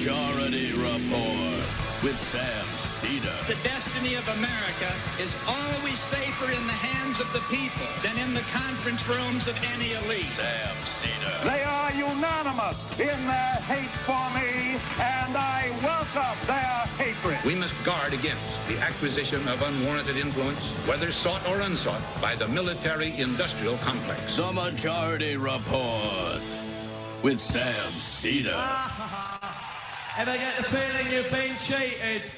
Majority Report with Sam Seder. The destiny of America is always safer in the hands of the people than in the conference rooms of any elite. Sam Seder. They are unanimous in their hate for me, and I welcome their hatred. We must guard against the acquisition of unwarranted influence, whether sought or unsought, by the military-industrial complex. The Majority Report with Sam Seder. Ever get the feeling you've been cheated?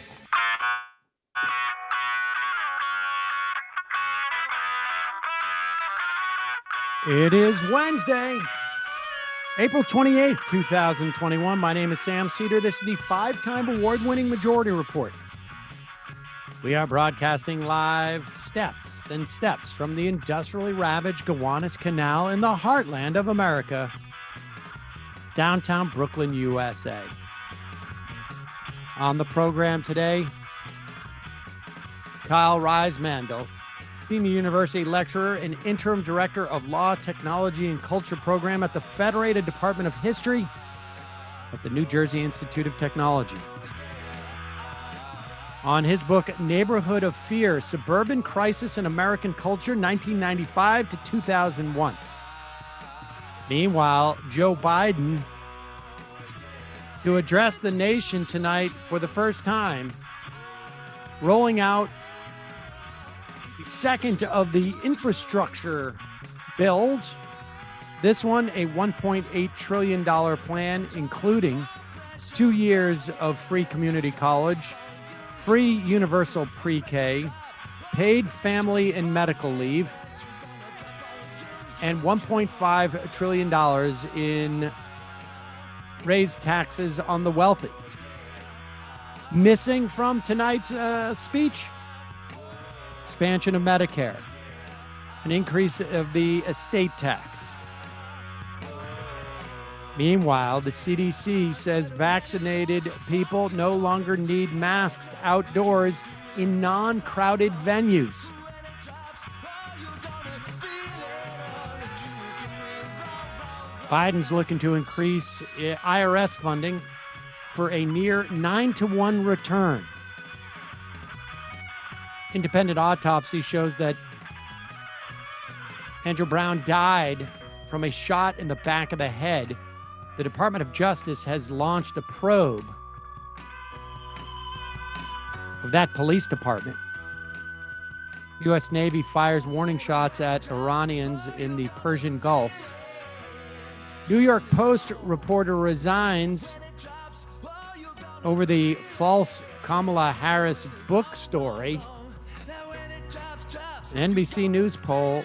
It is Wednesday, April 28th, 2021. My name is Sam Seder. This is the five-time award-winning Majority Report. We are broadcasting live steps from the industrially ravaged Gowanus Canal in the heartland of America, downtown Brooklyn, USA. On the program today, Kyle Riismandle, Senior University Lecturer and Interim Director of Law, Technology, and Culture Program at the Federated Department of History at the New Jersey Institute of Technology. On his book, Neighborhood of Fear, Suburban Crisis in American Culture, 1995 to 2001. Meanwhile, Joe Biden, to address the nation tonight for the first time, rolling out the second of the infrastructure bills. This one, a $1.8 trillion plan, including 2 years of free community college, free universal pre-K, paid family and medical leave, and $1.5 trillion in raised taxes on the wealthy. Missing from tonight's speech, expansion of Medicare, an increase of the estate tax. Meanwhile, the CDC says vaccinated people no longer need masks outdoors in non-crowded venues. Biden's looking to increase IRS funding for a near 9-to-1 return. Independent autopsy shows that Andrew Brown died from a shot in the back of the head. The Department of Justice has launched a probe of that police department. U.S. Navy fires warning shots at Iranians in the Persian Gulf. New York Post reporter resigns over the false Kamala Harris book story. An NBC News poll,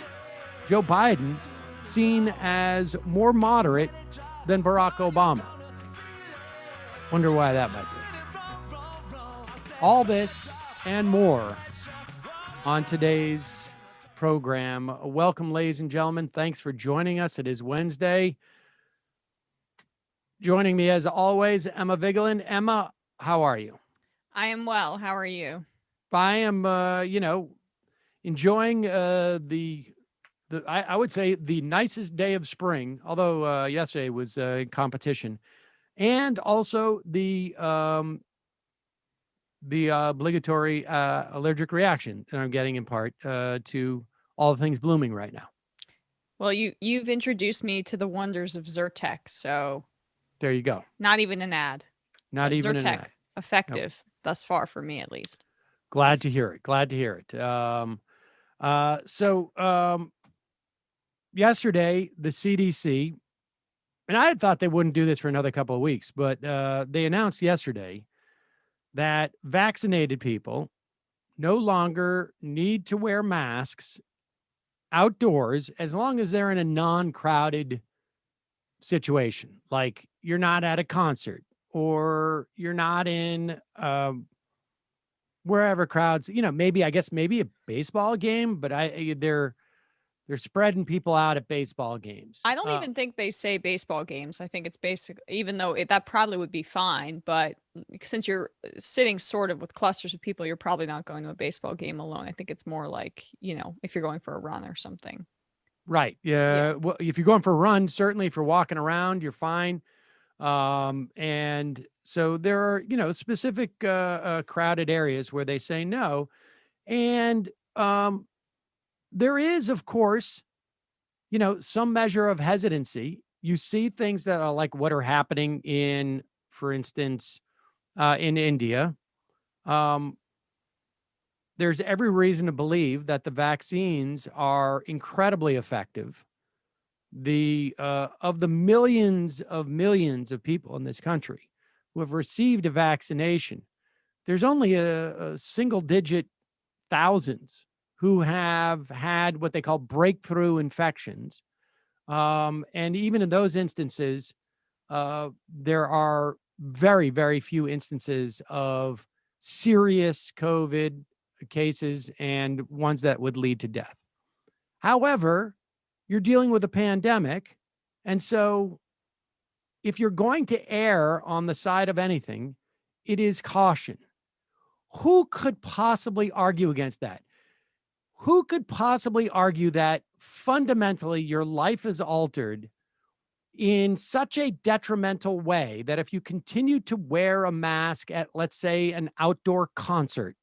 Joe Biden seen as more moderate than Barack Obama. Wonder why that might be. All this and more on today's program. Welcome, ladies and gentlemen. Thanks for joining us. It is Wednesday. Joining me, as always, Emma Vigeland. Emma, how are you? I am well. How are you? I am, enjoying I would say the nicest day of spring, although yesterday was competition, and also the obligatory allergic reaction that I'm getting in part to all the things blooming right now. Well, you've introduced me to the wonders of Zyrtec, so there you go. Not even an ad. Not even Zyrtec, an ad. effective thus far for me, at least. Glad to hear it. Glad to hear it. Yesterday, the CDC, and I had thought they wouldn't do this for another couple of weeks, but they announced yesterday that vaccinated people no longer need to wear masks outdoors as long as they're in a non-crowded situation. Like you're not at a concert or you're not in wherever crowds, maybe a baseball game, but they're spreading people out at baseball games. I don't even think they say baseball games. I think it's basic, even though that probably would be fine. But since you're sitting sort of with clusters of people, you're probably not going to a baseball game alone. I think it's more like, if you're going for a run or something. Right. Yeah. Well, if you're going for a run, certainly if you're walking around, you're fine. And So there are, specific crowded areas where they say no. And there is, of course, some measure of hesitancy. You see things that are like what are happening in, for instance, in India. There's every reason to believe that the vaccines are incredibly effective. Of the millions of people in this country who have received a vaccination, there's only a single digit thousands who have had what they call breakthrough infections. And even in those instances, there are very, very few instances of serious COVID cases and ones that would lead to death. However, you're dealing with a pandemic. And so if you're going to err on the side of anything, it is caution. Who could possibly argue against that? Who could possibly argue that fundamentally your life is altered in such a detrimental way that if you continue to wear a mask at, let's say, an outdoor concert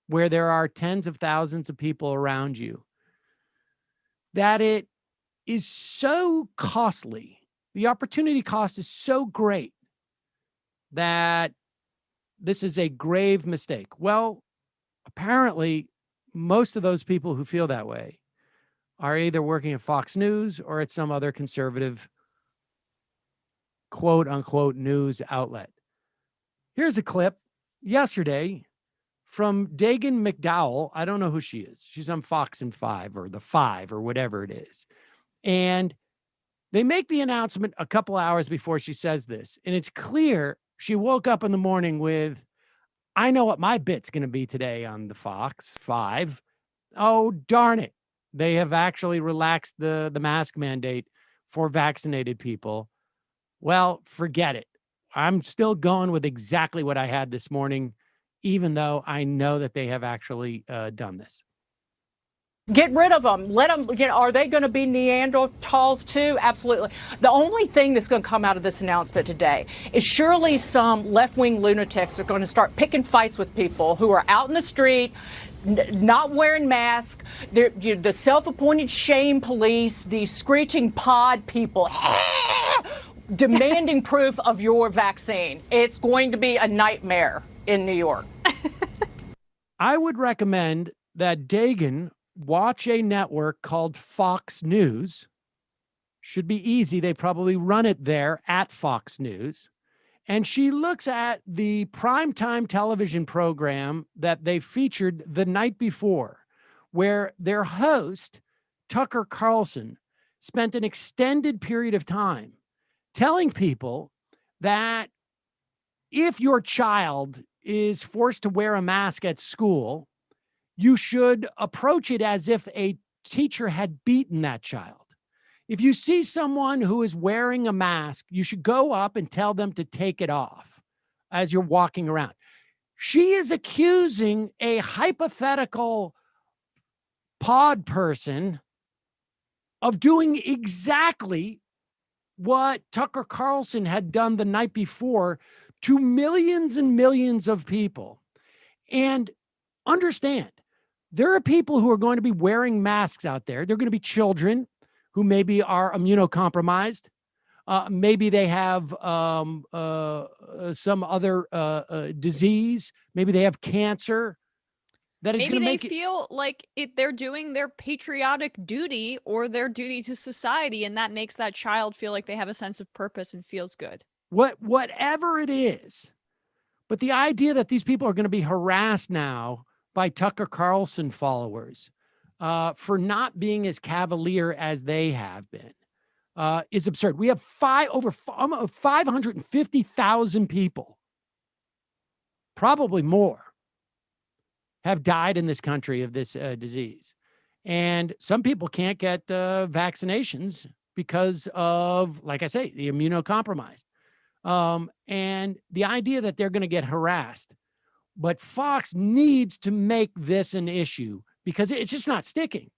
where there are tens of thousands of people around you, that it is so costly, the opportunity cost is so great that this is a grave mistake? Well, apparently, most of those people who feel that way are either working at Fox News or at some other conservative, quote unquote, news outlet. Here's a clip yesterday from Dagan McDowell. I don't know who she is. She's on Fox and 5 or the 5 or whatever it is. And they make the announcement a couple hours before she says this. And it's clear she woke up in the morning with, I know what my bit's going to be today on the Fox 5. Oh, darn it. They have actually relaxed the mask mandate for vaccinated people. Well, forget it. I'm still going with exactly what I had this morning, even though I know that they have actually done this. Get rid of them. Let them, are they going to be Neanderthals too? Absolutely. The only thing that's going to come out of this announcement today is surely some left-wing lunatics are going to start picking fights with people who are out in the street, not wearing masks. The self-appointed shame police, the screeching pod people, demanding proof of your vaccine. It's going to be a nightmare in New York. I would recommend that Dagan watch a network called Fox News. Should be easy. They probably run it there at Fox News. And she looks at the primetime television program that they featured the night before, where their host, Tucker Carlson, spent an extended period of time telling people that if your child is forced to wear a mask at school, you should approach it as if a teacher had beaten that child. If you see someone who is wearing a mask, you should go up and tell them to take it off as you're walking around. She is accusing a hypothetical pod person of doing exactly what Tucker Carlson had done the night before to millions and millions of people. And understand, there are people who are going to be wearing masks out there. They're going to be children who maybe are immunocompromised. Maybe they have some other disease. Maybe they have cancer. That is Maybe they make feel like they're doing their patriotic duty or their duty to society, and that makes that child feel like they have a sense of purpose and feels good. Whatever it is. But the idea that these people are going to be harassed now by Tucker Carlson followers for not being as cavalier as they have been is absurd. We have over 550,000 people, probably more, have died in this country of this disease. And some people can't get vaccinations because of, like I say, the immunocompromised. And the idea that they're going to get harassed. But Fox needs to make this an issue because it's just not sticking.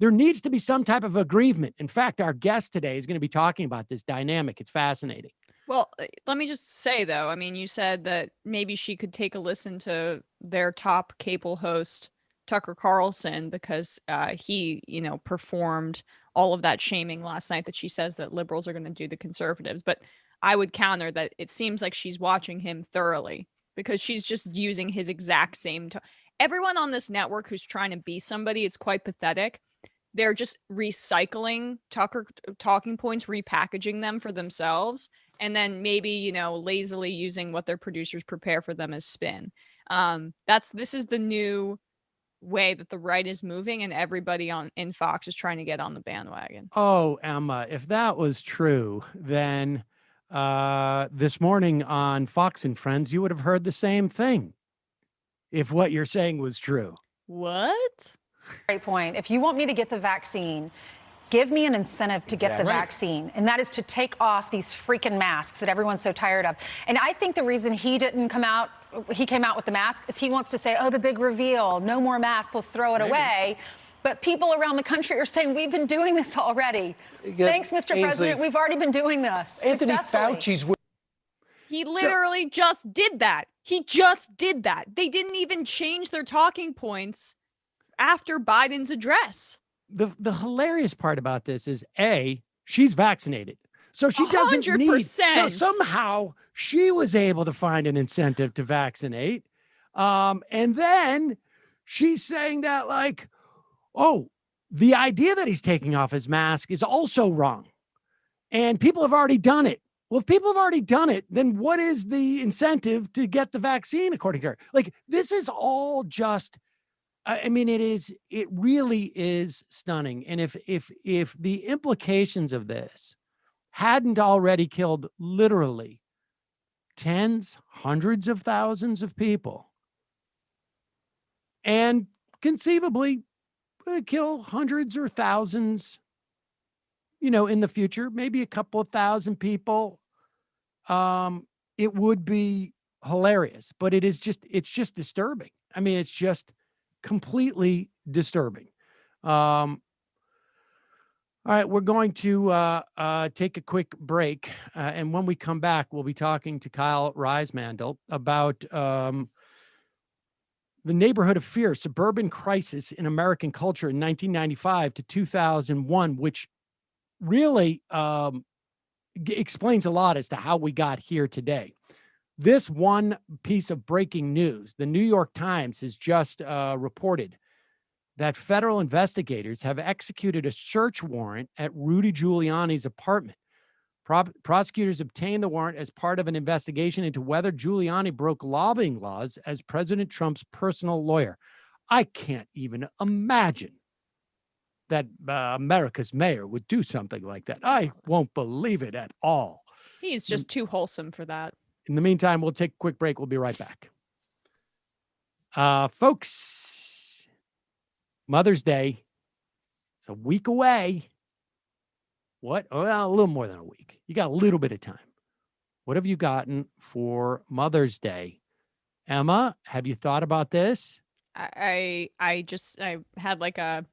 There needs to be some type of agreement. In fact, our guest today is going to be talking about this dynamic. It's fascinating. Well, let me just say, though, I mean, you said that maybe she could take a listen to their top cable host, Tucker Carlson, because he, performed all of that shaming last night that she says that liberals are going to do to conservatives. But I would counter that it seems like she's watching him thoroughly because she's just using his exact same. Everyone on this network who's trying to be somebody is quite pathetic. They're just recycling Tucker talking points, repackaging them for themselves, and then maybe, lazily using what their producers prepare for them as spin. This is the new way that the right is moving, and everybody in Fox is trying to get on the bandwagon. Oh, Emma, if that was true, then this morning on Fox and Friends, you would have heard the same thing if what you're saying was true. What? Great point. If you want me to get the vaccine, give me an incentive to get the vaccine, and that is to take off these freaking masks that everyone's so tired of. And I think the reason he came out with the mask is he wants to say, oh, the big reveal, no more masks, let's throw it away. But people around the country are saying, we've been doing this already. Thanks, Mr. President, we've already been doing this. Anthony Fauci's... He literally just did that. He just did that. They didn't even change their talking points after Biden's address. The hilarious part about this is she's vaccinated. So she doesn't 100%. need, so somehow she was able to find an incentive to vaccinate. And then she's saying that like, oh, the idea that he's taking off his mask is also wrong. And people have already done it. Well, if people have already done it, then what is the incentive to get the vaccine according to her? Like, this is all just, I mean, it really is stunning. And if the implications of this hadn't already killed literally tens, hundreds of thousands of people, and conceivably kill hundreds or thousands, in the future, maybe a couple of thousand people, it would be hilarious, but it's just disturbing. I mean, it's just completely disturbing. All right, we're going to take a quick break. And when we come back, we'll be talking to Kyle Riismandle about the neighborhood of fear, Suburban Crisis in American culture in 1995 to 2001, which really explains a lot as to how we got here today. This one piece of breaking news, the New York Times has just reported that federal investigators have executed a search warrant at Rudy Giuliani's apartment. Prosecutors obtained the warrant as part of an investigation into whether Giuliani broke lobbying laws as President Trump's personal lawyer. I can't even imagine that America's mayor would do something like that. I won't believe it at all. He's just too wholesome for that. In the meantime, we'll take a quick break. We'll be right back. Folks, Mother's Day, it's a week away. What? Well, a little more than a week. You got a little bit of time. What have you gotten for Mother's Day? Emma, have you thought about this? I had like a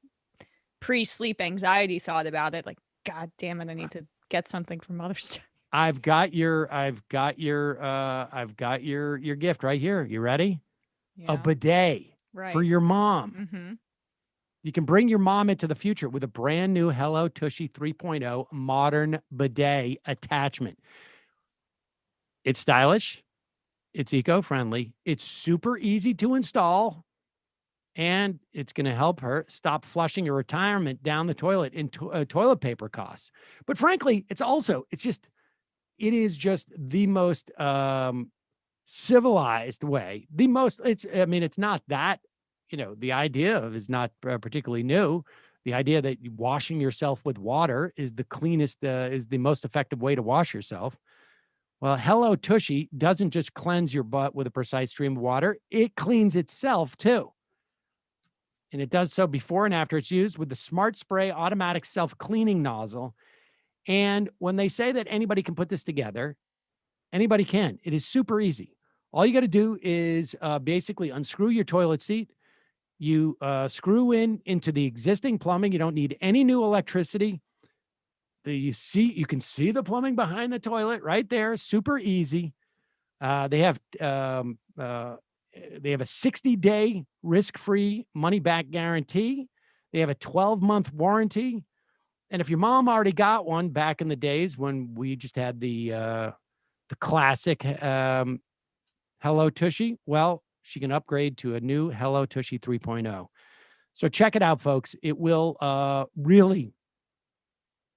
pre-sleep anxiety thought about it. Like, God damn it, I need to get something for Mother's Day. I've got your gift right here. You ready? Yeah. A bidet for your mom. Mm-hmm. You can bring your mom into the future with a brand new Hello Tushy 3.0 modern bidet attachment. It's stylish. It's eco-friendly. It's super easy to install. And it's going to help her stop flushing her retirement down the toilet in toilet paper costs. But frankly, it is just the most civilized way. It's not that, the idea is not particularly new. The idea that washing yourself with water is the cleanest, is the most effective way to wash yourself. Well, Hello Tushy doesn't just cleanse your butt with a precise stream of water. It cleans itself too. And it does so before and after it's used with the Smart Spray automatic self-cleaning nozzle. And when they say that anybody can put this together, anybody can. It is super easy. All you got to do is basically unscrew your toilet seat. You screw into the existing plumbing. You don't need any new electricity. you can see the plumbing behind the toilet right there. Super easy. They have a 60-day risk-free money-back guarantee. They have a 12-month warranty. And if your mom already got one back in the days when we just had the classic Hello Tushy, well, she can upgrade to a new Hello Tushy 3.0. So check it out, folks. It will really,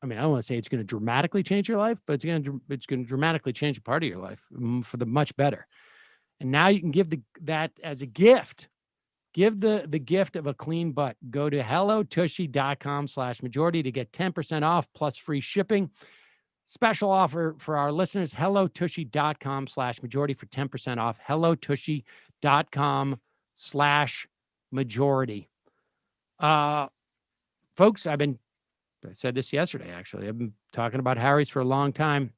I mean, I don't want to say it's going to dramatically change your life, but it's going to dramatically change a part of your life for the much better. And now you can give that as a gift. Give the gift of a clean butt. Go to hellotushy.com/majority to get 10% off plus free shipping. Special offer for our listeners, hellotushy.com/majority for 10% off. hellotushy.com/majority. Folks, I said this yesterday, actually. I've been talking about Harry's for a long time.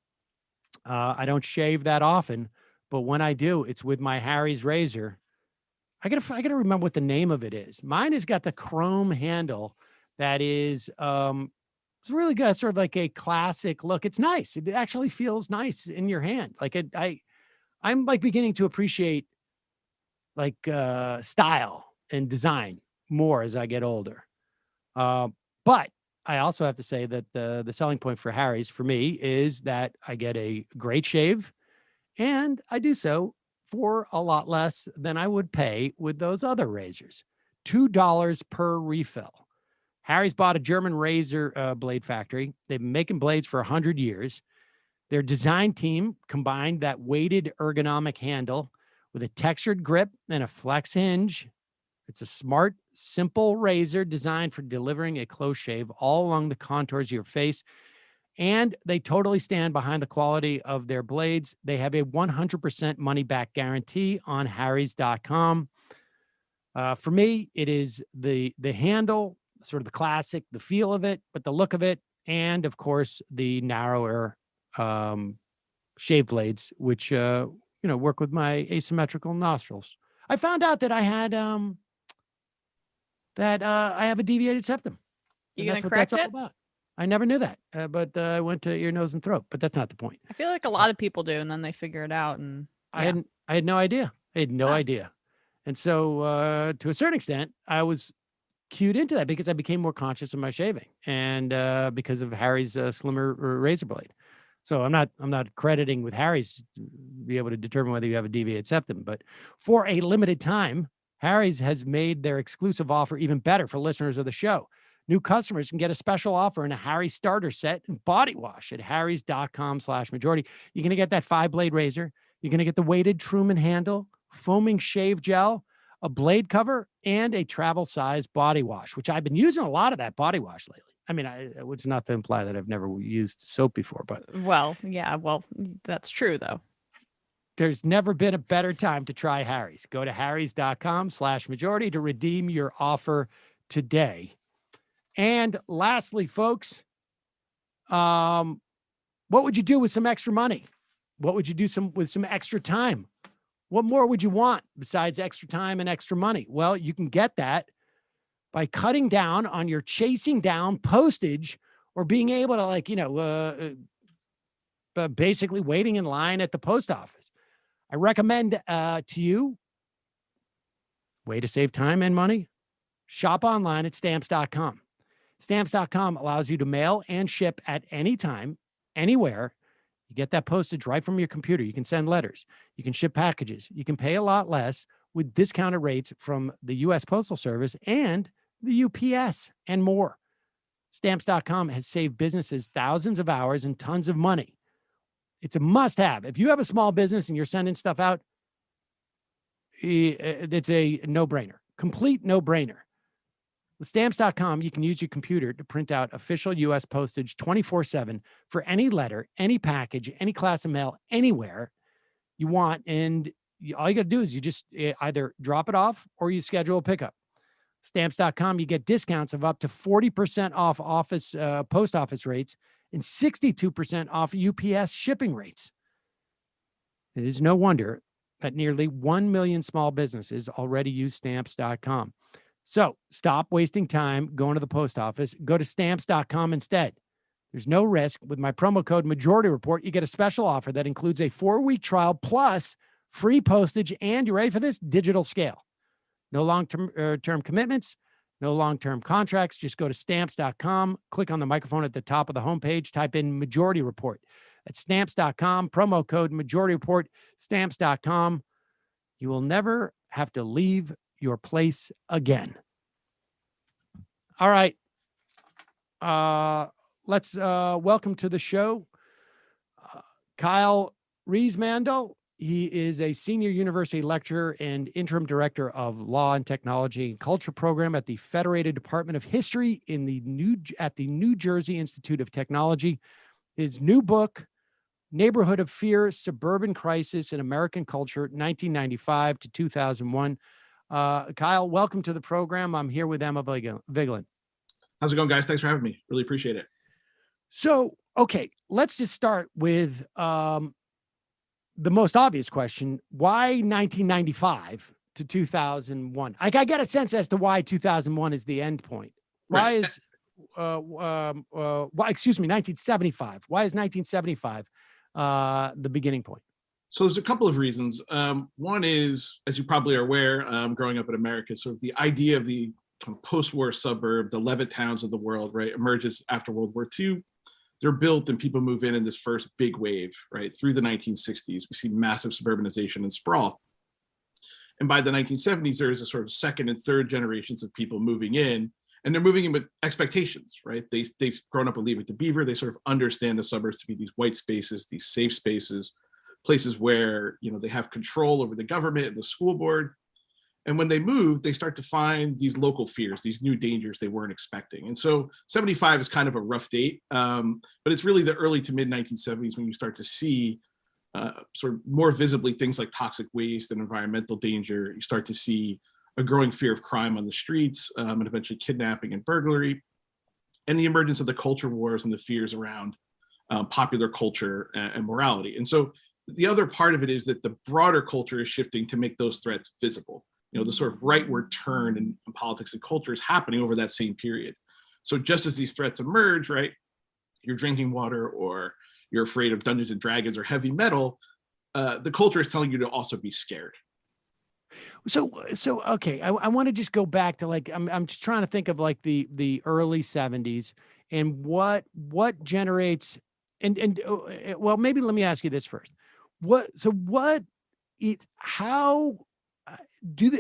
I don't shave that often, but when I do, it's with my Harry's razor. I gotta remember what the name of it is. Mine has got the chrome handle that is it's really good, sort of like a classic look. It's nice. It actually feels nice in your hand. Like I'm like beginning to appreciate like style and design more as I get older. But I also have to say that the selling point for Harry's for me is that I get a great shave, and I do so for a lot less than I would pay with those other razors. $2 per refill. Harry's bought a German razor blade factory. They've been making blades for 100 years. Their design team combined that weighted ergonomic handle with a textured grip and a flex hinge. It's a smart, simple razor designed for delivering a close shave all along the contours of your face. And they totally stand behind the quality of their blades. They have a 100% money-back guarantee on harrys.com. For me, it is the handle, sort of the classic, the feel of it, but the look of it, and of course, the narrower shave blades, which work with my asymmetrical nostrils. I found out that I had I have a deviated septum. You gonna correct it? All about. I never knew that, but I went to ear, nose, and throat. But that's not the point. I feel like a lot of people do, and then they figure it out. And yeah. I had no idea. And so, to a certain extent, I was cued into that because I became more conscious of my shaving, and because of Harry's slimmer razor blade. So I'm not crediting with Harry's to be able to determine whether you have a deviated septum, but for a limited time, Harry's has made their exclusive offer even better for listeners of the show. New customers can get a special offer in a Harry's starter set and body wash at harrys.com/majority. You're going to get that 5-blade razor. You're going to get the weighted Truman handle, foaming shave gel, a blade cover, and a travel size body wash, which I've been using a lot of that body wash lately. I mean, it's not to imply that I've never used soap before, but that's true though. There's never been a better time to try Harry's. Go to harrys.com/majority to redeem your offer today. And lastly, folks, what would you do with some extra money? What would you do with some extra time? What more would you want besides extra time and extra money? Well, you can get that by cutting down on your chasing down postage or being able to basically waiting in line at the post office. I recommend to you, way to save time and money, shop online at stamps.com. Stamps.com allows you to mail and ship at any time, anywhere. You get that postage right from your computer. You can send letters. You can ship packages. You can pay a lot less with discounted rates from the U.S. Postal Service and the UPS and more. Stamps.com has saved businesses thousands of hours and tons of money. It's a must-have. If you have a small business and you're sending stuff out, it's a no-brainer, complete no-brainer. With Stamps.com, you can use your computer to print out official U.S. postage 24/7 for any letter, any package, any class of mail, anywhere you want. And all you got to do is you just either drop it off or you schedule a pickup. Stamps.com, you get discounts of up to 40% off post office rates and 62% off UPS shipping rates. It is no wonder that nearly 1 million small businesses already use Stamps.com. So stop wasting time going to the post office. Go to Stamps.com instead. There's no risk. With my promo code Majority Report, you get a special offer that includes a 4-week trial plus free postage and, you ready for this, digital scale. No long-term term commitments, no long-term contracts. Just go to stamps.com, click on the microphone at the top of the homepage, type in Majority Report. At stamps.com, promo code Majority Report, stamps.com. You will never have to leave your place again. All right. Let's welcome to the show Kyle Riismandle. He is a senior university lecturer and interim director of law and technology and culture program at the Federated Department of History at the New Jersey Institute of Technology. His new book, Neighborhood of Fear, Suburban Crisis in American Culture, 1995 to 2001. Kyle, welcome to the program. I'm here with Emma Vigeland. How's it going, guys? Thanks for having me. Really appreciate it. So, okay, let's just start with the most obvious question. Why 1995 to 2001? I get a sense as to why 2001 is the end point. Why is, excuse me, 1975? Why is 1975 the beginning point? So there's a couple of reasons. One is, as you probably are aware, growing up in America, sort of the idea of the kind of post-war suburb, the Levitt towns of the world, right, emerges after World War II. They're built and people move in this first big wave, right? Through the 1960s, we see massive suburbanization and sprawl. And by the 1970s, there is a sort of second and third generations of people moving in, and they're moving in with expectations, right? They've grown up with Leave It to Beaver. They sort of understand the suburbs to be these white spaces, these safe spaces, places where, you know, they have control over the government and the school board. And when they move, they start to find these local fears, these new dangers they weren't expecting. And so 75 is kind of a rough date, but it's really the early to mid 1970s when you start to see sort of more visibly things like toxic waste and environmental danger. You start to see a growing fear of crime on the streets, and eventually kidnapping and burglary, and the emergence of the culture wars and the fears around popular culture and morality. And so the other part of it is that the broader culture is shifting to make those threats visible. You know, the sort of rightward turn in politics and culture is happening over that same period. So just as these threats emerge, right, you're drinking water or you're afraid of Dungeons and Dragons or heavy metal, the culture is telling you to also be scared. So okay, I want to just go back to, like, I'm just trying to think of like the early 70s and what generates and well, maybe let me ask you this first.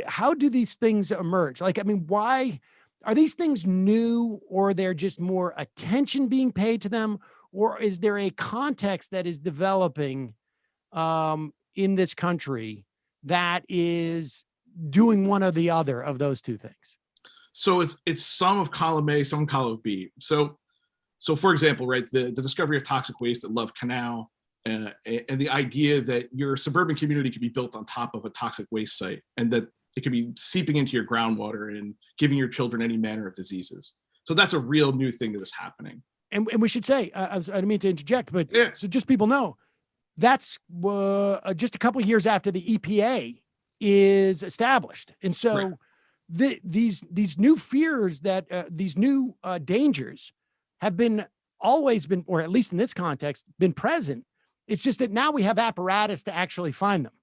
How do these things emerge? Like, I mean, why are these things new, or they're just more attention being paid to them, or is there a context that is developing in this country that is doing one or the other of those two things? So it's some of column A, some column B. So for example, right, the discovery of toxic waste at Love Canal, and the idea that your suburban community could be built on top of a toxic waste site, and that it could be seeping into your groundwater and giving your children any manner of diseases. So that's a real new thing that is happening. And we should say, I didn't mean to interject, but yeah. So just people know, that's just a couple of years after the EPA is established. And so these new fears that these new dangers have always been, or at least in this context, been present. It's just that now we have apparatus to actually find them.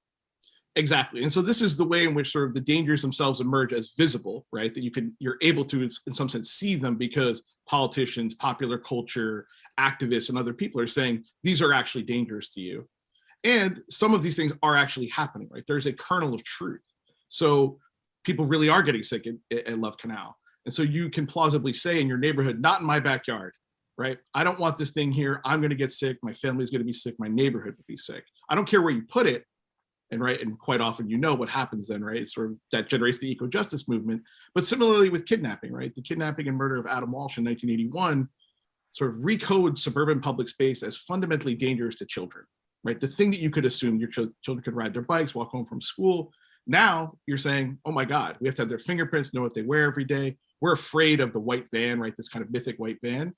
Exactly. And so this is the way in which sort of the dangers themselves emerge as visible, right? That you're able to, in some sense, see them because politicians, popular culture, activists, and other people are saying, these are actually dangerous to you. And some of these things are actually happening, right? There's a kernel of truth. So people really are getting sick at Love Canal. And so you can plausibly say in your neighborhood, not in my backyard, right? I don't want this thing here. I'm going to get sick. My family's going to be sick. My neighborhood will be sick. I don't care where you put it. And quite often, you know what happens then, right? It's sort of that generates the eco-justice movement. But similarly with kidnapping, right? The kidnapping and murder of Adam Walsh in 1981 sort of recodes suburban public space as fundamentally dangerous to children, right? The thing that you could assume your children could ride their bikes, walk home from school. Now you're saying, oh my God, we have to have their fingerprints, know what they wear every day. We're afraid of the white van, right? This kind of mythic white van.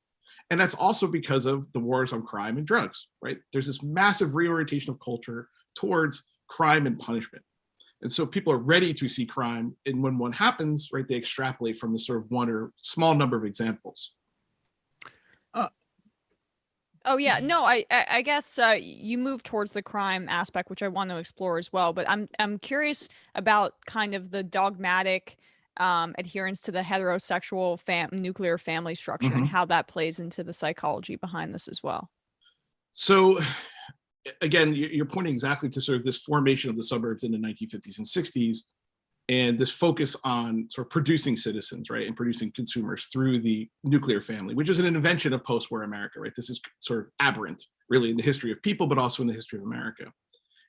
And that's also because of the wars on crime and drugs, right? There's this massive reorientation of culture towards crime and punishment. And so people are ready to see crime. And when one happens, right, they extrapolate from the sort of one or small number of examples. Oh yeah, no, I guess you move towards the crime aspect, which I want to explore as well. But I'm curious about kind of the dogmatic adherence to the heterosexual nuclear family structure and how that plays into the psychology behind this as well. So again, you're pointing exactly to sort of this formation of the suburbs in the 1950s and 60s, and this focus on sort of producing citizens, right, and producing consumers through the nuclear family, which is an invention of post-war America, right? This is sort of aberrant, really, in the history of people, but also in the history of America.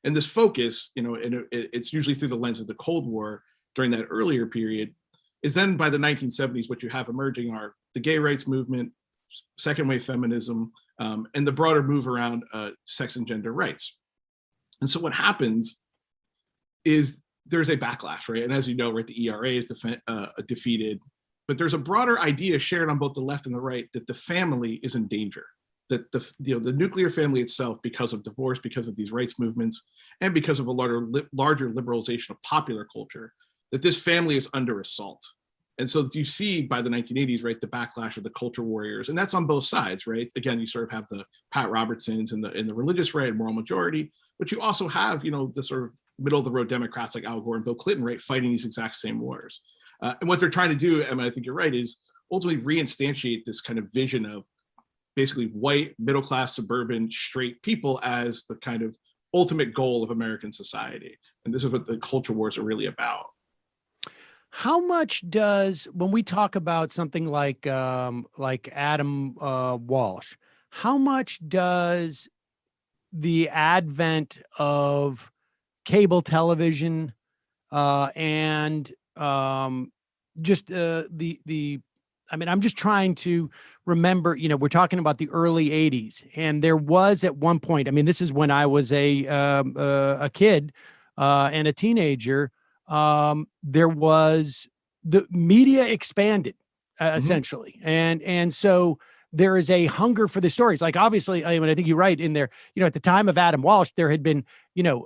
And this focus, you know, and it's usually through the lens of the Cold War during that earlier period, is then by the 1970s, what you have emerging are the gay rights movement, second wave feminism, and the broader move around sex and gender rights. And so what happens is there's a backlash, right? And as you know, right, the ERA is defeated, but there's a broader idea shared on both the left and the right that the family is in danger, that the nuclear family itself, because of divorce, because of these rights movements, and because of a larger liberalization of popular culture, that this family is under assault. And so you see by the 1980s, right, the backlash of the culture warriors, and that's on both sides, right? Again, you sort of have the Pat Robertsons and the religious right and moral majority, but you also have, you know, the sort of middle of the road Democrats like Al Gore and Bill Clinton, right, fighting these exact same wars. And what they're trying to do, I think you're right, is ultimately reinstantiate this kind of vision of basically white, middle-class, suburban, straight people as the kind of ultimate goal of American society. And this is what the culture wars are really about. How much does, when we talk about something like Adam Walsh, how much does the advent of cable television and just I'm just trying to remember, you know, we're talking about the early 80s, and there was at one point, I mean, this is when I was a kid and a teenager, there was the media expanded essentially. And so there is a hunger for the stories. Like, obviously, I mean, I think you're right in there, you know, at the time of Adam Walsh, there had been, you know,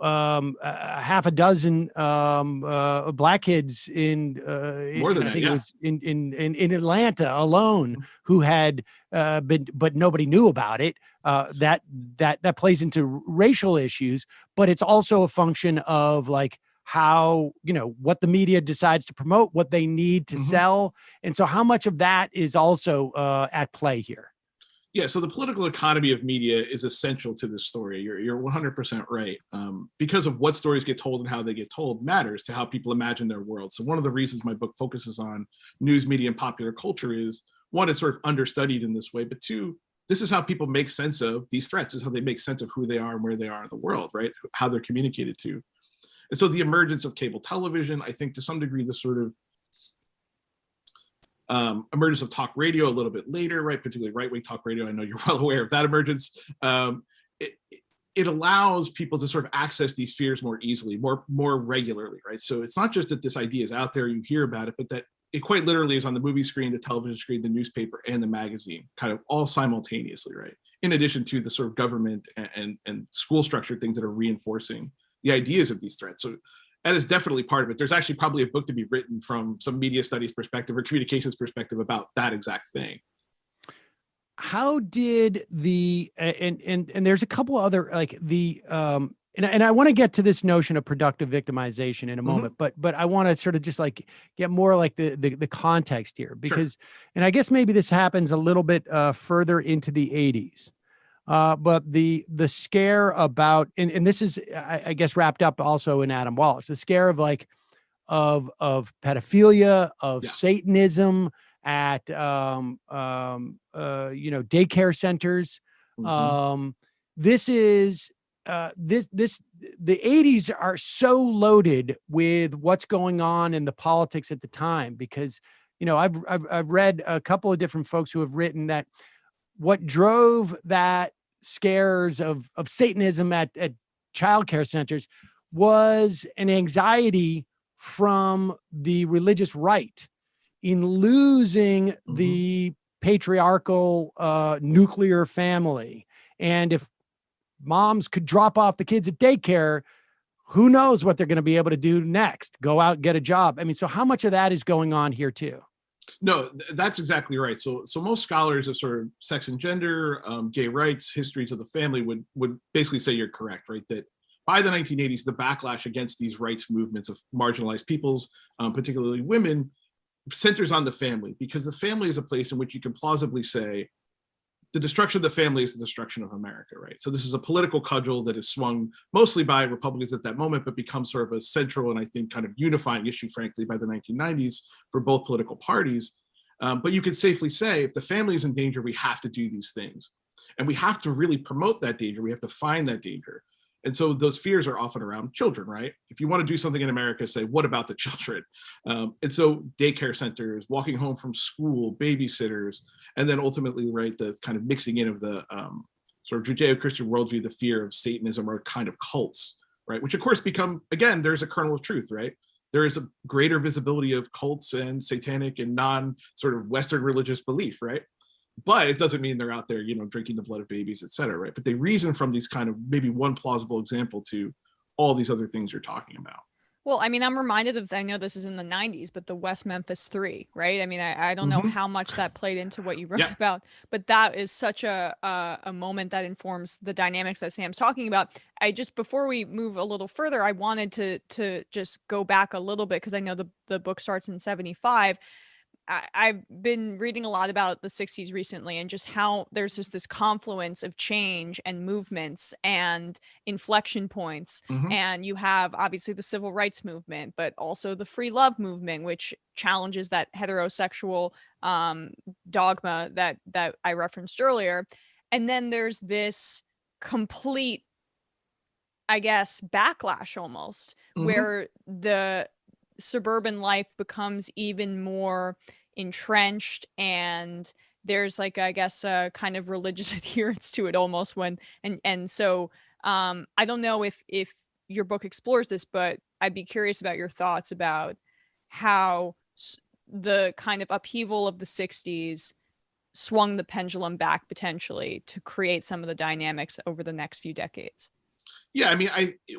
half a dozen black kids more than that, I think it was in Atlanta alone who had been, but nobody knew about it. That plays into racial issues, but it's also a function of like how, you know, what the media decides to promote, what they need to sell. And so how much of that is also at play here? Yeah, so the political economy of media is essential to this story. You're 100% right. Because of what stories get told and how they get told matters to how people imagine their world. So one of the reasons my book focuses on news media and popular culture is, one, it's sort of understudied in this way, but two, this is how people make sense of these threats. This is how they make sense of who they are and where they are in the world, right? How they're communicated to. And so the emergence of cable television, I think to some degree, the sort of emergence of talk radio a little bit later, right? Particularly right-wing talk radio. I know you're well aware of that emergence. It allows people to sort of access these fears more easily, more regularly, right? So it's not just that this idea is out there, you hear about it, but that it quite literally is on the movie screen, the television screen, the newspaper, and the magazine, kind of all simultaneously, right? In addition to the sort of government and school structure things that are reinforcing the ideas of these threats. So that is definitely part of it. There's actually probably a book to be written from some media studies perspective or communications perspective about that exact thing. How did the, and there's a couple other, like the, and I want to get to this notion of productive victimization in a moment, but I want to sort of just like get more like the context here, because, and I guess maybe this happens a little bit further into the 80s. But the scare about, and this is, I guess, wrapped up also in Adam Walsh, the scare of like, of pedophilia, of Satanism at, you know, daycare centers. This is, the 80s are so loaded with what's going on in the politics at the time, because, you know, I've read a couple of different folks who have written that what drove that scares of Satanism at childcare centers was an anxiety from the religious right in losing the patriarchal nuclear family. And if moms could drop off the kids at daycare, who knows what they're going to be able to do next? Go out and get a job. I mean, so how much of that is going on here too? No, that's exactly right. So most scholars of sort of sex and gender, gay rights, histories of the family would basically say you're correct, right? That by the 1980s, the backlash against these rights movements of marginalized peoples, particularly women, centers on the family, because the family is a place in which you can plausibly say the destruction of the family is the destruction of America, right? So this is a political cudgel that is swung mostly by Republicans at that moment, but becomes sort of a central and I think kind of unifying issue, frankly, by the 1990s for both political parties. But you could safely say if the family is in danger, we have to do these things. And we have to really promote that danger. We have to find that danger. And so those fears are often around children, right? If you want to do something in America, say, what about the children? And so daycare centers, walking home from school, babysitters, and then ultimately, right, the kind of mixing in of the sort of Judeo-Christian worldview, the fear of Satanism or kind of cults, right? Which of course become, again, there's a kernel of truth, right? There is a greater visibility of cults and satanic and non sort of Western religious belief, right? But it doesn't mean they're out there, you know, drinking the blood of babies, et cetera, right? But they reason from these kind of maybe one plausible example to all these other things you're talking about. Well, I mean, I'm reminded of, I know this is in the 90s, but the West Memphis 3, right? I mean, I don't know how much that played into what you wrote about, but that is such a moment that informs the dynamics that Sam's talking about. I just, before we move a little further, I wanted to just go back a little bit because I know the book starts in 75. I've been reading a lot about the 60s recently and just how there's just this confluence of change and movements and inflection points. And you have obviously the civil rights movement, but also the free love movement, which challenges that heterosexual dogma that I referenced earlier. And then there's this complete, I guess, backlash almost, where the suburban life becomes even more entrenched, and there's like, I guess, a kind of religious adherence to it almost and so I don't know if your book explores this, but I'd be curious about your thoughts about how the kind of upheaval of the 60s swung the pendulum back potentially to create some of the dynamics over the next few decades. Yeah, I mean,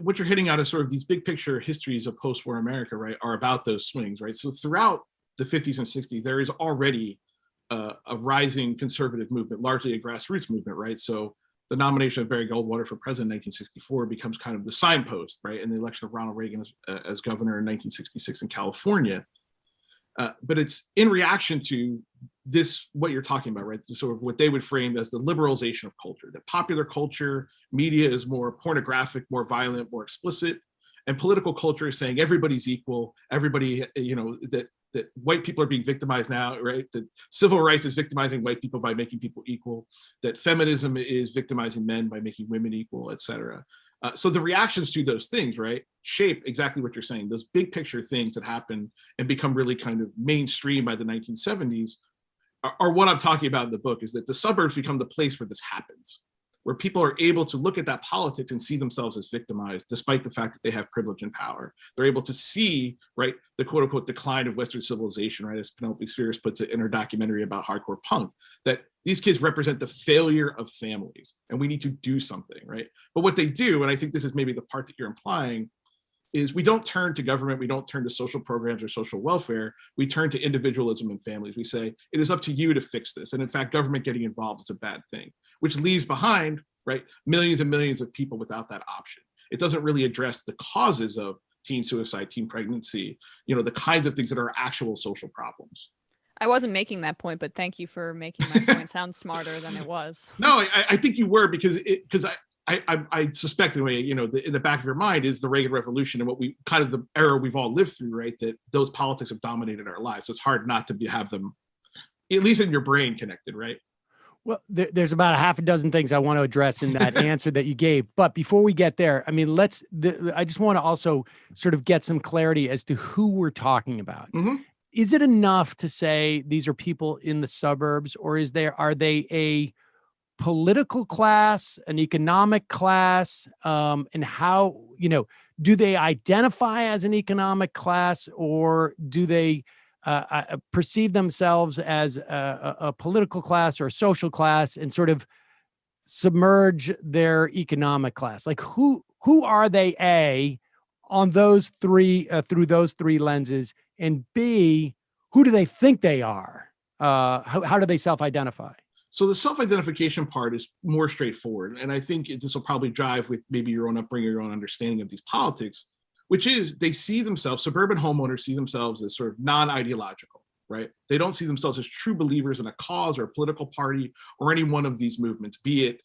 what you're hitting at is sort of these big picture histories of post-war America, right, are about those swings, right? So throughout the 50s and 60s, there is already a rising conservative movement, largely a grassroots movement, right? So the nomination of Barry Goldwater for president in 1964 becomes kind of the signpost, right? And the election of Ronald Reagan as governor in 1966 in California. But it's in reaction to this, what you're talking about, right? Sort of what they would frame as the liberalization of culture, that popular culture, media is more pornographic, more violent, more explicit, and political culture is saying everybody's equal, everybody, you know, that white people are being victimized now, right? That civil rights is victimizing white people by making people equal, that feminism is victimizing men by making women equal, et cetera. So the reactions to those things, right, shape exactly what you're saying. Those big picture things that happen and become really kind of mainstream by the 1970s are what I'm talking about in the book, is that the suburbs become the place where this happens, where people are able to look at that politics and see themselves as victimized, despite the fact that they have privilege and power. They're able to see, right, the quote unquote decline of Western civilization, right, as Penelope Spheres puts it in her documentary about hardcore punk, that these kids represent the failure of families and we need to do something, right? But what they do, and I think this is maybe the part that you're implying, is we don't turn to government, we don't turn to social programs or social welfare, we turn to individualism and families. We say, it is up to you to fix this. And in fact, government getting involved is a bad thing, which leaves behind, right, millions and millions of people without that option. It doesn't really address the causes of teen suicide, teen pregnancy, you know, the kinds of things that are actual social problems. I wasn't making that point, but thank you for making my point sound smarter than it was. No, I think you were, because I suspect, in a way, you know, in the back of your mind is the Reagan Revolution and what we kind of the era we've all lived through, right? That those politics have dominated our lives. So it's hard not to have them, at least in your brain, connected, right? Well, there's about a half a dozen things I want to address in that answer that you gave. But before we get there, I mean, I just want to also sort of get some clarity as to who we're talking about. Is it enough to say these are people in the suburbs, or are they a political class, an economic class, and how, you know, do they identify as an economic class, or do they perceive themselves as a political class or a social class and sort of submerge their economic class? Like who are they, on those three, through those three lenses, and B, who do they think they are? How do they self-identify? So the self-identification part is more straightforward. And I think this will probably jive with maybe your own upbringing, your own understanding of these politics, which is they see themselves, suburban homeowners see themselves as sort of non-ideological, right? They don't see themselves as true believers in a cause or a political party or any one of these movements, be it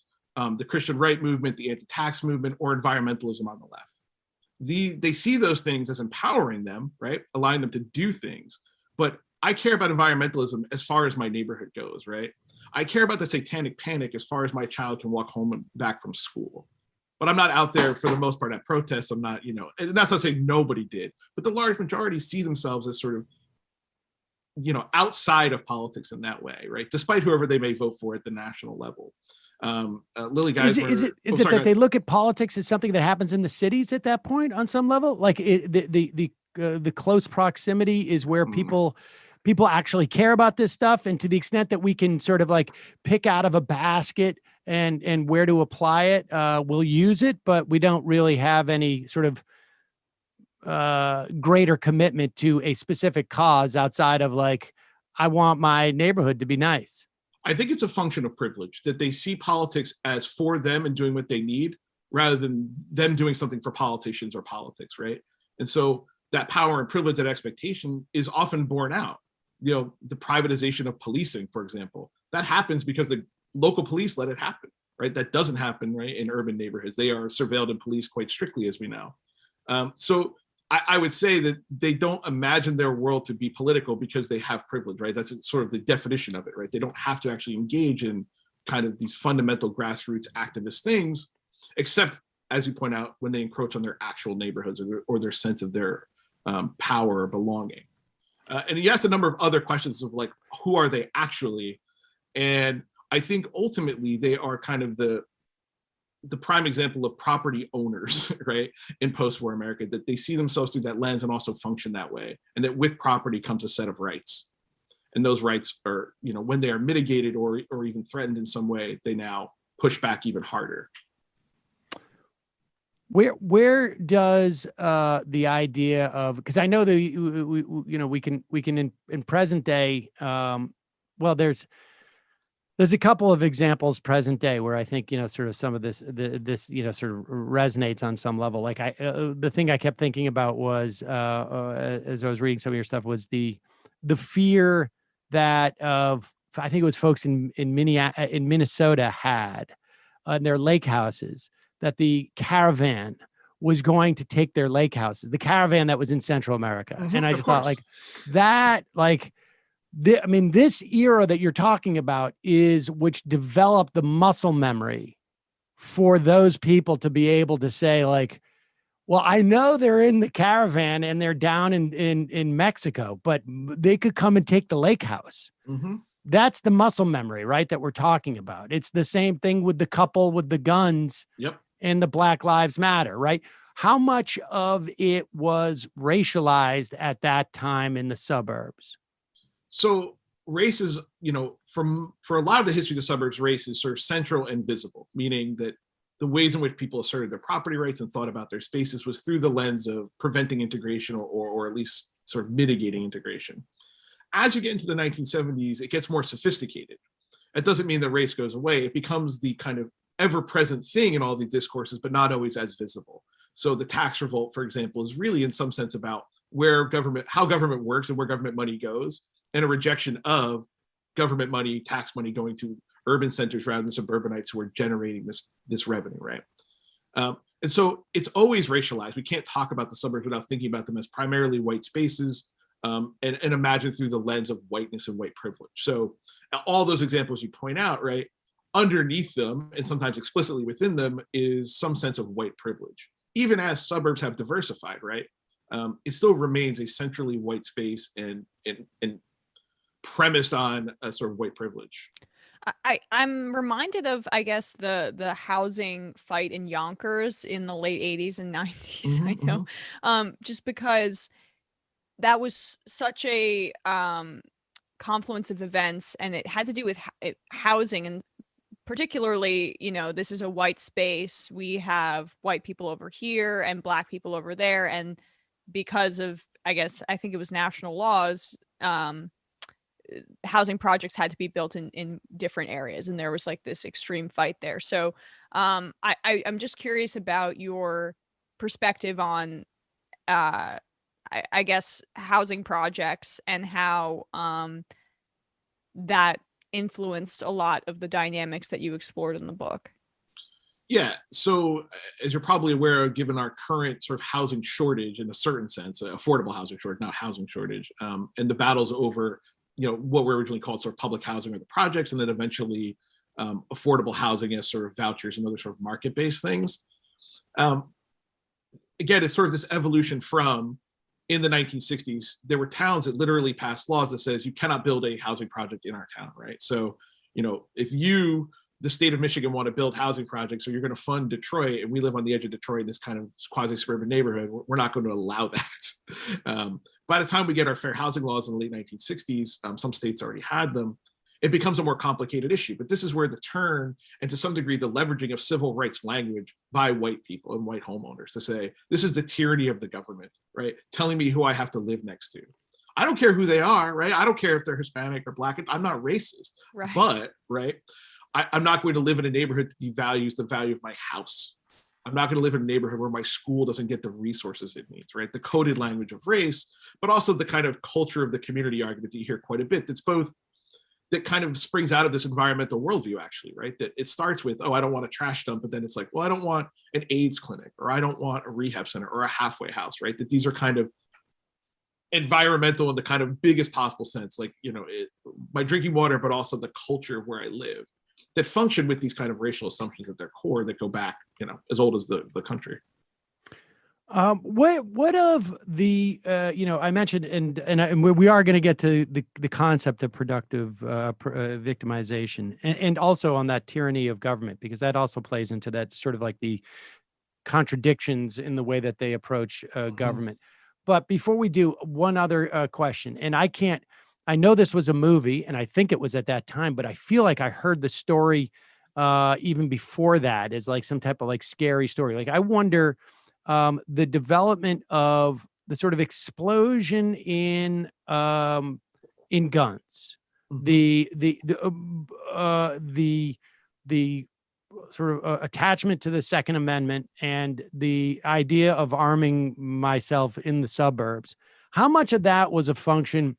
the Christian right movement, the anti-tax movement, or environmentalism on the left. They see those things as empowering them, right? Allowing them to do things. But I care about environmentalism as far as my neighborhood goes, right? I care about the satanic panic as far as my child can walk home and back from school. But I'm not out there for the most part at protests. I'm not, and that's not saying nobody did, but the large majority see themselves as sort of, outside of politics in that way, right? Despite whoever they may vote for at the national level. Lily guys, is it that they look at politics as something that happens in the cities at that point on some level? Like the close proximity is where people actually care about this stuff, and to the extent that we can sort of like pick out of a basket and where to apply it, we'll use it, but we don't really have any sort of greater commitment to a specific cause outside of like, I want my neighborhood to be nice. I think it's a function of privilege that they see politics as for them and doing what they need rather than them doing something for politicians or politics, right? And so that power and privilege, that expectation is often borne out. The privatization of policing, for example, that happens because the local police let it happen, right? That doesn't happen, right, in urban neighborhoods. They are surveilled and policed quite strictly, as we know. So I would say that they don't imagine their world to be political because they have privilege, right? That's sort of the definition of it, right? They don't have to actually engage in kind of these fundamental grassroots activist things, except, as you point out, when they encroach on their actual neighborhoods or their sense of their power or belonging. And you asked a number of other questions of like, who are they actually? And I think ultimately they are kind of the prime example of property owners, right, in post-war America, that they see themselves through that lens and also function that way. And that with property comes a set of rights. And those rights are, when they are mitigated or even threatened in some way, they now push back even harder. Where does the idea of, because I know that we can in present day, there's a couple of examples present day where I think, sort of some of this sort of resonates on some level. Like the thing I kept thinking about was, as I was reading some of your stuff, was the fear that I think it was folks in Minnesota had in their lake houses, that the caravan was going to take their lake houses, the caravan that was in Central America. Mm-hmm, and I just thought like that, like, this era that you're talking about is which developed the muscle memory for those people to be able to say like, well, I know they're in the caravan and they're down in Mexico, but they could come and take the lake house. Mm-hmm. That's the muscle memory, right? That we're talking about. It's the same thing with the couple with the guns. Yep. And the Black Lives Matter, right? How much of it was racialized at that time in the suburbs? So race is, for a lot of the history of the suburbs, race is sort of central and visible, meaning that the ways in which people asserted their property rights and thought about their spaces was through the lens of preventing integration or at least sort of mitigating integration. As you get into the 1970s, it gets more sophisticated. That doesn't mean that race goes away. It becomes the kind of ever-present thing in all these discourses, but not always as visible. So the tax revolt, for example, is really in some sense about how government works and where government money goes, and a rejection of government money, tax money going to urban centers rather than suburbanites who are generating this revenue, right? And so it's always racialized. We can't talk about the suburbs without thinking about them as primarily white spaces, and imagine through the lens of whiteness and white privilege. So all those examples you point out, right, underneath them, and sometimes explicitly within them, is some sense of white privilege. Even as suburbs have diversified, right, it still remains a centrally white space and premised on a sort of white privilege. I'm reminded of, I guess, the housing fight in Yonkers in the late 80s and 90s. Mm-hmm, I know, just because that was such a confluence of events, and it had to do with housing, and particularly, this is a white space. We have white people over here and Black people over there. And because of, I think it was national laws, housing projects had to be built in different areas, and there was like this extreme fight there. So I'm just curious about your perspective on I guess housing projects and how that influenced a lot of the dynamics that you explored in the book. Yeah, so as you're probably aware, given our current sort of housing shortage, in a certain sense, affordable housing shortage, not housing shortage, and the battles over, what were originally called sort of public housing or the projects, and then eventually affordable housing as sort of vouchers and other sort of market-based things. Again, it's sort of this evolution from, in the 1960s, there were towns that literally passed laws that says you cannot build a housing project in our town, right? So, if you, the state of Michigan, want to build housing projects, or you're going to fund Detroit, and we live on the edge of Detroit in this kind of quasi-suburban neighborhood, we're not going to allow that. By the time we get our fair housing laws in the late 1960s, some states already had them. It becomes a more complicated issue. But this is where the turn, and to some degree, the leveraging of civil rights language by white people and white homeowners to say, this is the tyranny of the government, right? Telling me who I have to live next to. I don't care who they are, right? I don't care if they're Hispanic or Black. I'm not racist, right. But, right, I'm not going to live in a neighborhood that devalues the value of my house. I'm not going to live in a neighborhood where my school doesn't get the resources it needs, right? The coded language of race, but also the kind of culture of the community argument that you hear quite a bit. That's both, that kind of springs out of this environmental worldview, actually, right? That it starts with, oh, I don't want a trash dump, but then it's like, well, I don't want an AIDS clinic, or I don't want a rehab center or a halfway house, right? That these are kind of environmental in the kind of biggest possible sense, like, my drinking water, but also the culture of where I live, that function with these kind of racial assumptions at their core that go back, as old as the country. What of the, I mentioned, and we are going to get to the concept of productive victimization, and also on that tyranny of government, because that also plays into that sort of like the contradictions in the way that they approach government. But before we do, one other question, and I know this was a movie, and I think it was at that time, but I feel like I heard the story even before that as like some type of like scary story. Like I wonder the development of the sort of explosion in guns, the sort of attachment to the Second Amendment, and the idea of arming myself in the suburbs. How much of that was a function?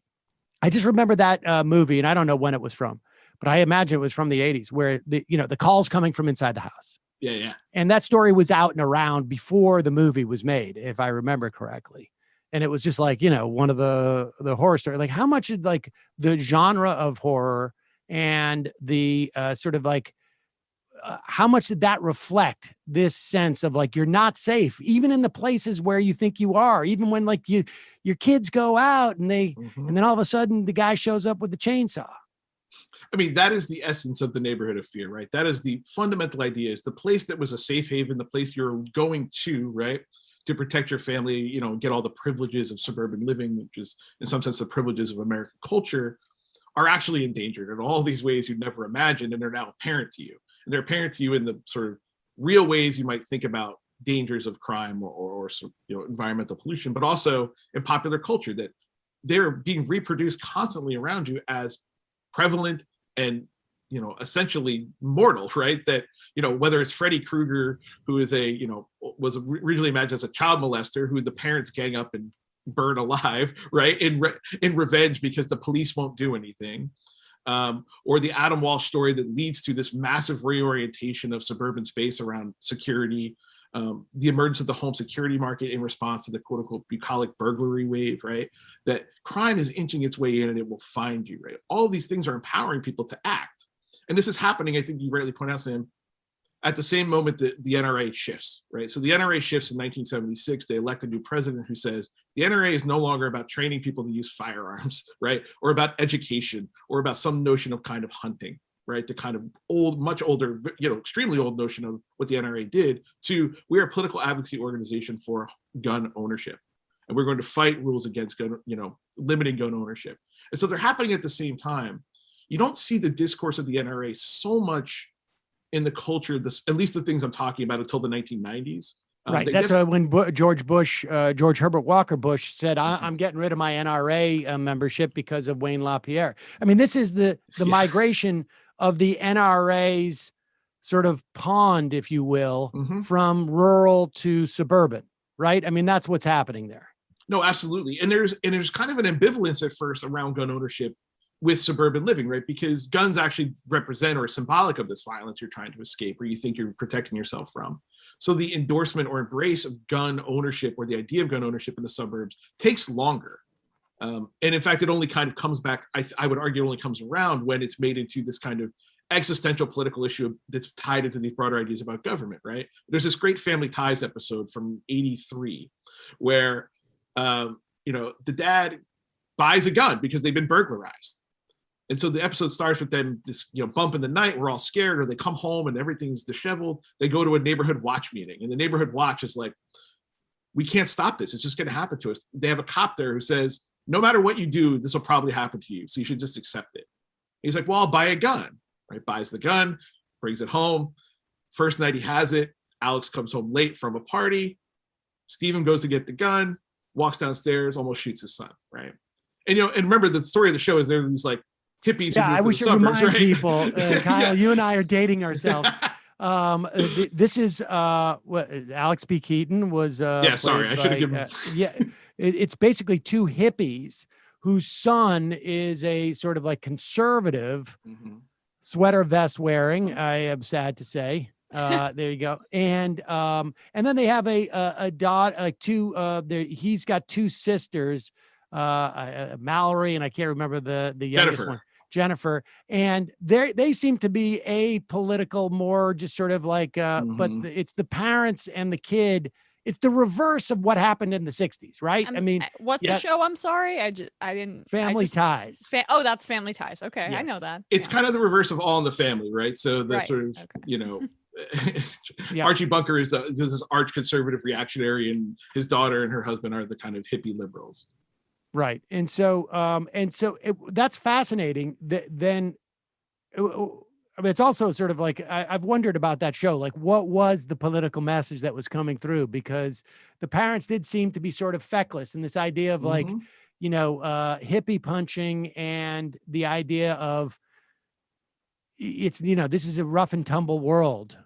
I just remember that movie, and I don't know when it was from, but I imagine it was from the 80s, where the calls coming from inside the house. Yeah. And that story was out and around before the movie was made, if I remember correctly. And it was just like, one of the horror story. Like, how much did like the genre of horror and the sort of like, how much did that reflect this sense of like, you're not safe, even in the places where you think you are, even when like your kids go out and and then all of a sudden the guy shows up with the chainsaw. I mean, that is the essence of the neighborhood of fear, right? That is the fundamental idea, is the place that was a safe haven, the place you're going to, right, to protect your family, get all the privileges of suburban living, which is in some sense the privileges of American culture, are actually endangered in all these ways you'd never imagined, and they're now apparent to you. And they're apparent to you in the sort of real ways you might think about dangers of crime or environmental pollution, but also in popular culture, that they're being reproduced constantly around you as prevalent and essentially mortal, right? That whether it's Freddy Krueger, who is was originally imagined as a child molester who the parents gang up and burn alive, right, in revenge because the police won't do anything, or the Adam Walsh story that leads to this massive reorientation of suburban space around security, the emergence of the home security market in response to the quote unquote bucolic burglary wave, right? That crime is inching its way in and it will find you, right? All of these things are empowering people to act. And this is happening, I think you rightly point out, Sam, at the same moment that the NRA shifts, right? So the NRA shifts in 1976, they elect a new president who says, the NRA is no longer about training people to use firearms, right? Or about education, or about some notion of kind of hunting, right? The kind of old, much older, extremely old notion of what the NRA did, to we are a political advocacy organization for gun ownership. And we're going to fight rules against gun, limiting gun ownership. And so they're happening at the same time. You don't see the discourse of the NRA so much in the culture, at least the things I'm talking about, until the 1990s. Right. That's when George Herbert Walker Bush said, I'm getting rid of my NRA membership because of Wayne LaPierre. I mean, this is the migration of the NRA's sort of pond, if you will, from rural to suburban, right? I mean, that's what's happening there. No, absolutely. And there's kind of an ambivalence at first around gun ownership with suburban living, right? Because guns actually represent or are symbolic of this violence you're trying to escape, or you think you're protecting yourself from. So the endorsement or embrace of gun ownership, or the idea of gun ownership in the suburbs, takes longer. And in fact, it only kind of comes back, I would argue, it only comes around when it's made into this kind of existential political issue that's tied into these broader ideas about government, right? There's this great Family Ties episode from '83 where, the dad buys a gun because they've been burglarized. And so the episode starts with them, this, bump in the night, we're all scared, or they come home and everything's disheveled. They go to a neighborhood watch meeting, and the neighborhood watch is like, we can't stop this. It's just going to happen to us. They have a cop there who says, no matter what you do, this will probably happen to you. So you should just accept it. He's like, well, I'll buy a gun, right? Buys the gun, brings it home. First night he has it, Alex comes home late from a party. Stephen goes to get the gun, walks downstairs, almost shoots his son, right? And, and remember, the story of the show is there are these like hippies. Yeah, I wish to remind people, Kyle, you and I are dating ourselves. This is what Alex B. Keaton was. Sorry, I should have given. It's basically two hippies whose son is a sort of like conservative, sweater vest wearing. I am sad to say. There you go. And then they have a daughter, like two. He's got two sisters, Mallory, and I can't remember the youngest one. Jennifer, and they seem to be apolitical, more just sort of like, but it's the parents and the kid. It's the reverse of what happened in the 60s, right? I mean, what's the show? I'm sorry. I didn't. Family Ties. That's Family Ties. Okay. Yes. I know that. It's kind of the reverse of All in the Family, right? So the sort of, Archie Bunker is this arch conservative reactionary, and his daughter and her husband are the kind of hippie liberals. Right. And so that's fascinating. Then it's also sort of like, I've wondered about that show. Like, what was the political message that was coming through? Because the parents did seem to be sort of feckless in this idea of like, hippie punching, and the idea of it's, this is a rough and tumble world,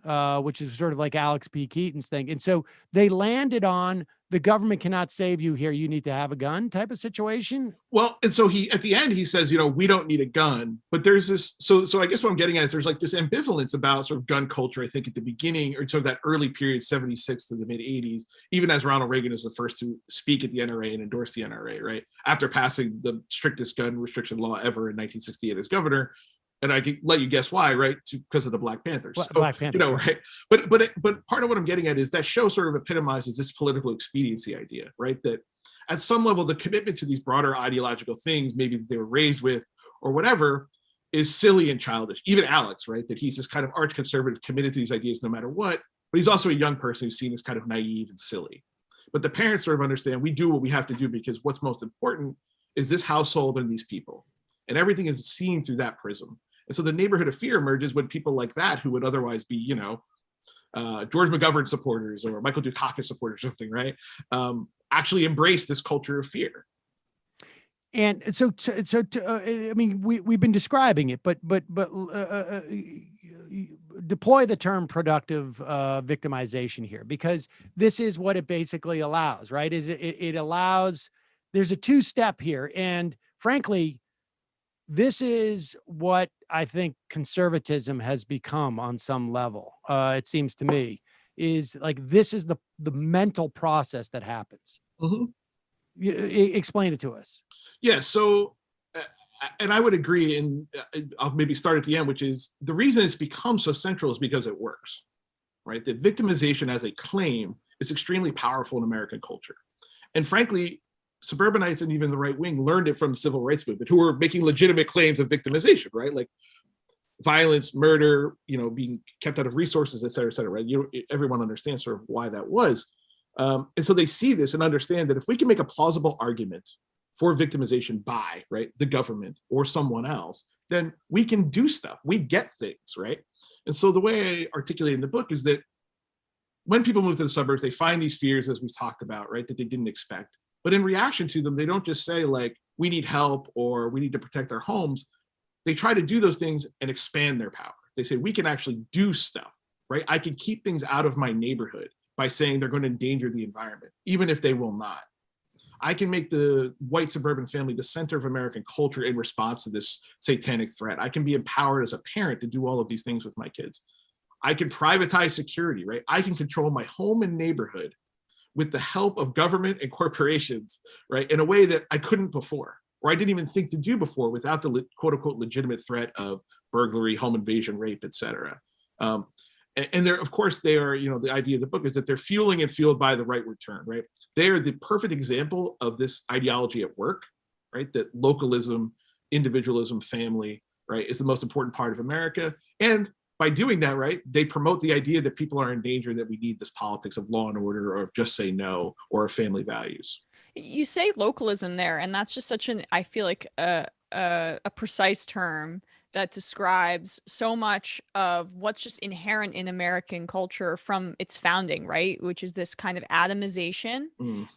which is sort of like Alex P. Keaton's thing. And so they landed on the government cannot save you here. You need to have a gun type of situation. Well, and so at the end, he says, we don't need a gun, but there's this, so I guess what I'm getting at is there's like this ambivalence about sort of gun culture, I think at the beginning, or sort of that early period, 76 to the mid 80s, even as Ronald Reagan is the first to speak at the NRA and endorse the NRA, right? After passing the strictest gun restriction law ever in 1968 as governor. And I can let you guess why, right? Because of the Black Panthers. Black Panthers, right? But part of what I'm getting at is that show sort of epitomizes this political expediency idea, right? That at some level, the commitment to these broader ideological things, maybe that they were raised with or whatever, is silly and childish. Even Alex, right? That he's this kind of arch conservative committed to these ideas no matter what, but he's also a young person who's seen as kind of naive and silly. But the parents sort of understand we do what we have to do because what's most important is this household and these people. And everything is seen through that prism. And so the neighborhood of fear emerges when people like that, who would otherwise be, George McGovern supporters or Michael Dukakis supporters or something, right? Actually embrace this culture of fear. And so, I mean, we've been describing it, but deploy the term productive victimization here, because this is what it basically allows, right? It allows, there's a two-step here. And frankly, this is what I think conservatism has become on some level. It seems to me is like, this is the mental process that happens. Explain it to us. Yeah. So, and I would agree, and I'll maybe start at the end, which is the reason it's become so central is because it works, right? That victimization as a claim is extremely powerful in American culture. And frankly, suburbanites and even the right wing learned it from the civil rights movement, who were making legitimate claims of victimization, right? Like violence, murder, being kept out of resources, et cetera, right? Everyone understands sort of why that was. And so they see this and understand that if we can make a plausible argument for victimization by, right, the government or someone else, then we can do stuff. We get things, right? And so the way I articulate in the book is that when people move to the suburbs, they find these fears, as we've talked about, right, that they didn't expect. But in reaction to them, they don't just say like, we need help or we need to protect our homes. They try to do those things and expand their power. They say, we can actually do stuff, right? I can keep things out of my neighborhood by saying they're going to endanger the environment, even if they will not. I can make the white suburban family the center of American culture in response to this satanic threat. I can be empowered as a parent to do all of these things with my kids. I can privatize security, right? I can control my home and neighborhood with the help of government and corporations, right? In a way that I couldn't before, or I didn't even think to do before without the quote unquote legitimate threat of burglary, home invasion, rape, et cetera. And they're, of course, they are, the idea of the book is that they're fueling and fueled by the rightward turn, right? They are the perfect example of this ideology at work, right? That localism, individualism, family, right, is the most important part of America. And by doing that, right, they promote the idea that people are in danger, that we need this politics of law and order or just say no or family values. You say localism there, and that's just such an, I feel like a precise term that describes so much of what's just inherent in American culture from its founding, right? Which is this kind of atomization.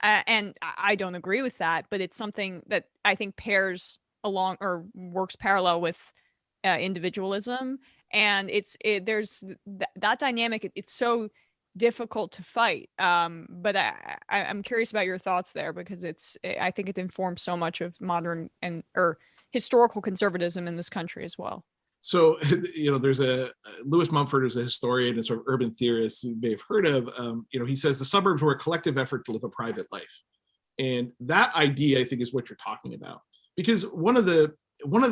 And I don't agree with that, but it's something that I think pairs along or works parallel with individualism. And there's that dynamic. It's so difficult to fight. But I'm curious about your thoughts there, because I think it informs so much of modern or historical conservatism in this country as well. So, there's Lewis Mumford is a historian and sort of urban theorist you may have heard of. He says the suburbs were a collective effort to live a private life. And that idea, I think, is what you're talking about. Because one of the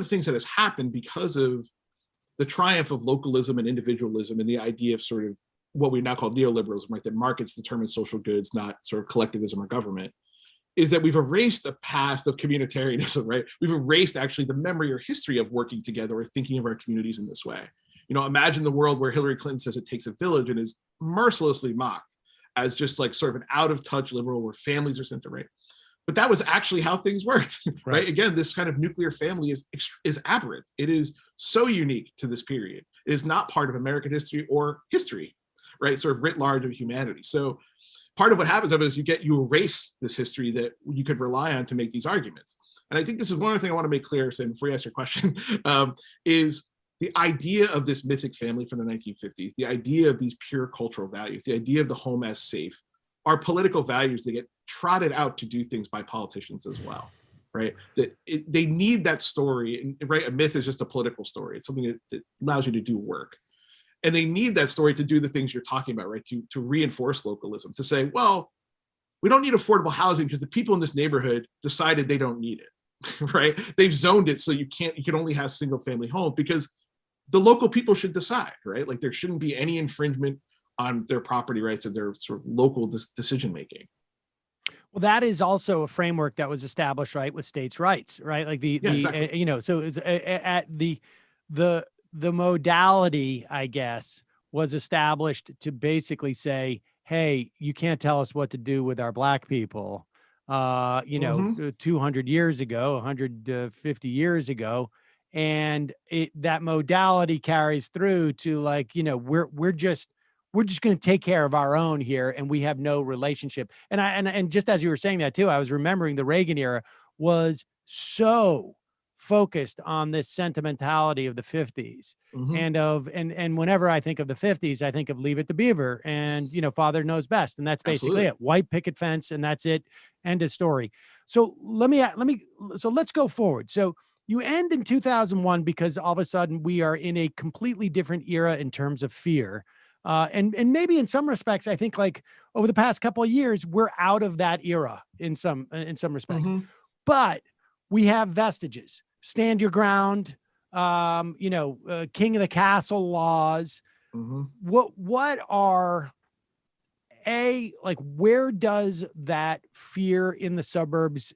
things that has happened because of the triumph of localism and individualism and the idea of sort of what we now call neoliberalism, right, that markets determine social goods, not sort of collectivism or government, is that we've erased the past of communitarianism, right? We've erased actually the memory or history of working together or thinking of our communities in this way. Imagine the world where Hillary Clinton says it takes a village and is mercilessly mocked as just like sort of an out of touch liberal where families are sent to rape. But that was actually how things worked, right? Again, this kind of nuclear family is aberrant. It is so unique to this period. It is not part of American history or history, right? Sort of writ large of humanity. So part of what happens is you erase this history that you could rely on to make these arguments. And I think this is one other thing I want to make clear, Sam, before you ask your question, is the idea of this mythic family from the 1950s, the idea of these pure cultural values, the idea of the home as safe, are political values that get trotted out to do things by politicians as well, right? They need that story, and right? A myth is just a political story. It's something that allows you to do work. And they need that story to do the things you're talking about, right? To reinforce localism, to say, well, we don't need affordable housing because the people in this neighborhood decided they don't need it, right? They've zoned it so you can only have single family homes because the local people should decide, right? Like there shouldn't be any infringement on their property rights and their sort of local decision making. Well, that is also a framework that was established, right, with states' rights, right? Like exactly. So it's at the modality, I guess, was established to basically say, hey, you can't tell us what to do with our black people, 200 years ago, 150 years ago. And that modality carries through to like, we're just going to take care of our own here. And we have no relationship. And just as you were saying that too, I was remembering the Reagan era was so focused on this sentimentality of the 50s and whenever I think of the 50s, I think of Leave It to Beaver and, Father Knows Best. And that's basically it. White picket fence. And that's it. End of story. So let's go forward. So you end in 2001 because all of a sudden we are in a completely different era in terms of fear. And maybe in some respects, I think like over the past couple of years, we're out of that era in some respects, but we have vestiges. Stand your ground, king of the castle laws. What are where does that fear in the suburbs,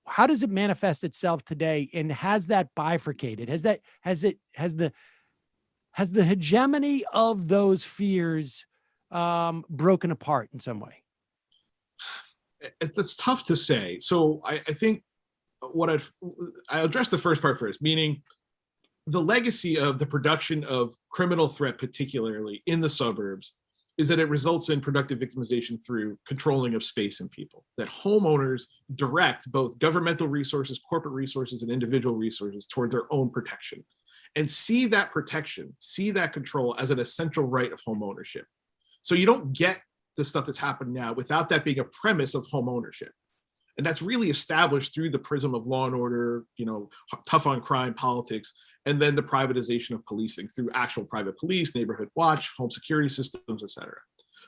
how does it manifest itself today? And has that bifurcated? Has the hegemony of those fears broken apart in some way? It's tough to say. So I think I'll address the first part first, meaning the legacy of the production of criminal threat, particularly in the suburbs, is that it results in productive victimization through controlling of space and people. That homeowners direct both governmental resources, corporate resources, and individual resources toward their own protection, and see that protection, see that control as an essential right of home ownership. So you don't get the stuff that's happened now without that being a premise of home ownership. And that's really established through the prism of law and order, tough on crime politics, and then the privatization of policing through actual private police, neighborhood watch, home security systems, et cetera.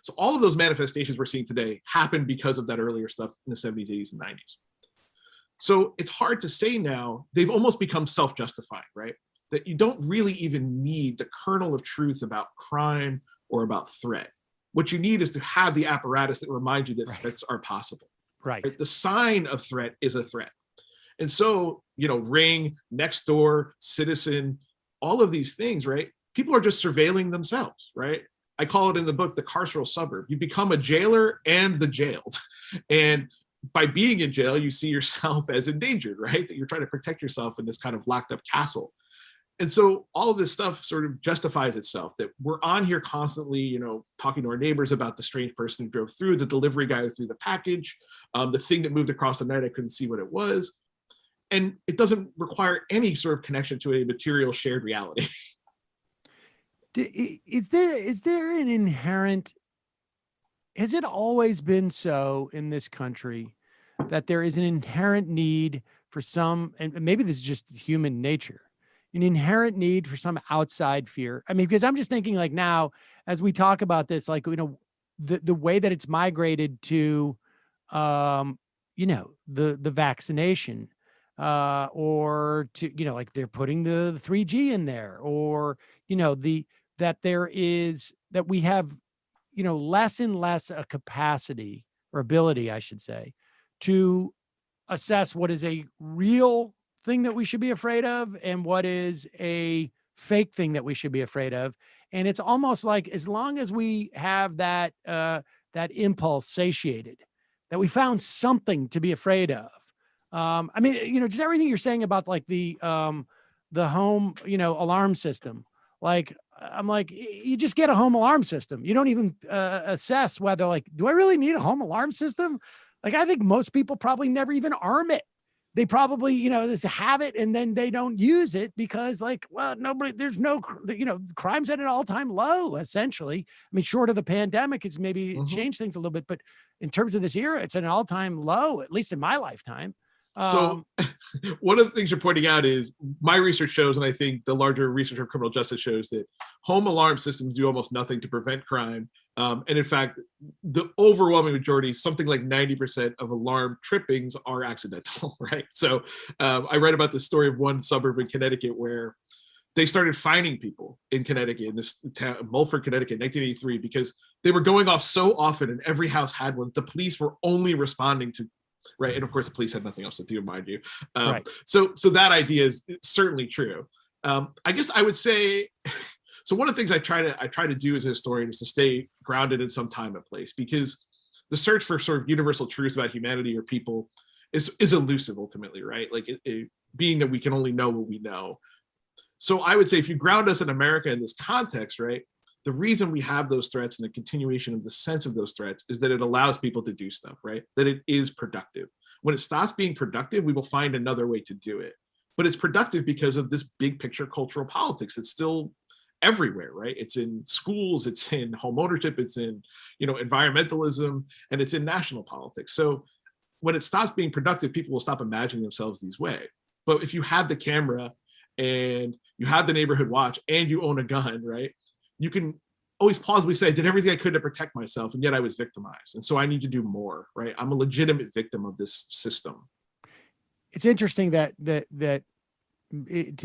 So all of those manifestations we're seeing today happened because of that earlier stuff in the 70s, 80s, and 90s. So it's hard to say now, they've almost become self-justifying, right? That you don't really even need the kernel of truth about crime or about threat. What you need is to have the apparatus that reminds you that threats are possible. Right. The sign of threat is a threat. And so, Ring, Nextdoor, Citizen, all of these things, right? People are just surveilling themselves, right? I call it in the book, the carceral suburb. You become a jailer and the jailed. And by being in jail, you see yourself as endangered, right? That you're trying to protect yourself in this kind of locked up castle. And so all of this stuff sort of justifies itself, that we're on here constantly, talking to our neighbors about the strange person who drove through, the delivery guy who threw the package, the thing that moved across the night, I couldn't see what it was. And it doesn't require any sort of connection to a material shared reality. Is there an inherent, has it always been so in this country that there is an inherent need for some, and maybe this is just human nature, an inherent need for some outside fear? I mean, because I'm just thinking like now, as we talk about this, like, the way that it's migrated to, the vaccination, or to, like they're putting the 3G in there, or, that we have, less and less a capacity or ability, I should say, to assess what is a real thing that we should be afraid of and what is a fake thing that we should be afraid of. And it's almost like, as long as we have that impulse satiated, that we found something to be afraid of. I mean, just everything you're saying about like the home, alarm system. Like, I'm like, you just get a home alarm system. You don't even assess whether, like, do I really need a home alarm system? Like, I think most people probably never even arm it. They probably, just have it and then they don't use it because, like, well, there's no, crime's at an all-time low, essentially. I mean, short of the pandemic, it's maybe changed things a little bit, but in terms of this era, it's at an all-time low, at least in my lifetime. So one of the things you're pointing out is my research shows, and I think the larger research of criminal justice shows, that home alarm systems do almost nothing to prevent crime. And in fact, the overwhelming majority, something like 90% of alarm trippings are accidental, right? So I read about the story of one suburb in Connecticut where they started fining people in Connecticut, in this town, Mulford, Connecticut, 1983, because they were going off so often and every house had one. The police were only responding to, right? And of course, the police had nothing else to do, mind you. Right. So that idea is certainly true. I guess I would say, so one of the things I try to do as a historian is to stay grounded in some time and place, because the search for sort of universal truths about humanity or people is elusive ultimately, right? Like being that we can only know what we know. So I would say, if you ground us in America in this context, right, the reason we have those threats and the continuation of the sense of those threats is that it allows people to do stuff, right? That it is productive. When it stops being productive, we will find another way to do it. But it's productive because of this big picture cultural politics that's still everywhere, right? It's in schools, it's in home ownership, it's in, environmentalism, and it's in national politics. So when it stops being productive, people will stop imagining themselves these way. But if you have the camera and you have the neighborhood watch and you own a gun, right? You can always plausibly say, I did everything I could to protect myself, and yet I was victimized. And so I need to do more, right? I'm a legitimate victim of this system. It's interesting that to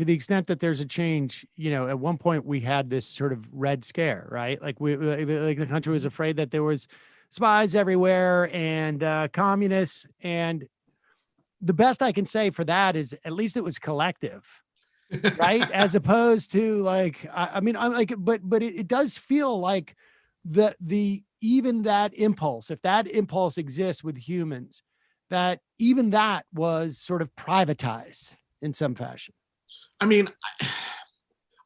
the extent that there's a change, at one point we had this sort of Red Scare, right? Like the country was afraid that there was spies everywhere and communists. And the best I can say for that is at least it was collective. Right. As opposed to like, but it does feel like even that impulse, if that impulse exists with humans, that even that was sort of privatized in some fashion. I mean,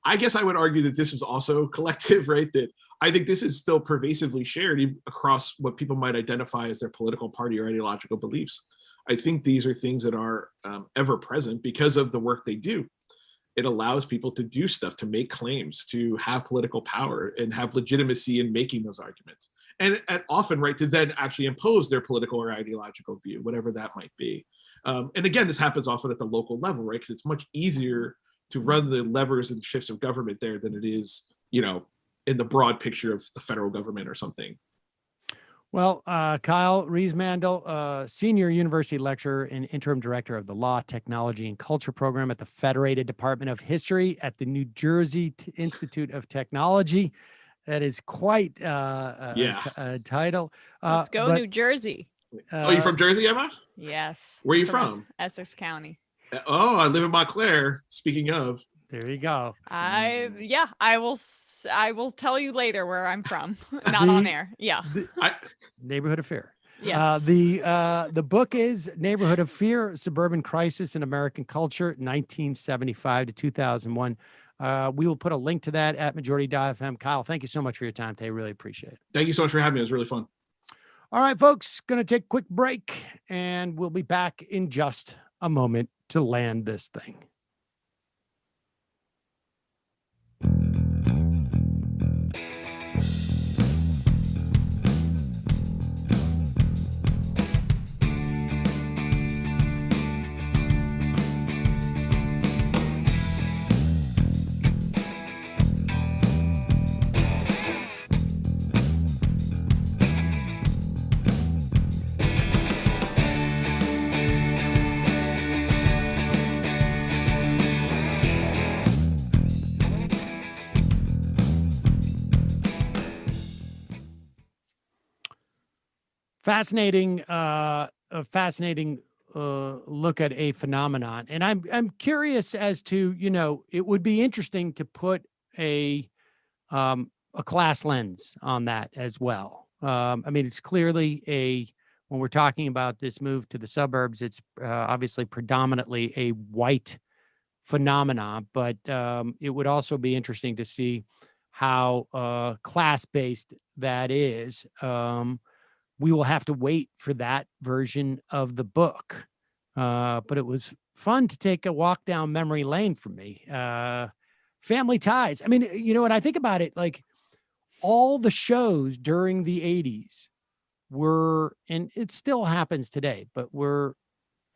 I guess I would argue that this is also collective, right? That I think this is still pervasively shared across what people might identify as their political party or ideological beliefs. I think these are things that are ever present because of the work they do. It allows people to do stuff, to make claims, to have political power and have legitimacy in making those arguments. And often, right, to then actually impose their political or ideological view, whatever that might be. And again, this happens often at the local level, right? Because it's much easier to run the levers and shifts of government there than it is, you know, in the broad picture of the federal government or something. Well, Kyle Riismandle, senior university lecturer and interim director of the Law, Technology, and Culture program at the Federated Department of History at the New Jersey Institute of Technology. That is quite a title. Let's go, New Jersey. Oh, you from Jersey, Emma? Yes. Where are you from? Essex County. Oh, I live in Montclair. Speaking of. There you go. I will tell you later where I'm from. Not on air. Yeah. Neighborhood of Fear. Yes. The book is Neighborhood of Fear: Suburban Crisis in American Culture, 1975 to 2001. We will put a link to that at majority.fm. Kyle, thank you so much for your time today. Really appreciate it. Thank you so much for having me. It was really fun. All right, folks, going to take a quick break, and we'll be back in just a moment to land this thing. Fascinating look at a phenomenon. And I'm curious as to, you know, it would be interesting to put a class lens on that as well. I mean, it's clearly when we're talking about this move to the suburbs, it's obviously predominantly a white phenomenon, but it would also be interesting to see how class-based that is. We will have to wait for that version of the book. But it was fun to take a walk down memory lane for me. Family Ties. I mean, you know, when I think about it, like all the shows during the 80s were, and it still happens today, but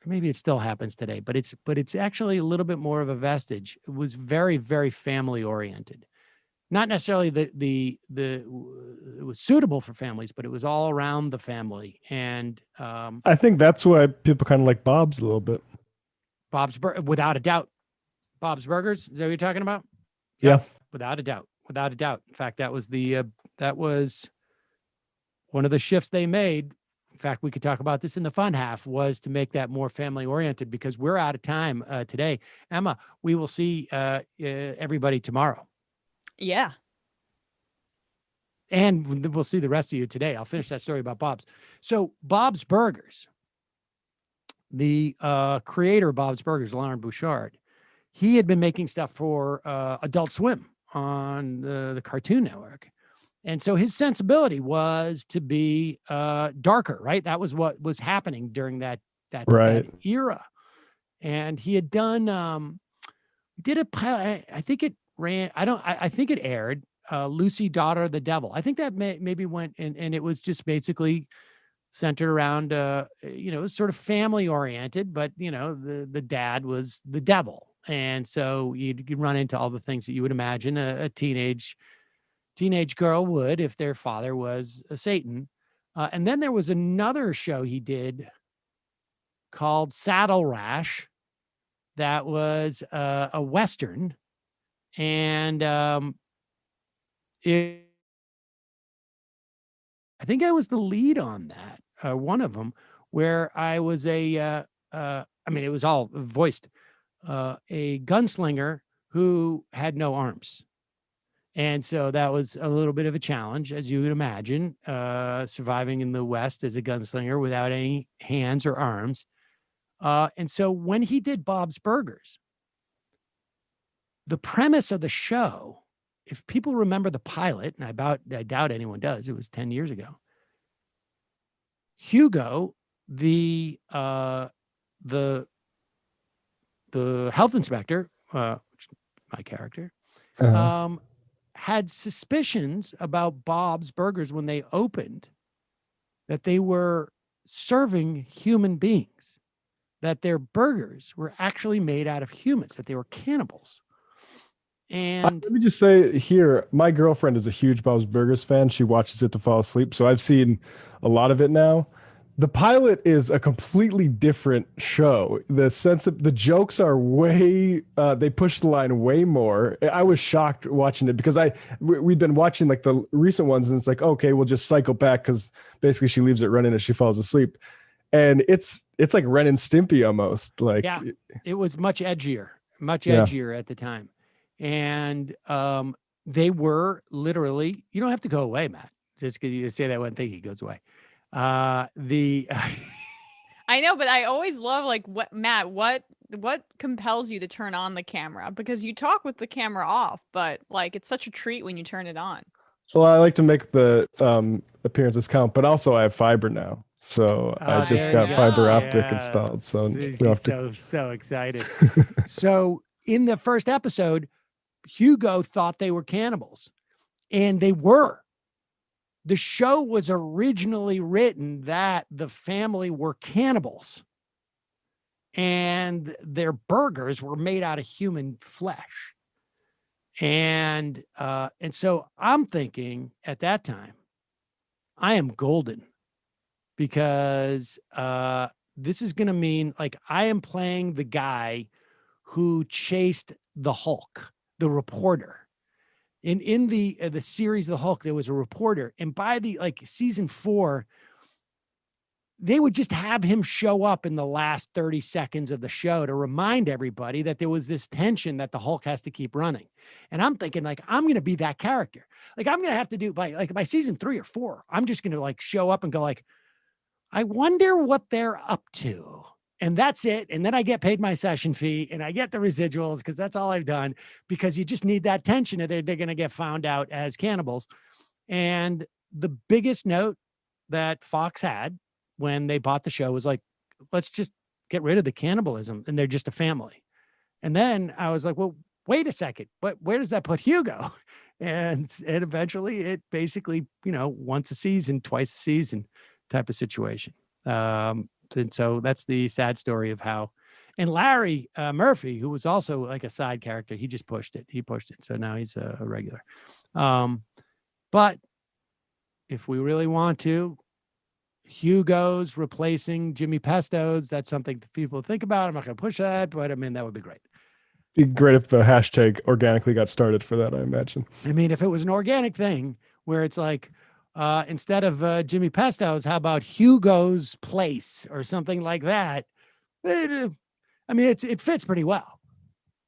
maybe it still happens today, but it's actually a little bit more of a vestige. It was very, very family oriented. Not necessarily it was suitable for families, but it was all around the family. And I think that's why people kind of like Bob's a little bit. Without a doubt. Bob's Burgers, is that what you're talking about? Yeah. Without a doubt. In fact, that was one of the shifts they made. In fact, we could talk about this in the fun half, was to make that more family oriented, because we're out of time today. Emma, we will see everybody tomorrow. Yeah. And we'll see the rest of you today. I'll finish that story about Bob's. So Bob's Burgers, the creator of Bob's Burgers, Lauren Bouchard, he had been making stuff for Adult Swim on the Cartoon Network. And so his sensibility was to be darker, right? That was what was happening during that era. And he had done, I think it ran, I think it aired, Lucy, Daughter of the Devil. I think that maybe went, and it was just basically centered around, it was sort of family oriented, but, the dad was the devil. And so you'd run into all the things that you would imagine a teenage girl would if their father was a Satan. And then there was another show he did called Saddle Rash that was a Western. And I think I was the lead on that, one of them, where I was it was all voiced, a gunslinger who had no arms. And so that was a little bit of a challenge, as you would imagine, surviving in the West as a gunslinger without any hands or arms. And so when he did Bob's Burgers, the premise of the show if people remember the pilot, and I doubt anyone does, it was 10 years ago. Hugo, the health inspector, which is my character, had suspicions about Bob's Burgers when they opened, that they were serving human beings, that their burgers were actually made out of humans, that they were cannibals. And let me just say here, my girlfriend is a huge Bob's Burgers fan. She watches it to fall asleep. So I've seen a lot of it now. The pilot is a completely different show. The sense of the jokes are way, they push the line way more. I was shocked watching it because we'd been watching like the recent ones, and it's like, okay, we'll just cycle back because basically she leaves it running as she falls asleep. And it's like Ren and Stimpy almost. Like, yeah, it was much edgier at the time. And they were literally, you don't have to go away, Matt. Just because you say that one thing, he goes away. I know, but I always love like what compels you to turn on the camera, because you talk with the camera off, but like it's such a treat when you turn it on. Well, I like to make the appearances count, but also I have fiber now. So I just got fiber optic installed. So so excited. So in the first episode, Hugo thought they were cannibals, and they were. The show was originally written that the family were cannibals, and their burgers were made out of human flesh. And so I'm thinking at that time, I am golden, because this is going to mean like I am playing the guy who chased the Hulk, the reporter. In the series The Hulk, there was a reporter, and by the season 4, they would just have him show up in the last 30 seconds of the show to remind everybody that there was this tension that the Hulk has to keep running. And I'm thinking like, I'm going to be that character. Like I'm going to have to do by season 3 or 4, I'm just going to like show up and go like, I wonder what they're up to. And that's it. And then I get paid my session fee and I get the residuals, because that's all I've done, because you just need that tension, or they're going to get found out as cannibals. And the biggest note that Fox had when they bought the show was like, let's just get rid of the cannibalism, and they're just a family. And then I was like, well, wait a second, but where does that put Hugo? And eventually it basically, once a season, twice a season type of situation. And so that's the sad story of how, and Larry Murphy, who was also like a side character, he just pushed it. So now he's a regular. But if we really want to, Hugo's replacing Jimmy Pesto's, that's something that people think about. I'm not going to push that, but I mean, that would be great. Be great if the hashtag organically got started for that, I imagine. I mean, if it was an organic thing where it's like, instead of Jimmy Pesto's, how about Hugo's Place or something like that? It fits pretty well.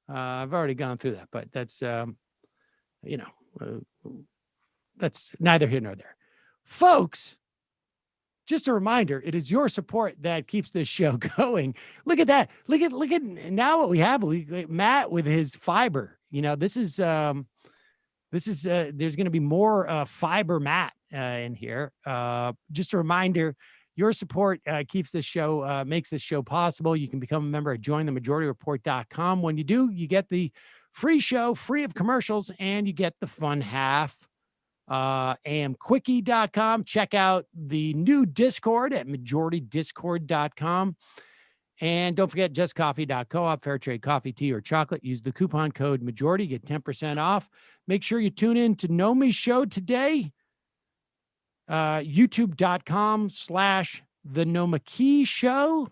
I've already gone through that, but that's, that's neither here nor there. Folks, just a reminder, it is your support that keeps this show going. Look at that. Look at now what we have. Matt with his fiber. This is there's going to be more fiber Matt in here. Just a reminder, your support keeps this show, makes this show possible. You can become a member at jointhemajorityreport.com. When you do, you get the free show, free of commercials, and you get the fun half. amquickie.com. Check out the new Discord at majoritydiscord.com. And don't forget justcoffee.coop, fair trade coffee, tea, or chocolate. Use the coupon code majority, get 10% off. Make sure you tune in to Nomi's show today. YouTube.com/The Nomaki Show.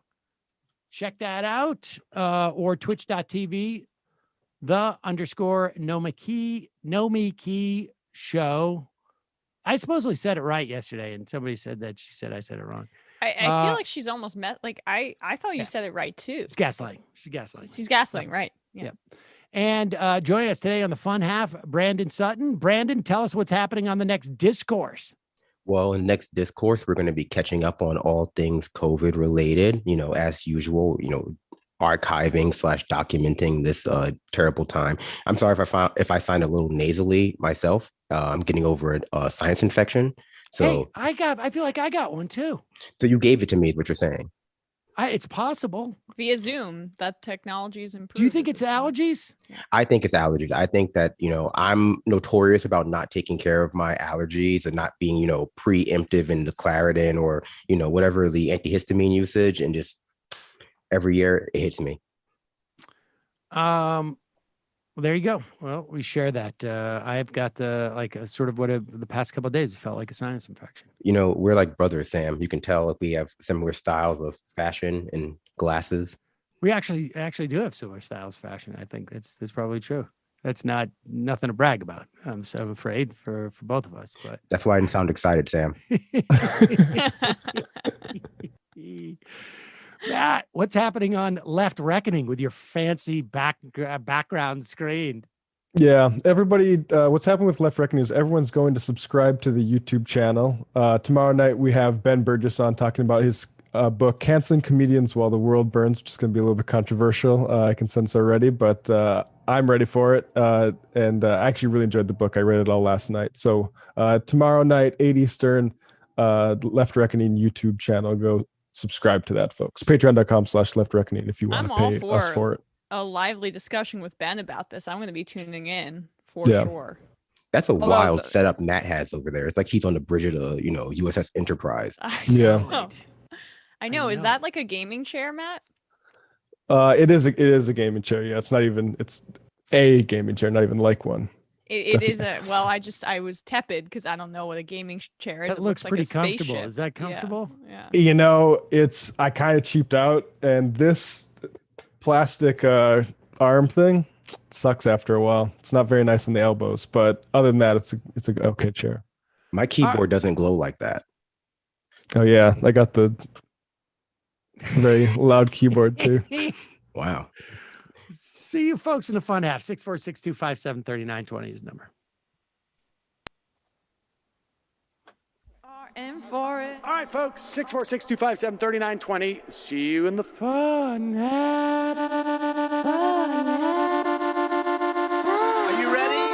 Check that out. Or twitch.tv, _Nomaki Show. I supposedly said it right yesterday, and somebody said that she said I said it wrong. I feel like she's almost I thought you said it right too. It's gaslighting. She's gaslighting. She's gaslighting, right? Yeah. Yep. And joining us today on the fun half, Brandon Sutton. Brandon, tell us what's happening on the next discourse. Well, in the next discourse, we're going to be catching up on all things COVID related, as usual, archiving / documenting this terrible time. I'm sorry if I sound a little nasally myself. I'm getting over a sinus infection. So hey, I feel like I got one too. So you gave it to me, is what you're saying? It's possible. Via Zoom, that technology is improved. Do you think it's allergies? I think it's allergies. I think that, I'm notorious about not taking care of my allergies and not being, preemptive in the Claritin or, whatever the antihistamine usage, and just every year it hits me. Well, there you go. Well, we share that. I've got the past couple of days, it felt like a sinus infection. We're like brothers, Sam. You can tell if we have similar styles of fashion and glasses. We actually do have similar styles of fashion. I think that's probably true. That's nothing to brag about. I'm afraid for both of us, but that's why I didn't sound excited, Sam. Matt, what's happening on Left Reckoning with your fancy background screen? Yeah, everybody, what's happening with Left Reckoning is everyone's going to subscribe to the YouTube channel. Tomorrow night, we have Ben Burgess on talking about his book, Canceling Comedians While the World Burns, which is going to be a little bit controversial. I can sense already, but I'm ready for it. And I actually really enjoyed the book. I read it all last night. So tomorrow night, 8 Eastern, Left Reckoning YouTube channel. Go subscribe to that, folks. Patreon.com/Left Reckoning if you want to pay us for it. A lively discussion with Ben about this. I'm going to be tuning in for sure. That's a wild setup Matt has over there. It's like he's on the bridge of the, USS Enterprise. I know. Is that like a gaming chair, Matt? It is a gaming chair. Yeah, it's a gaming chair, not even like one. It is I was tepid because I don't know what a gaming chair is. It looks pretty comfortable. Is that comfortable? Yeah. I kind of cheaped out, and this plastic arm thing sucks after a while. It's not very nice on the elbows, but other than that, it's a okay chair. My keyboard doesn't glow like that. Oh yeah, I got the very loud keyboard too. Wow. See you folks in the fun half. 646-257-3920 is the number. All right, folks. 646-257-3920. See you in the fun half. Are you ready?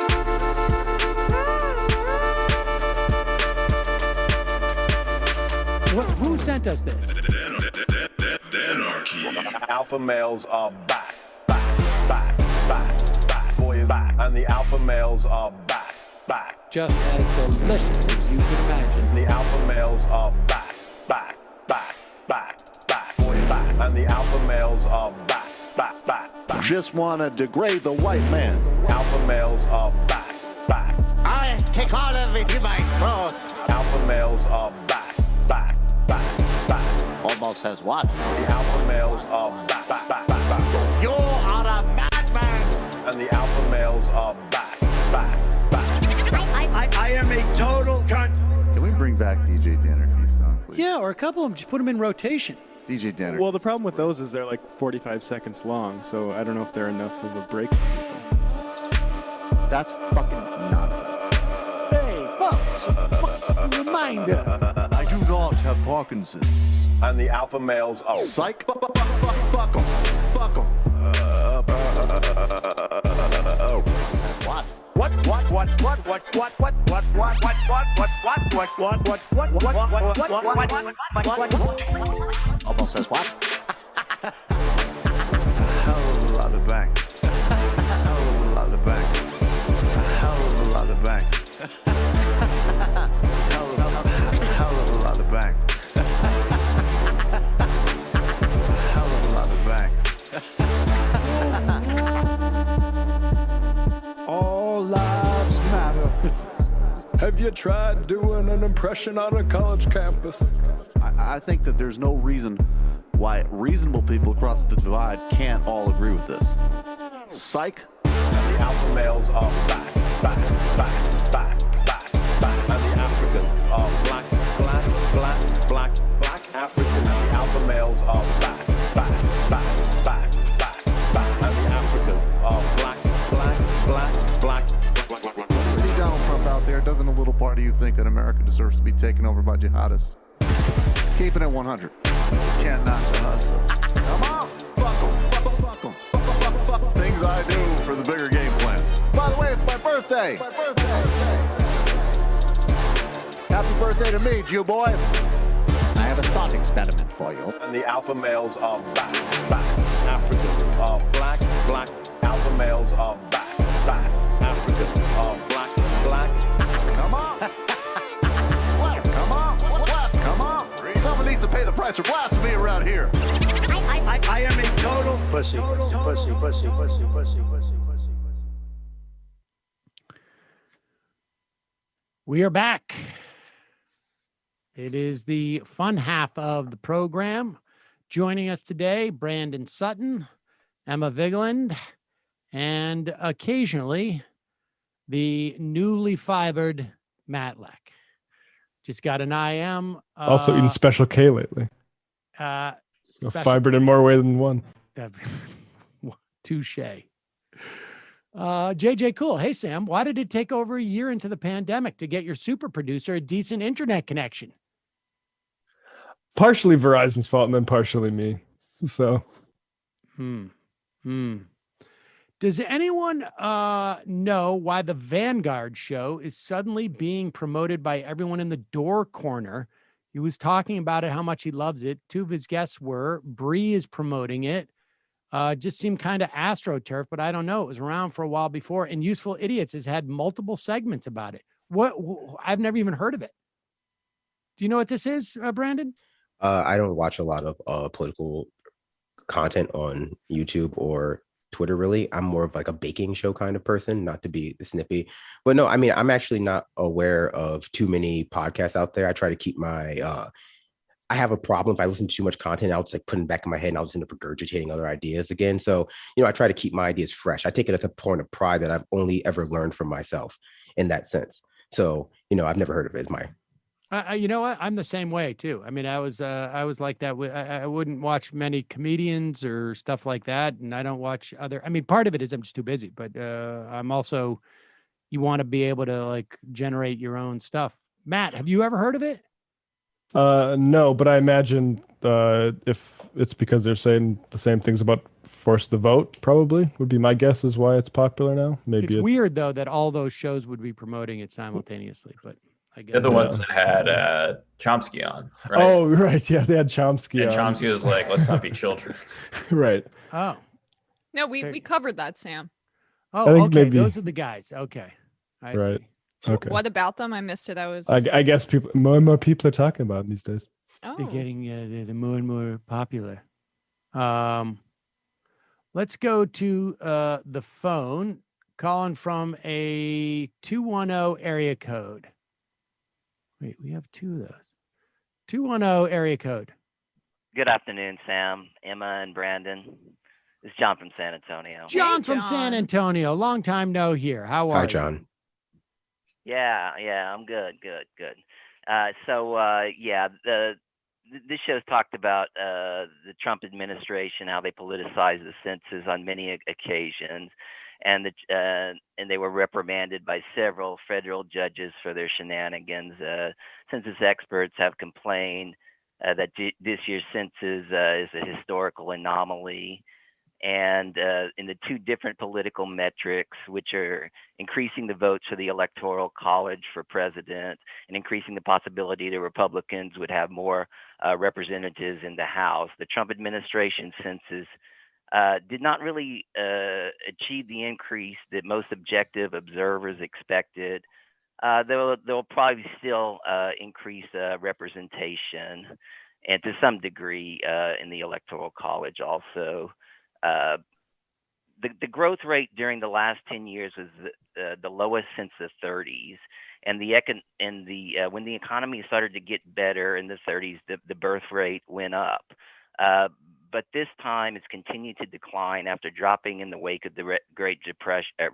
Who sent us this? Alpha males are back. Boys back. And the alpha males are back. Just as delicious as you can imagine. The alpha males are back. Boys back. And the alpha males are back. Just want to degrade the white man. Alpha males are back. I take all of it in my throat. Alpha males are back. Almost says what? The alpha males are back. You are a madman. And the alpha males are back. I am a total cunt. Can we bring back DJ Dannerky's song, please? Yeah, or a couple of them. Just put them in rotation. DJ Danner. Well, the problem with those is they're like 45 seconds long, so I don't know if they're enough of a break. That's fucking nonsense. Hey, folks, reminder. I do not have Parkinson's. And the alpha males are psych. Fuck them. What? Almost says what? Hell of a lot of bank. Hell of a lot of bank. Hell of a lot of bank. Hell of a lot of bank. Hell of a lot of bank. All lives matter. Have you tried doing an impression on a college campus? I think that there's no reason why reasonable people across the divide can't all agree with this. Psych. And the alpha males are back. And the Africans are black African. And the alpha males are back. And the Africans are black. See Donald Trump out there, doesn't a little part of you think that America deserves to be taken over by jihadists? Keep it at 100. Can't knock the hustle. Come on, fuck 'em. for the bigger game plan. By the way, it's my birthday. Happy birthday to me, Jew boy. I have a thought experiment for you. And the alpha males are back. Africans are black. Alpha males are back. Africans are black. Come on. Come on. Someone needs to pay the price for blasphemy around here. I am a total pussy. We are back. It is the fun half of the program. Joining us today, Brandon Sutton, Emma Vigeland, and occasionally the newly fibered Matlack. Just got an IM. Also eating Special K lately. So fibered in more way than one. Touche. JJ Cool. Hey, Sam, why did it take over a year into the pandemic to get your super producer a decent internet connection? Partially Verizon's fault and then partially me. So. Does anyone know why the Vanguard show is suddenly being promoted by everyone in the door corner? He was talking about it, how much he loves it. Two of his guests were. Bree is promoting it. Just seemed kind of AstroTurf, but I don't know. It was around for a while before, and Useful Idiots has had multiple segments about it. I've never even heard of it. Do you know what this is, Brandon? I don't watch a lot of political content on YouTube or Twitter, really. I'm more of like a baking show kind of person, not to be snippy. But no, I mean, I'm actually not aware of too many podcasts out there. I try to keep my I have a problem if I listen to too much content. I'll just like put it back in my head and I'll just end up regurgitating other ideas again. So, I try to keep my ideas fresh. I take it as a point of pride that I've only ever learned from myself in that sense. So, I've never heard of it. You know what? I'm the same way too. I mean, I was like that. I wouldn't watch many comedians or stuff like that. And I don't watch part of it is I'm just too busy, but I'm also, you want to be able to like generate your own stuff. Matt, have you ever heard of it? No, but I imagine if it's because they're saying the same things about force the vote, probably would be my guess is why it's popular now. Maybe it's weird though that all those shows would be promoting it simultaneously, but I guess they're the ones that had Chomsky on, right? Oh, right. Yeah, they had Chomsky and on. Chomsky was like, let's not be children. Right. Oh. No, we covered that, Sam. Oh, okay. Maybe. Those are the guys. Okay. I see. Okay. What about them? I missed it. I guess more and more people are talking about them these days. Oh. They're getting they're more and more popular. Let's go to the phone, calling from a 210 area code. Wait, we have two of those. 210 area code. Good afternoon, Sam, Emma, and Brandon. This is John from San Antonio. John from San Antonio. Long time no here. How are you? Hi, John. Yeah, I'm good. This show's talked about the Trump administration, how they politicized the census on many occasions, and they were reprimanded by several federal judges for their shenanigans. Census experts have complained that this year's census is a historical anomaly. And in the two different political metrics, which are increasing the votes for the Electoral College for president and increasing the possibility that Republicans would have more representatives in the House, the Trump administration census did not really achieve the increase that most objective observers expected. They'll probably still increase representation, and to some degree in the Electoral College also. The growth rate during the last 10 years was the lowest since the 30s, and when the economy started to get better in the 30s, the birth rate went up. But this time it's continued to decline after dropping in the wake of the Great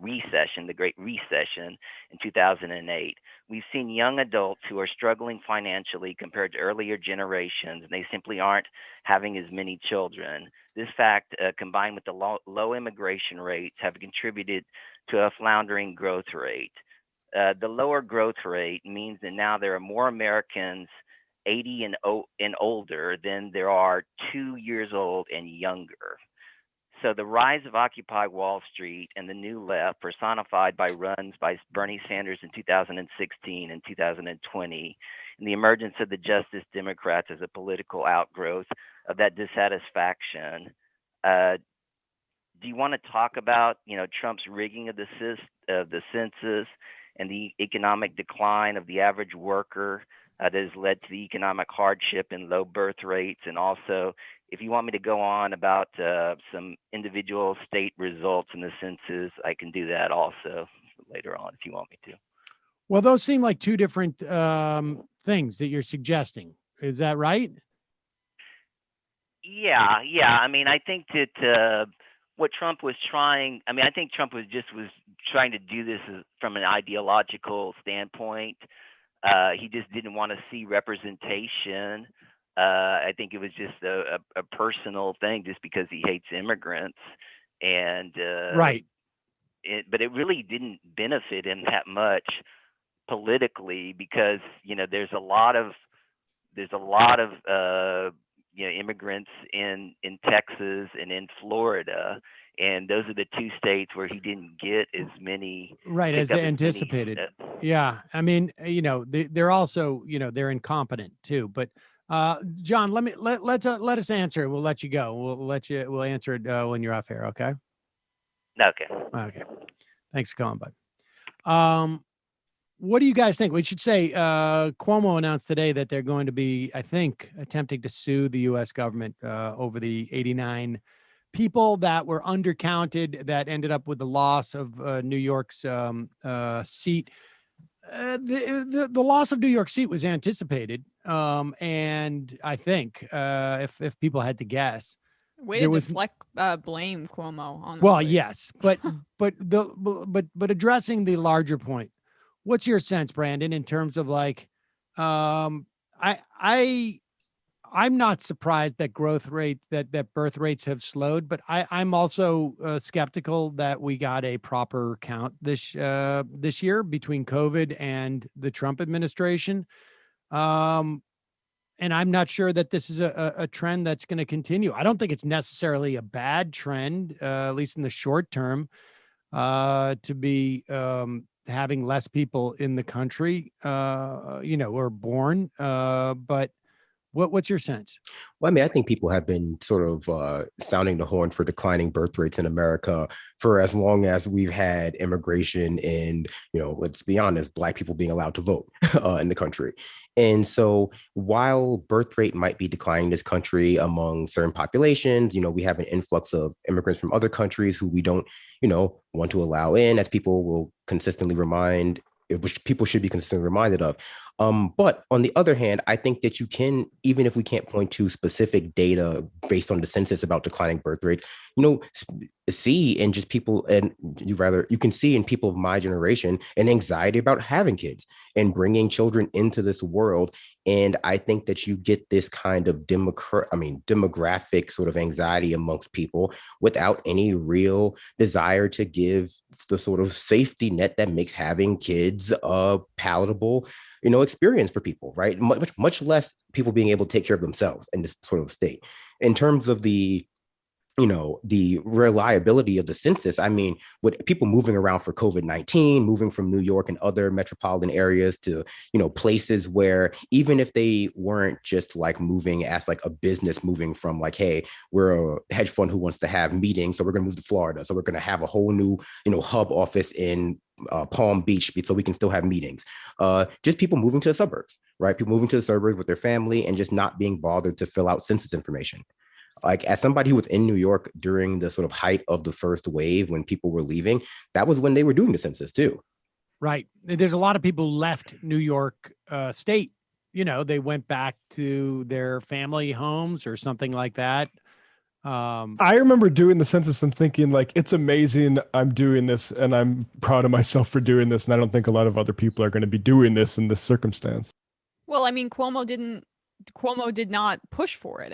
Recession in 2008. We've seen young adults who are struggling financially compared to earlier generations, and they simply aren't having as many children. This fact, combined with the low immigration rates, have contributed to a floundering growth rate. The lower growth rate means that now there are more Americans 80 and older than there are 2 years old and younger. So the rise of Occupy Wall Street and the New Left, personified by runs by Bernie Sanders in 2016 and 2020, and the emergence of the Justice Democrats as a political outgrowth of that dissatisfaction. Do you want to talk about, Trump's rigging of the census and the economic decline of the average worker that has led to the economic hardship and low birth rates? And also, if you want me to go on about some individual state results in the census, I can do that also later on if you want me to. Well, those seem like two different things that you're suggesting. Is that right? Yeah. I mean, I think that what Trump was trying, I think Trump was trying to do this from an ideological standpoint. He just didn't want to see representation. I think it was just a personal thing, just because he hates immigrants, and right. But it really didn't benefit him that much politically, because there's a lot of immigrants in Texas and in Florida, and those are the two states where he didn't get as many right as they anticipated. Yeah, I mean, they're also they're incompetent too. But John, let us answer. We'll let you go. We'll answer it when you're off air. Okay. Okay. Thanks for calling, bud. What do you guys think? We should say Cuomo announced today that they're going to be, I think, attempting to sue the U.S. government over the 89 people that were undercounted that ended up with the loss of New York's seat. The loss of New York's seat was anticipated, and I think if people had to guess, way to deflect blame Cuomo. Honestly. Well, yes, but addressing the larger point. What's your sense, Brandon, in terms of like, I'm not surprised that that birth rates have slowed, but I'm also skeptical that we got a proper count this year between COVID and the Trump administration. And I'm not sure that this is a trend that's going to continue. I don't think it's necessarily a bad trend, at least in the short term, to be having less people in the country, or born. But what's your sense? Well, I think people have been sort of sounding the horn for declining birth rates in America for as long as we've had immigration and, let's be honest, Black people being allowed to vote in the country. And so while birth rate might be declining in this country among certain populations, we have an influx of immigrants from other countries who we don't, want to allow in, as people will consistently which people should be consistently reminded of. But on the other hand, I think that you can, even if we can't point to specific data based on the census about declining birth rates, see in just people, and you can see in people of my generation an anxiety about having kids and bringing children into this world. And I think that you get this kind of demographic sort of anxiety amongst people without any real desire to give the sort of safety net that makes having kids a palatable, experience for people, right? Much less people being able to take care of themselves in this sort of state. In terms of the reliability of the census, with people moving around for COVID-19, moving from New York and other metropolitan areas to, places where even if they weren't just like moving as like a business, moving from like, hey, we're a hedge fund who wants to have meetings, so we're going to move to Florida. So we're going to have a whole new, hub office in Palm Beach so we can still have meetings. Just people moving to the suburbs, right? People moving to the suburbs with their family and just not being bothered to fill out census information. Like, as somebody who was in New York during the sort of height of the first wave, when people were leaving, that was when they were doing the census too. Right. There's a lot of people who left New York state. They went back to their family homes or something like that. I remember doing the census and thinking, like, it's amazing I'm doing this and I'm proud of myself for doing this. And I don't think a lot of other people are going to be doing this in this circumstance. Well, Cuomo did not push for it.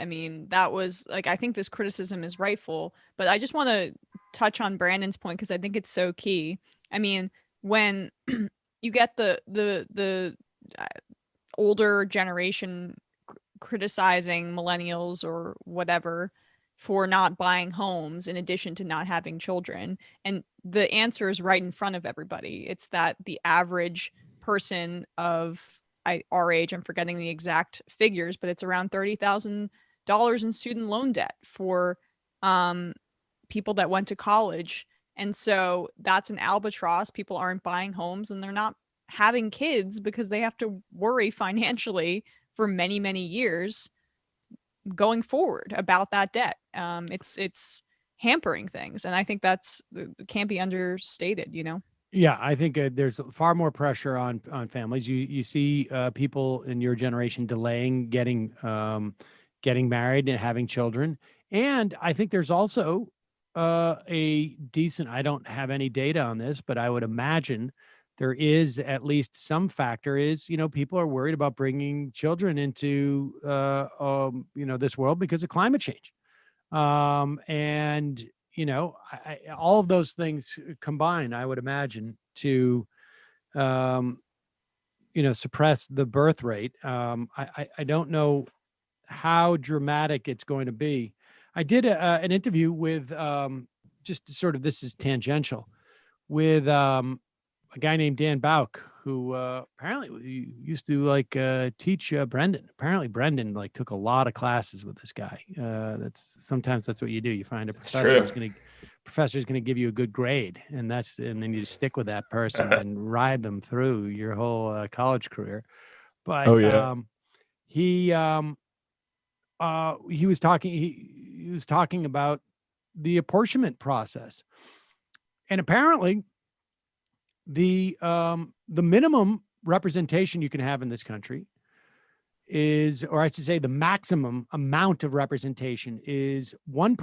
That was like, I think this criticism is rightful, but I just want to touch on Brandon's point because I think it's so key. When you get the older generation criticizing millennials or whatever, for not buying homes in addition to not having children? And the answer is right in front of everybody. It's that the average person of our age, I'm forgetting the exact figures, but it's around $30,000 in student loan debt for people that went to college. And so that's an albatross. People aren't buying homes and they're not having kids because they have to worry financially for many, many years going forward about that debt. It's hampering things. And I think that's can't be understated, you know? Yeah, I think there's far more pressure on families. You see people in your generation delaying getting married and having children, and I think there's also a decent. I don't have any data on this, but I would imagine there is at least some factor. Is people are worried about bringing children into this world because of climate change, and all of those things combine, I would imagine, to, suppress the birth rate. I don't know how dramatic it's going to be. I did an interview with, just sort of, this is tangential, with a guy named Dan Bauk, who apparently used to teach Brendan. Apparently Brendan took a lot of classes with this guy. Sometimes that's what you do. You find a professor who's going to give you a good grade, and then you stick with that person and ride them through your whole college career. But he was talking about the apportionment process, and apparently the minimum representation you can have in this country is, or I should say the maximum amount of representation is one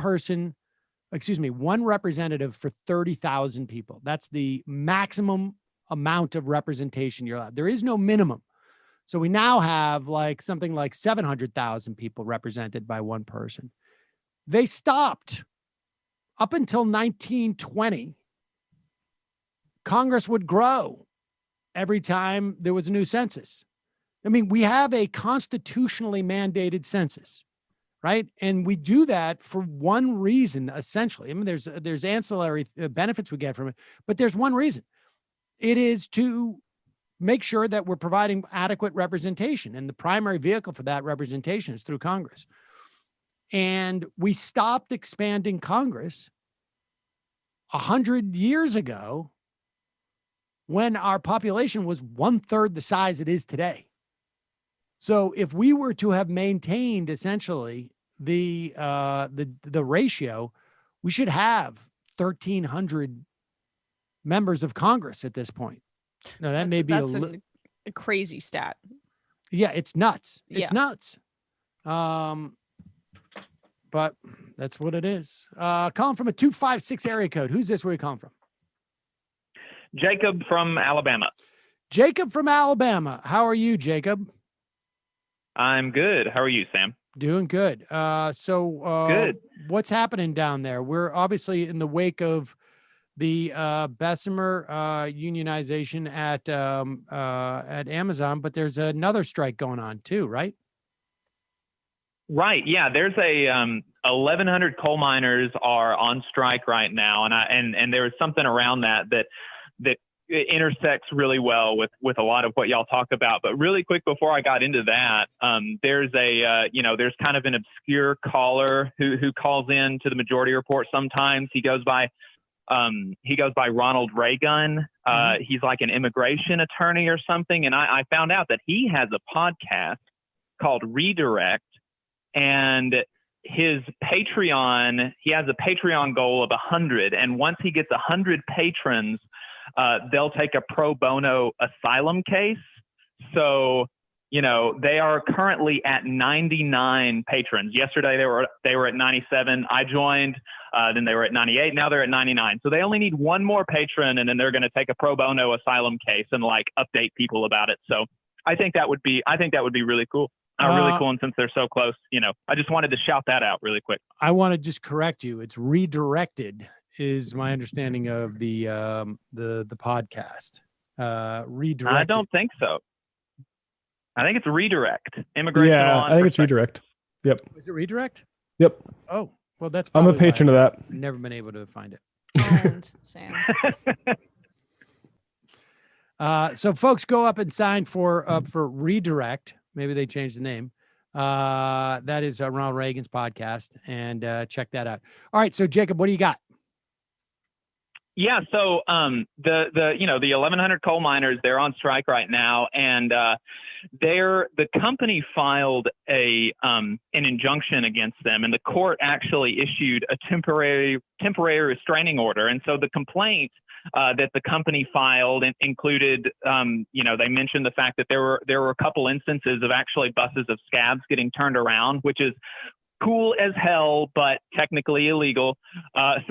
representative for 30,000 people. That's the maximum amount of representation you're allowed. There is no minimum. So we now have something like 700,000 people represented by one person. They stopped up until 1920. Congress would grow every time there was a new census. I mean, we have a constitutionally mandated census, right? And we do that for one reason, essentially. I mean, there's ancillary benefits we get from it, but there's one reason. It is to make sure that we're providing adequate representation. And the primary vehicle for that representation is through Congress. And we stopped expanding Congress 100 years ago when our population was 1/3 the size it is today. So if we were to have maintained essentially the ratio, we should have 1,300 members of Congress at this point. Now that may be a crazy stat. Yeah, it's nuts. It's Yeah. nuts. But that's what it is. Calling from a 256 area code. Who's this? Where are you calling from? Jacob from Alabama. Jacob from Alabama. How are you, Jacob? I'm good. How are you, Sam? Doing good. Good. What's happening down there? We're obviously in the wake of the Bessemer unionization at Amazon, but there's another strike going on too, right? Right. Yeah. There's 1,100 coal miners are on strike right now, and there is something around that intersects really well with a lot of what y'all talk about. But really quick before I got into that, there's there's kind of an obscure caller who calls in to the Majority Report sometimes. He goes by Ronald Reagan. He's like an immigration attorney or something. And I found out that he has a podcast called Redirect, and his Patreon, he has a Patreon goal of 100. And once he gets 100 patrons, they'll take a pro bono asylum case. So, they are currently at 99 patrons. Yesterday they were at 97. I joined, then they were at 98. Now they're at 99. So they only need one more patron, and then they're going to take a pro bono asylum case and update people about it. So I think that would be really cool. Really cool. And since they're so close, I just wanted to shout that out really quick. I want to just correct you. It's Redirected is my understanding of the podcast. Redirect. I don't think so. I think it's Redirect. Immigration. Yeah, I think it's Redirect. Yep. Is it Redirect? Yep. Oh, Well, that's I'm a probably why patron of that. I've never been able to find it. And Sam. So folks, go up and sign for Redirect. Maybe they changed the name. That is Ronald Reagan's podcast, and check that out. All right, so Jacob, what do you got? Yeah, so the 1,100 coal miners, they're on strike right now, and the company filed an injunction against them, and the court actually issued a temporary restraining order. And so the complaint that the company filed included, they mentioned the fact that there were a couple instances of actually buses of scabs getting turned around, which is cool as hell, but technically illegal. But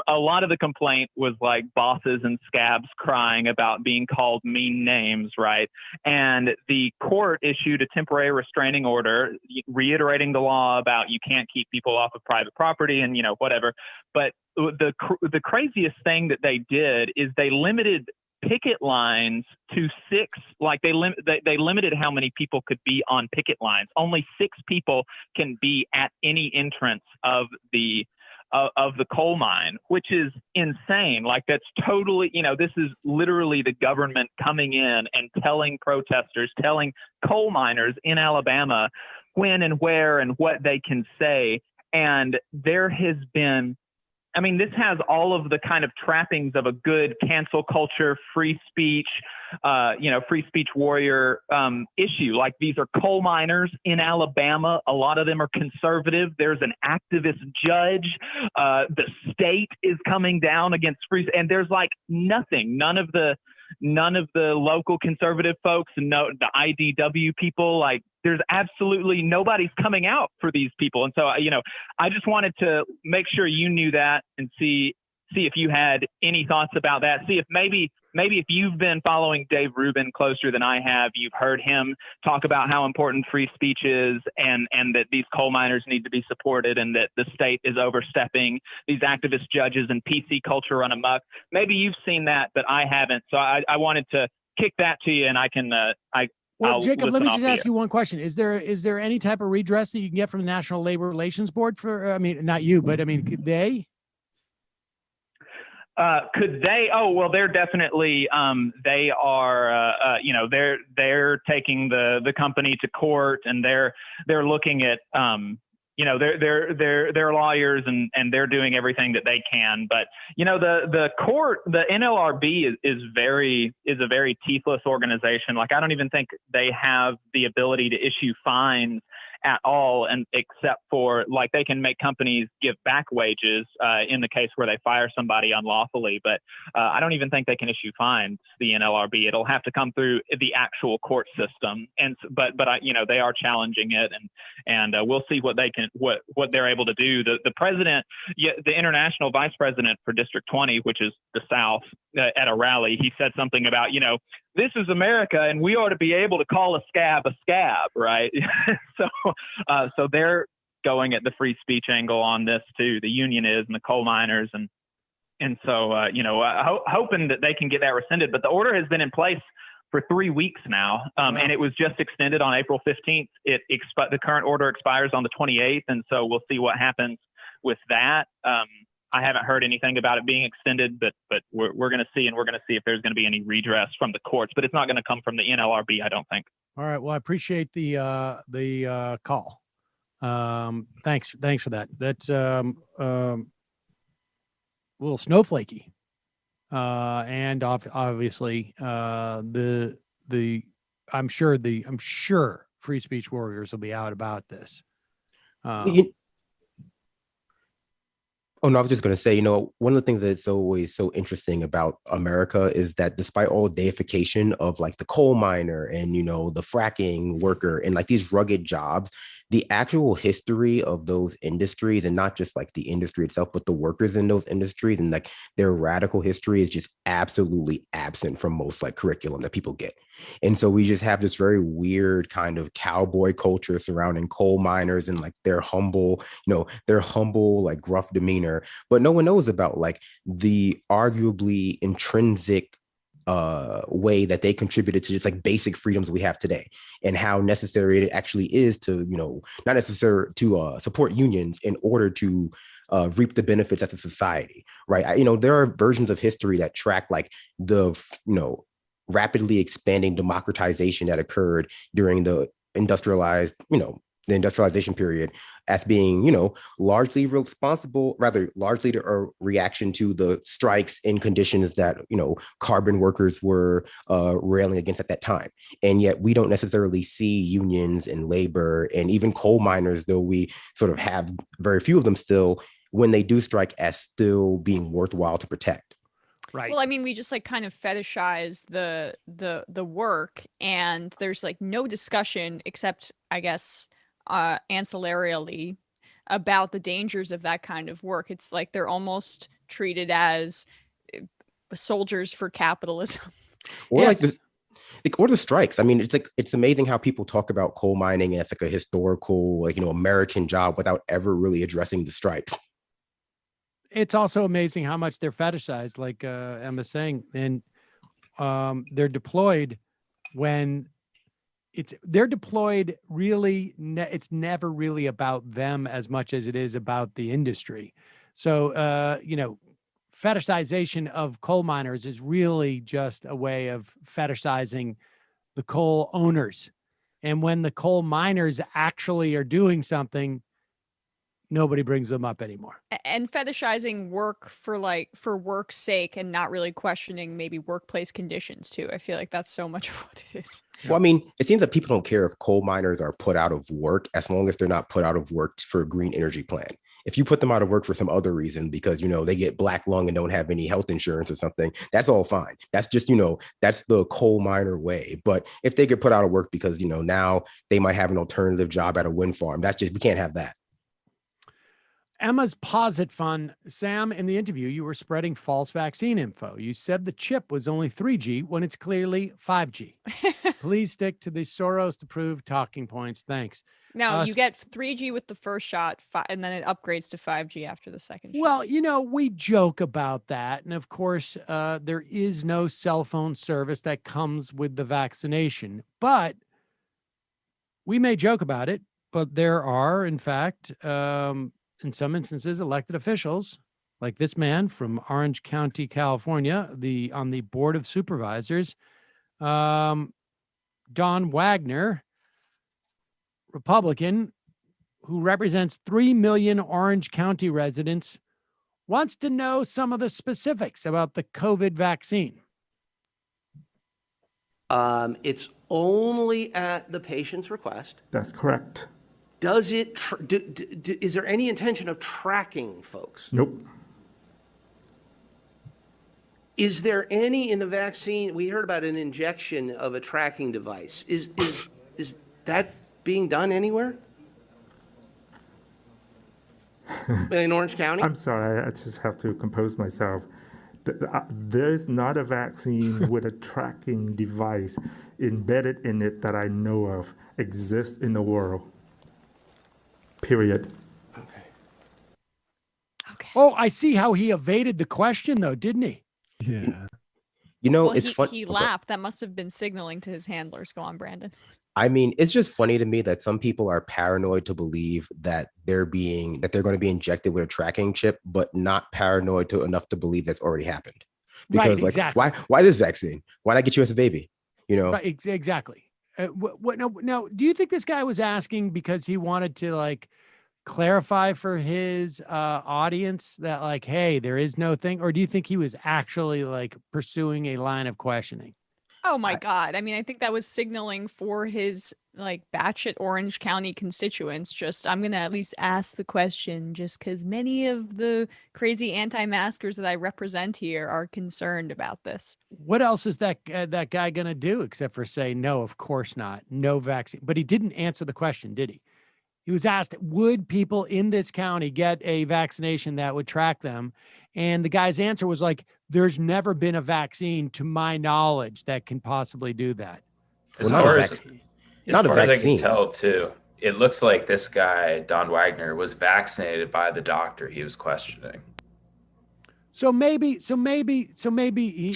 a lot of the complaint was like bosses and scabs crying about being called mean names, right? And the court issued a temporary restraining order, reiterating the law about you can't keep people off of private property and whatever. But the craziest thing that they did is they limited picket lines to 6. Like they limited how many people could be on picket lines. Only 6 people can be at any entrance of the coal mine, which is insane. Like that's totally, this is literally the government coming in and telling protesters, telling coal miners in Alabama when and where and what they can say. And there has been, this has all of the kind of trappings of a good cancel culture, free speech warrior issue. Like these are coal miners in Alabama. A lot of them are conservative. There's an activist judge. The state is coming down against free, and there's like nothing. None of the local conservative folks, no, the IDW people, like there's absolutely nobody's coming out for these people. And so, I just wanted to make sure you knew that and see if you had any thoughts about that. See if maybe if you've been following Dave Rubin closer than I have, you've heard him talk about how important free speech is and that these coal miners need to be supported and that the state is overstepping, these activist judges and PC culture run amok. Maybe you've seen that, but I haven't. So I wanted to kick that to you, and I can Well, Jacob, let me just ask you one question. Is there any type of redress that you can get from the National Labor Relations Board for, not you, but could they? Could they? Oh, well, they're definitely, they are, they're taking the company to court, and they're looking at, they're lawyers and they're doing everything that they can. But, the court, the NLRB is a very teethless organization. Like, I don't even think they have the ability to issue fines at all, and except for like they can make companies give back wages in the case where they fire somebody unlawfully, but I don't even think they can issue fines. The NLRB, it'll have to come through the actual court system, and but they are challenging it, and we'll see what they're able to do. The president, the international vice president for District 20, which is the South, at a rally, he said something about this is America, and we ought to be able to call a scab, right? So they're going at the free speech angle on this too. The union is, and the coal miners, and so hoping that they can get that rescinded. But the order has been in place for 3 weeks now, and it was just extended on April 15th. The current order expires on the 28th, and so we'll see what happens with that. I haven't heard anything about it being extended, but we're going to see, and we're going to see if there's going to be any redress from the courts. But it's not going to come from the NLRB, I don't think. All right. Well, I appreciate the call. Thanks for that. That's a little snowflakey, and obviously I'm sure free speech warriors will be out about this. Oh, no, I was just going to say, one of the things that's always so interesting about America is that despite all the deification of like the coal miner and, the fracking worker and like these rugged jobs, the actual history of those industries, and not just like the industry itself, but the workers in those industries and like their radical history is just absolutely absent from most like curriculum that people get. And so we just have this very weird kind of cowboy culture surrounding coal miners and like their humble like gruff demeanor, but no one knows about like the arguably intrinsic way that they contributed to just like basic freedoms we have today, and how necessary it actually is to, not necessary to support unions in order to reap the benefits as a society, right? There are versions of history that track like the, rapidly expanding democratization that occurred during the the industrialization period as being, largely a reaction to the strikes in conditions that, carbon workers were railing against at that time. And yet we don't necessarily see unions and labor and even coal miners, though we sort of have very few of them still, when they do strike, as still being worthwhile to protect. Right. Well, I mean, we just like kind of fetishize the work, and there's like no discussion except, I guess, ancillarily about the dangers of that kind of work. It's like they're almost treated as soldiers for capitalism. Or or the strikes. I mean, it's amazing how people talk about coal mining as like a historical, American job without ever really addressing the strikes. It's also amazing how much they're fetishized, like Emma's saying, and they're deployed when they're deployed really, it's never really about them as much as it is about the industry. So, fetishization of coal miners is really just a way of fetishizing the coal owners. And when the coal miners actually are doing something, nobody brings them up anymore. And fetishizing work for work's sake, and not really questioning maybe workplace conditions too. I feel like that's so much of what it is. Well, I mean, it seems that people don't care if coal miners are put out of work as long as they're not put out of work for a green energy plan. If you put them out of work for some other reason because, they get black lung and don't have any health insurance or something, that's all fine. That's just, that's the coal miner way. But if they get put out of work because, now they might have an alternative job at a wind farm, we can't have that. Emma's Posit Fund. Sam, in the interview, you were spreading false vaccine info. You said the chip was only 3G when it's clearly 5G. Please stick to the Soros-approved talking points. Thanks. No, you get 3G with the first shot, and then it upgrades to 5G after the second shot. Well, we joke about that. And of course, there is no cell phone service that comes with the vaccination. But we may joke about it, but there are, in fact, in some instances, elected officials like this man from Orange County, California, on the Board of Supervisors, Don Wagner, Republican, who represents 3 million Orange County residents, wants to know some of the specifics about the COVID vaccine. It's only at the patient's request. That's correct. Does it, is there any intention of tracking folks? Nope. Is there any in the vaccine? We heard about an injection of a tracking device. Is that being done anywhere? In Orange County? I'm sorry, I just have to compose myself. There's not a vaccine with a tracking device embedded in it that I know of exists in the world. Period. Okay. Oh, I see how he evaded the question, though, didn't he? Yeah. It's fun. He laughed. That must have been signaling to his handlers. Go on, Brandon. I mean, it's just funny to me that some people are paranoid to believe that they're going to be injected with a tracking chip, but not paranoid enough to believe that's already happened. Because, right, exactly. Why this vaccine? Why not get you as a baby? Right, exactly. Now, do you think this guy was asking because he wanted to clarify for his audience that hey, there is no thing, or do you think he was actually pursuing a line of questioning? Oh my God. I mean, I think that was signaling for his batshit Orange County constituents. I'm going to at least ask the question just because many of the crazy anti-maskers that I represent here are concerned about this. What else is that guy going to do except for say, no, of course not. No vaccine. But he didn't answer the question, did he? He was asked, would people in this county get a vaccination that would track them? And the guy's answer was there's never been a vaccine to my knowledge that can possibly do that. As far as I can tell, too, it looks like this guy, Don Wagner, was vaccinated by the doctor he was questioning. So maybe he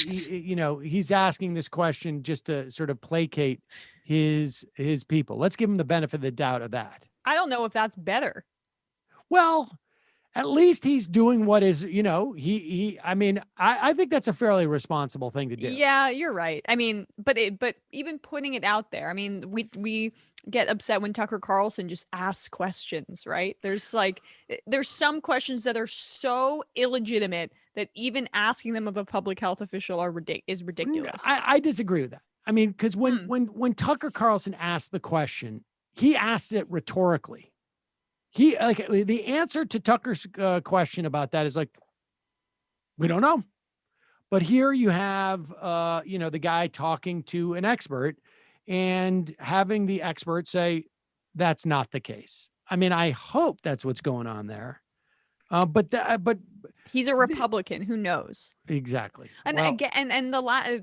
you know, he's asking this question just to sort of placate his people. Let's give him the benefit of the doubt of that. I don't know if that's better. Well, at least he's doing what is, you know, I mean, I think that's a fairly responsible thing to do. Yeah, you're right. I mean, but even putting it out there, I mean, we get upset when Tucker Carlson just asks questions, right? There's some questions that are so illegitimate that even asking them of a public health official is ridiculous. I disagree with that. I mean, because when Tucker Carlson asked the question, he asked it rhetorically. He like the answer to Tucker's question about that is like, we don't know. But here you have, you know, the guy talking to an expert and having the expert say, that's not the case. I mean, I hope that's what's going on there. But he's a Republican. Who knows? Exactly. And well, again, and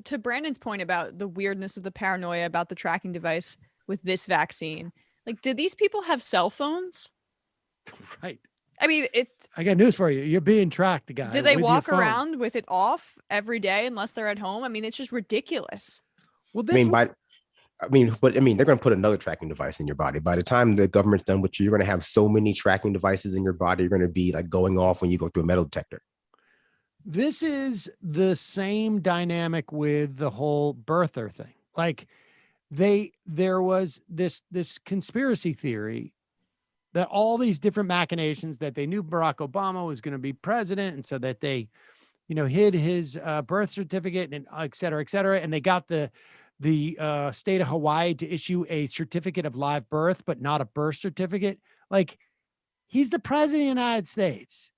to Brandon's point about the weirdness of the paranoia about the tracking device with this vaccine, like, did these people have cell phones? Right. I mean, I got news for you. You're being tracked, guy. Do they walk around with it off every day unless they're at home? I mean, it's just ridiculous. Well, they're going to put another tracking device in your body. By the time the government's done with you, you're going to have so many tracking devices in your body. You're going to be like going off when you go through a metal detector. This is the same dynamic with the whole birther thing. Like there was this conspiracy theory that all these different machinations that they knew Barack Obama was going to be president. And so that they, you know, hid his birth certificate and et cetera, and they got the state of Hawaii to issue a certificate of live birth, but not a birth certificate. Like, he's the president of the United States.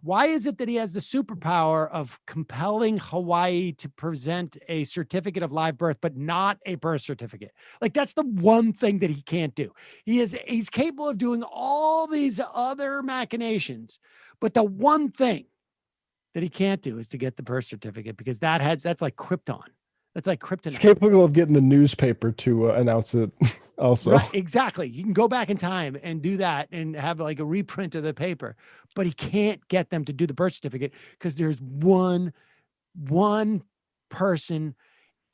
Why is it that he has the superpower of compelling Hawaii to present a certificate of live birth, but not a birth certificate? Like, that's the one thing that he can't do. He's capable of doing all these other machinations, but the one thing that he can't do is to get the birth certificate, because that's like Krypton. That's like kryptonite. He's capable of getting the newspaper to announce it also. Right, exactly. You can go back in time and do that and have like a reprint of the paper, but he can't get them to do the birth certificate because there's one person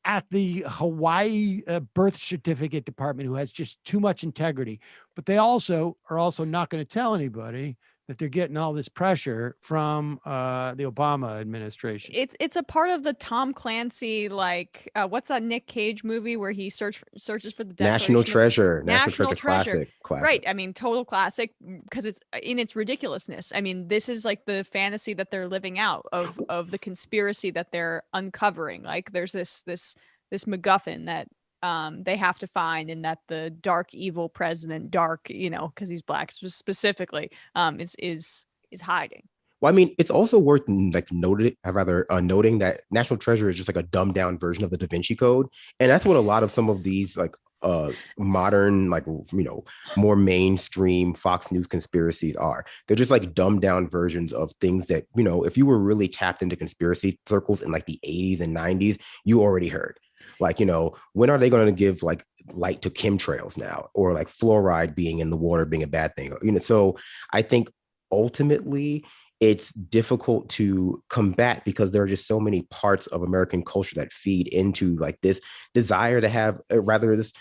at the Hawaii birth certificate department who has just too much integrity. But they are also not going to tell anybody that they're getting all this pressure from the Obama administration. It's a part of the Tom Clancy, like, what's that Nick Cage movie where he searches for the National Treasure classic. Right. I mean, total classic, because it's in its ridiculousness. I mean, this is like the fantasy that they're living out of the conspiracy that they're uncovering. Like, there's this MacGuffin that they have to find, and that the dark evil president, you know, because he's black specifically, is hiding. Well, I mean, it's also worth like noting that National Treasure is just like a dumbed down version of the Da Vinci Code, and that's what a lot of some of these like modern, like, you know, more mainstream Fox News conspiracies are. They're just like dumbed down versions of things that, you know, if you were really tapped into conspiracy circles in like the 80s and 90s, you already heard. Like, you know, when are they going to give like light to chemtrails now, or like fluoride being in the water being a bad thing? You know, so I think ultimately it's difficult to combat because there are just so many parts of American culture that feed into like this desire to have, this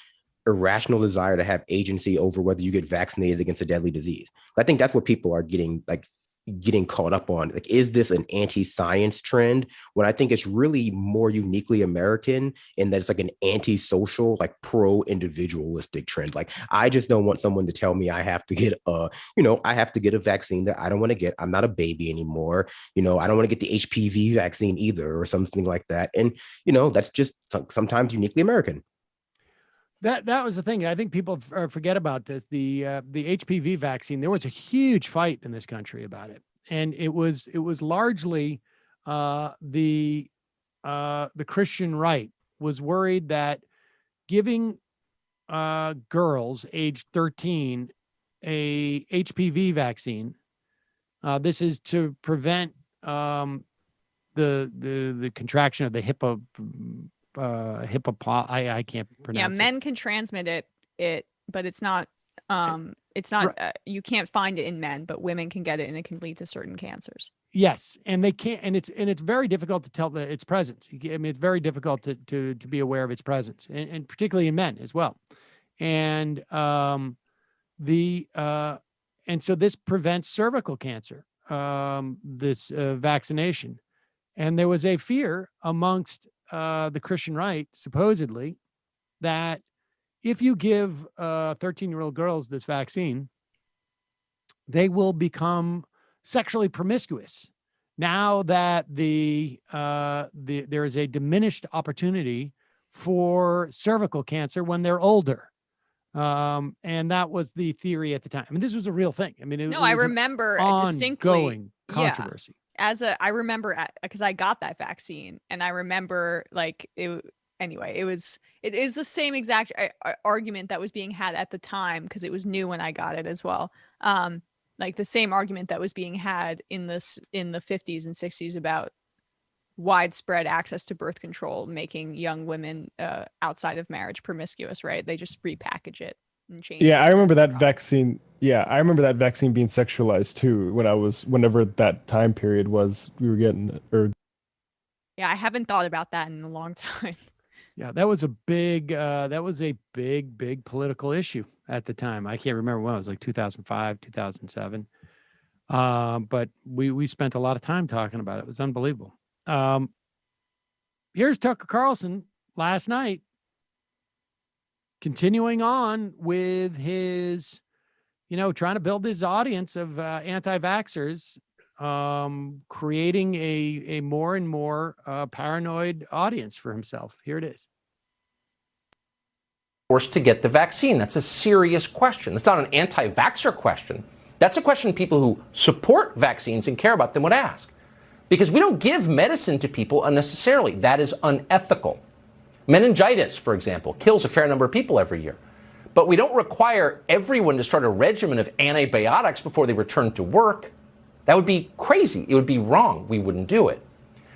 irrational desire to have agency over whether you get vaccinated against a deadly disease. I think that's what people are getting caught up on. Like, is this an anti-science trend, when I think it's really more uniquely American in that it's like an anti-social, like pro-individualistic trend. Like, I just don't want someone to tell me I have to get a vaccine that I don't want to get. I'm not a baby anymore. You know, I don't want to get the HPV vaccine either, or something like that. And, you know, that's just sometimes uniquely American. That was the thing. I think people forget about this. The HPV vaccine, there was a huge fight in this country about it. And it was largely the Christian right was worried that giving girls aged 13 a HPV vaccine, this is to prevent the contraction of the I can't pronounce. Yeah, men can transmit it, but it's not It's not, you can't find it in men, but women can get it and it can lead to certain cancers. Yes, and they can't, and it's very difficult to tell its presence. I mean, it's very difficult to be aware of its presence, and particularly in men as well. And and so this prevents cervical cancer. This vaccination, and there was a fear amongst the Christian right, supposedly, that if you give 13-year-old girls this vaccine, they will become sexually promiscuous now that there is a diminished opportunity for cervical cancer when they're older. And that was the theory at the time. I mean, this was a real thing. I mean, I remember distinctly ongoing controversy. Yeah, I remember because I got that vaccine, and I remember like it. Anyway, it is the same exact argument that was being had at the time, because it was new when I got it as well. Like the same argument that was being had in the 50s and 60s about widespread access to birth control, making young women outside of marriage promiscuous, right? They just repackage it and change it. I remember that vaccine. Yeah, I remember that vaccine being sexualized too whenever that time period was we were getting or Yeah, I haven't thought about that in a long time. Yeah, that was a big political issue at the time. I can't remember when it was, like 2005, 2007. But we spent a lot of time talking about it. It was unbelievable. Here's Tucker Carlson last night, continuing on with his, trying to build his audience of anti-vaxxers, creating a more and more paranoid audience for himself. Here it is. Forced to get the vaccine. That's a serious question. It's not an anti-vaxxer question. That's a question people who support vaccines and care about them would ask. Because we don't give medicine to people unnecessarily. That is unethical. Meningitis, for example, kills a fair number of people every year. But we don't require everyone to start a regimen of antibiotics before they return to work. That would be crazy. It would be wrong. We wouldn't do it.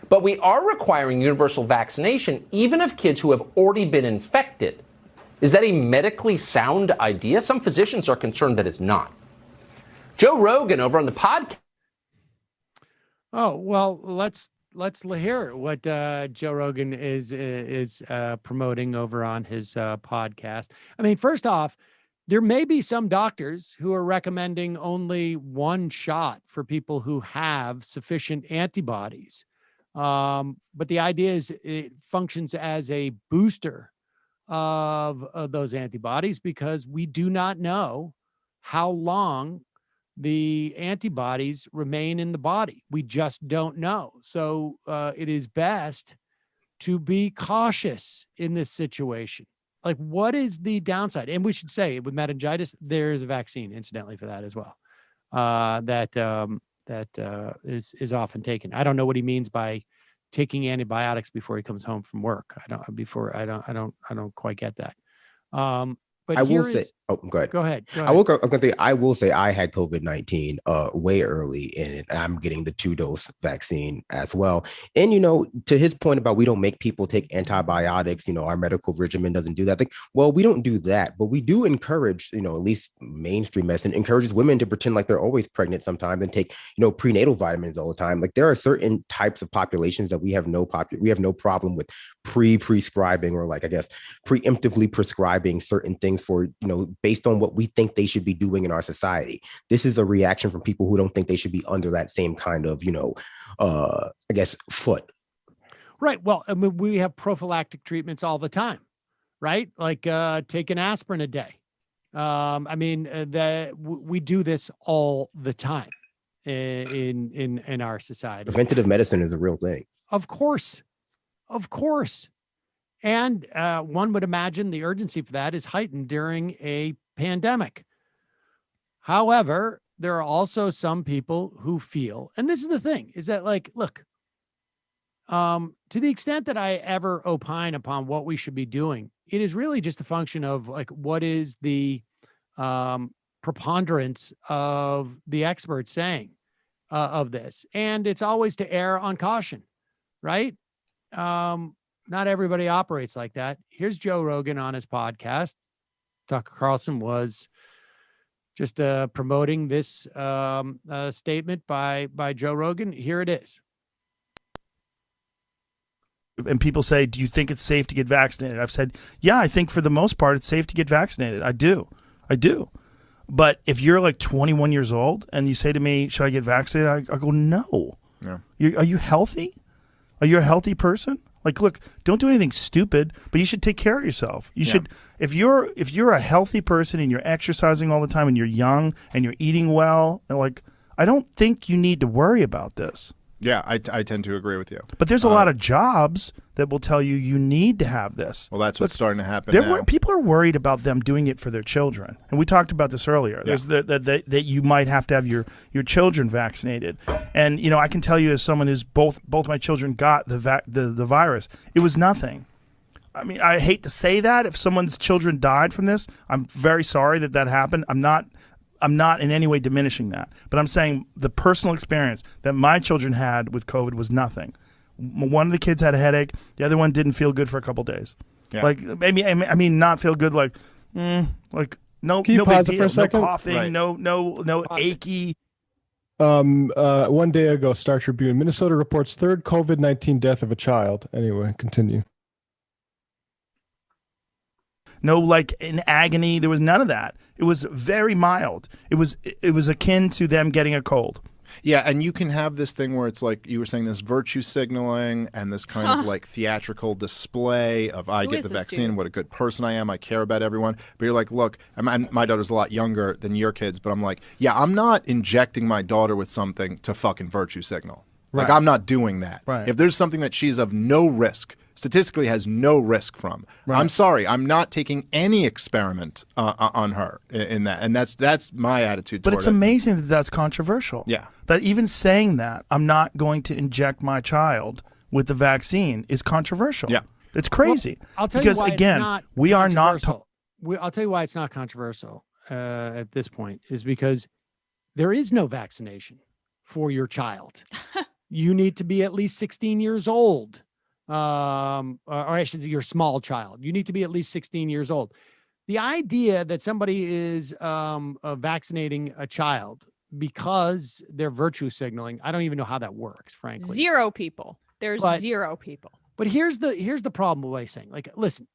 But we are requiring universal vaccination even of kids who have already been infected. Is that a medically sound idea? Some physicians are concerned that it's not. Joe Rogan over on the podcast. Oh, well, let's hear what Joe Rogan is promoting over on his podcast. I mean, first off, there may be some doctors who are recommending only one shot for people who have sufficient antibodies. But the idea is it functions as a booster of those antibodies, because we do not know how long the antibodies remain in the body. We just don't know. So it is best to be cautious in this situation. Like, what is the downside? And we should say with meningitis, there is a vaccine, incidentally, for that as well. That is often taken. I don't know what he means by taking antibiotics before he comes home from work. I don't quite get that. But I will say, go ahead. Go ahead. I will say I had COVID-19 way early, and I'm getting the 2-dose vaccine as well. And, to his point about we don't make people take antibiotics, our medical regimen doesn't do that. Well, we don't do that, but we do encourage, at least mainstream medicine encourages women to pretend like they're always pregnant sometimes and take, prenatal vitamins all the time. Like, there are certain types of populations that we have no problem with prescribing or preemptively prescribing certain things for, based on what we think they should be doing in our society. This is a reaction from people who don't think they should be under that same kind of, foot. Right. Well, I mean, we have prophylactic treatments all the time, right? Like take an aspirin a day. We do this all the time in our society. Preventative medicine is a real thing. Of course. And one would imagine the urgency for that is heightened during a pandemic. However, there are also some people who feel, and this is the thing, is that look, to the extent that I ever opine upon what we should be doing, it is really just a function of what is the preponderance of the experts saying of this. And it's always to err on caution, right? Not everybody operates like that. Here's Joe Rogan on his podcast. Tucker Carlson was just promoting this statement by Joe Rogan. Here it is. And people say, do you think it's safe to get vaccinated? I've said, yeah, I think for the most part, it's safe to get vaccinated. I do. But if you're like 21 years old and you say to me, should I get vaccinated? I go, no. Yeah. Are you healthy? Are you a healthy person? Like, look, don't do anything stupid, but you should take care of yourself. You should, if you're a healthy person and you're exercising all the time and you're young and you're eating well, and like, I don't think you need to worry about this. Yeah, I tend to agree with you. But there's a lot of jobs that will tell you you need to have this. Well, that's what's starting to happen now. People are worried about them doing it for their children. And we talked about this earlier. There's that you might have to have your children vaccinated. And, you know, I can tell you as someone who's both my children got the virus, it was nothing. I mean, I hate to say that. If someone's children died from this, I'm very sorry that happened. I'm not in any way diminishing that, but I'm saying the personal experience that my children had with COVID was nothing. One of the kids had a headache. The other one didn't feel good for a couple days. Yeah. Like maybe, I mean, not feel good. Like no, Can you no pause big it for a deal, second? no coughing, Right. no achy. 1 day ago, Star Tribune, Minnesota reports third COVID-19 death of a child. Anyway, continue. No, like in agony. There was none of that. It was very mild. It was akin to them getting a cold. Yeah, and you can have this thing where it's like you were saying, this virtue signaling and this kind of like theatrical display of I get the vaccine, what a good person I am, I care about everyone. But you're like, look, my daughter's a lot younger than your kids, but I'm like, yeah, I'm not injecting my daughter with something to fucking virtue signal. Like, I'm not doing that. Right. If there's something that she's of no risk, statistically has no risk from, I'm sorry, I'm not taking any experiment on her in that. And that's my attitude But toward it's it. amazing that that's controversial. Yeah. That even saying that I'm not going to inject my child with the vaccine is controversial. Yeah. It's crazy. Well, I'll tell because you why again, it's not we are not. controversial. I'll tell you why it's not controversial at this point is because there is no vaccination for your child. You need to be at least 16 years old. Or I should say your small child. You need to be at least 16 years old. The idea that somebody is vaccinating a child because they're virtue signaling, I don't even know how that works, frankly. Zero people. There's zero people. But here's the problem with saying, like, listen,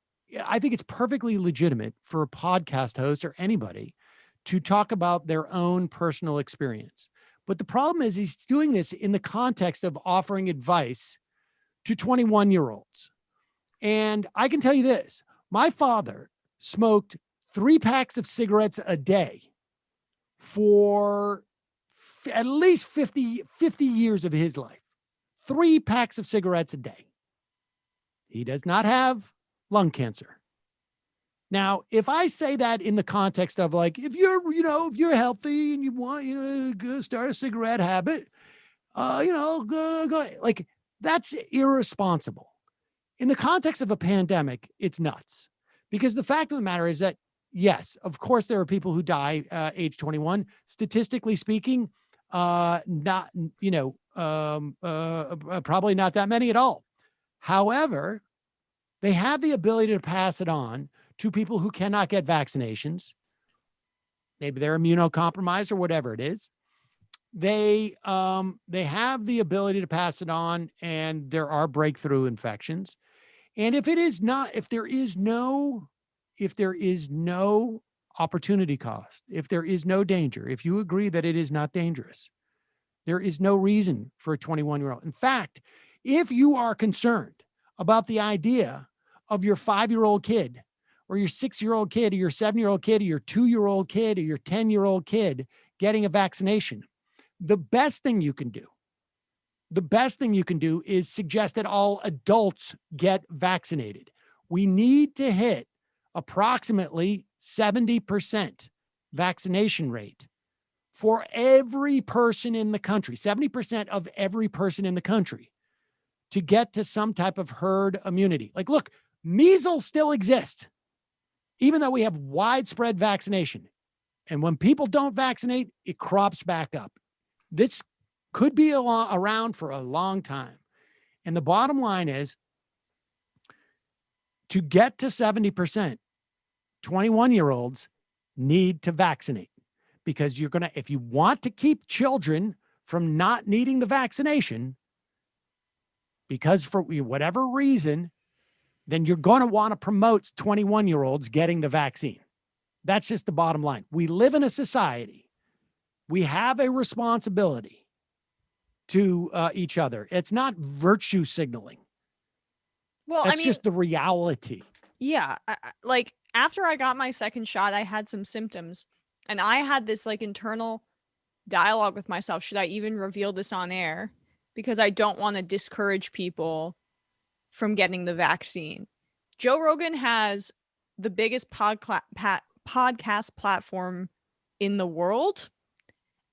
I think it's perfectly legitimate for a podcast host or anybody to talk about their own personal experience. But the problem is he's doing this in the context of offering advice to 21-year-olds. And I can tell you this, my father smoked 3 packs of cigarettes a day for at least 50 years of his life. 3 packs of cigarettes a day. He does not have lung cancer. Now, if I say that in the context of like, if you're healthy and you want, go start a cigarette habit, go, like, that's irresponsible. In the context of a pandemic, it's nuts. Because the fact of the matter is that, yes, of course, there are people who die age 21. Statistically speaking, probably not that many at all. However, they have the ability to pass it on to people who cannot get vaccinations. Maybe they're immunocompromised or whatever it is. They have the ability to pass it on, and there are breakthrough infections. And if there is no opportunity cost, if there is no danger, if you agree that it is not dangerous, there is no reason for a 21-year-old. In fact, if you are concerned about the idea of your 5-year-old kid or your 6-year-old kid or your 7-year-old kid or your 2-year-old kid or your 10-year-old kid getting a vaccination, the best thing you can do is suggest that all adults get vaccinated. We need to hit approximately 70% vaccination rate for every person in the country, 70% of every person in the country, to get to some type of herd immunity. Like, look, measles still exist, even though we have widespread vaccination. And when people don't vaccinate, it crops back up. This could be around for a long time. And the bottom line is, to get to 70%, 21-year-olds need to vaccinate, because if you want to keep children from not needing the vaccination, because for whatever reason, then you're going to want to promote 21-year-olds getting the vaccine. That's just the bottom line. We live in a society. We have a responsibility to each other. It's not virtue signaling. Well, That's just the reality. Yeah. Like after I got my second shot, I had some symptoms and I had this like internal dialogue with myself. Should I even reveal this on air? Because I don't want to discourage people from getting the vaccine. Joe Rogan has the biggest podcast platform in the world.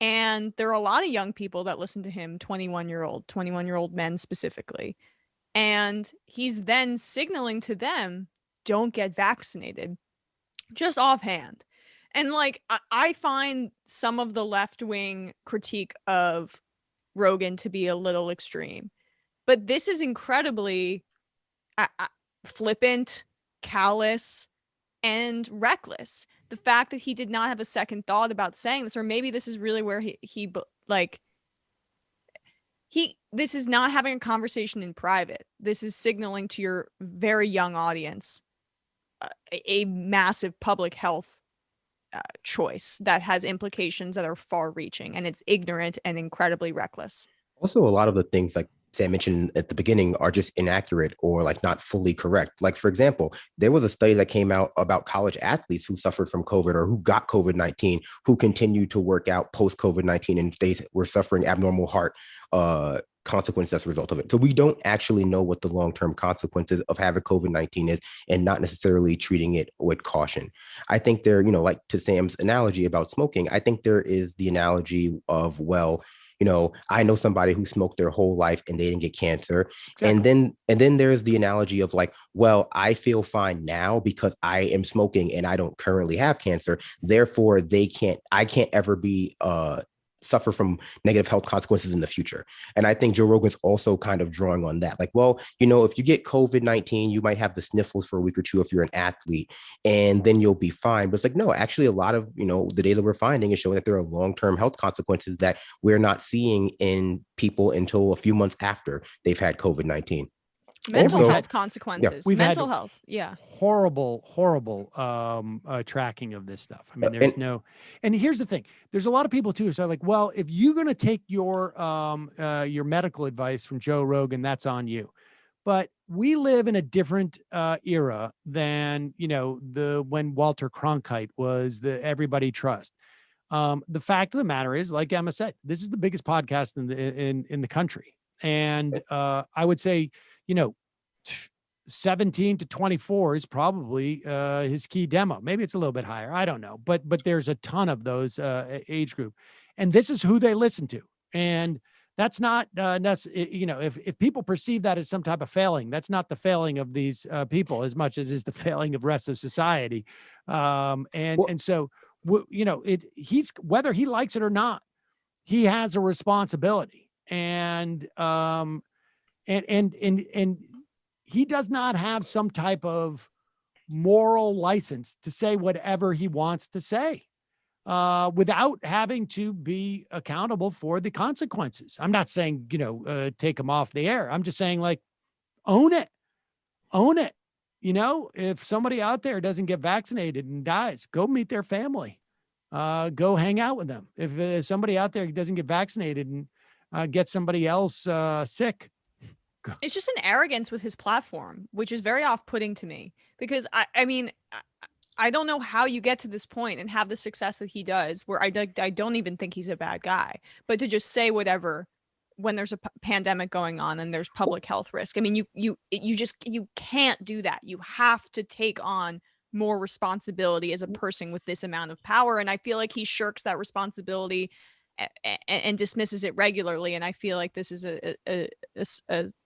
And there are a lot of young people that listen to him, 21-year-old men specifically. And he's then signaling to them, don't get vaccinated, just offhand. And like, I find some of the left-wing critique of Rogan to be a little extreme, but this is incredibly flippant, callous, and reckless. The fact that he did not have a second thought about saying this, or maybe this is really where this is not having a conversation in private. This is signaling to your very young audience a massive public health choice that has implications that are far-reaching, and it's ignorant and incredibly reckless. Also, a lot of the things like Sam mentioned at the beginning are just inaccurate or like not fully correct. Like, for example, there was a study that came out about college athletes who suffered from COVID or who got COVID-19, who continued to work out post-COVID-19, and they were suffering abnormal heart consequences as a result of it. So we don't actually know what the long-term consequences of having COVID-19 is, and not necessarily treating it with caution. I think there, like to Sam's analogy about smoking, I think there is the analogy of, well, I know somebody who smoked their whole life and they didn't get cancer. Exactly. And then there's the analogy of like, well, I feel fine now because I am smoking and I don't currently have cancer. Therefore, I can't ever be suffer from negative health consequences in the future. And I think Joe Rogan's also kind of drawing on that. Like, well, if you get COVID-19, you might have the sniffles for a week or two if you're an athlete, and then you'll be fine. But it's like, no, actually a lot of, the data we're finding is showing that there are long-term health consequences that we're not seeing in people until a few months after they've had COVID-19. Mental health consequences. Yeah. We've mental had health. Yeah. Horrible tracking of this stuff. I mean, and here's the thing. There's a lot of people too. So like, well, if you're going to take your medical advice from Joe Rogan, that's on you. But we live in a different era than, when Walter Cronkite was the everybody trust. The fact of the matter is, like Emma said, this is the biggest podcast in the country. And I would say, 17 to 24 is probably his key demo. Maybe it's a little bit higher. I don't know. But there's a ton of those age group. And this is who they listen to. And that's not, if people perceive that as some type of failing, that's not the failing of these people as much as is the failing of rest of society. So, he's, whether he likes it or not, he has a responsibility. And he does not have some type of moral license to say whatever he wants to say without having to be accountable for the consequences. I'm not saying, take him off the air. I'm just saying, like, own it. If somebody out there doesn't get vaccinated and dies, go meet their family. Go hang out with them. If somebody out there doesn't get vaccinated and get somebody else sick, it's just an arrogance with his platform, which is very off-putting to me, because I don't know how you get to this point and have the success that he does, where I don't even think he's a bad guy, but to just say whatever when there's a pandemic going on and there's public health risk. I mean, you can't do that. You have to take on more responsibility as a person with this amount of power. And I feel like he shirks that responsibility and dismisses it regularly. And I feel like this is a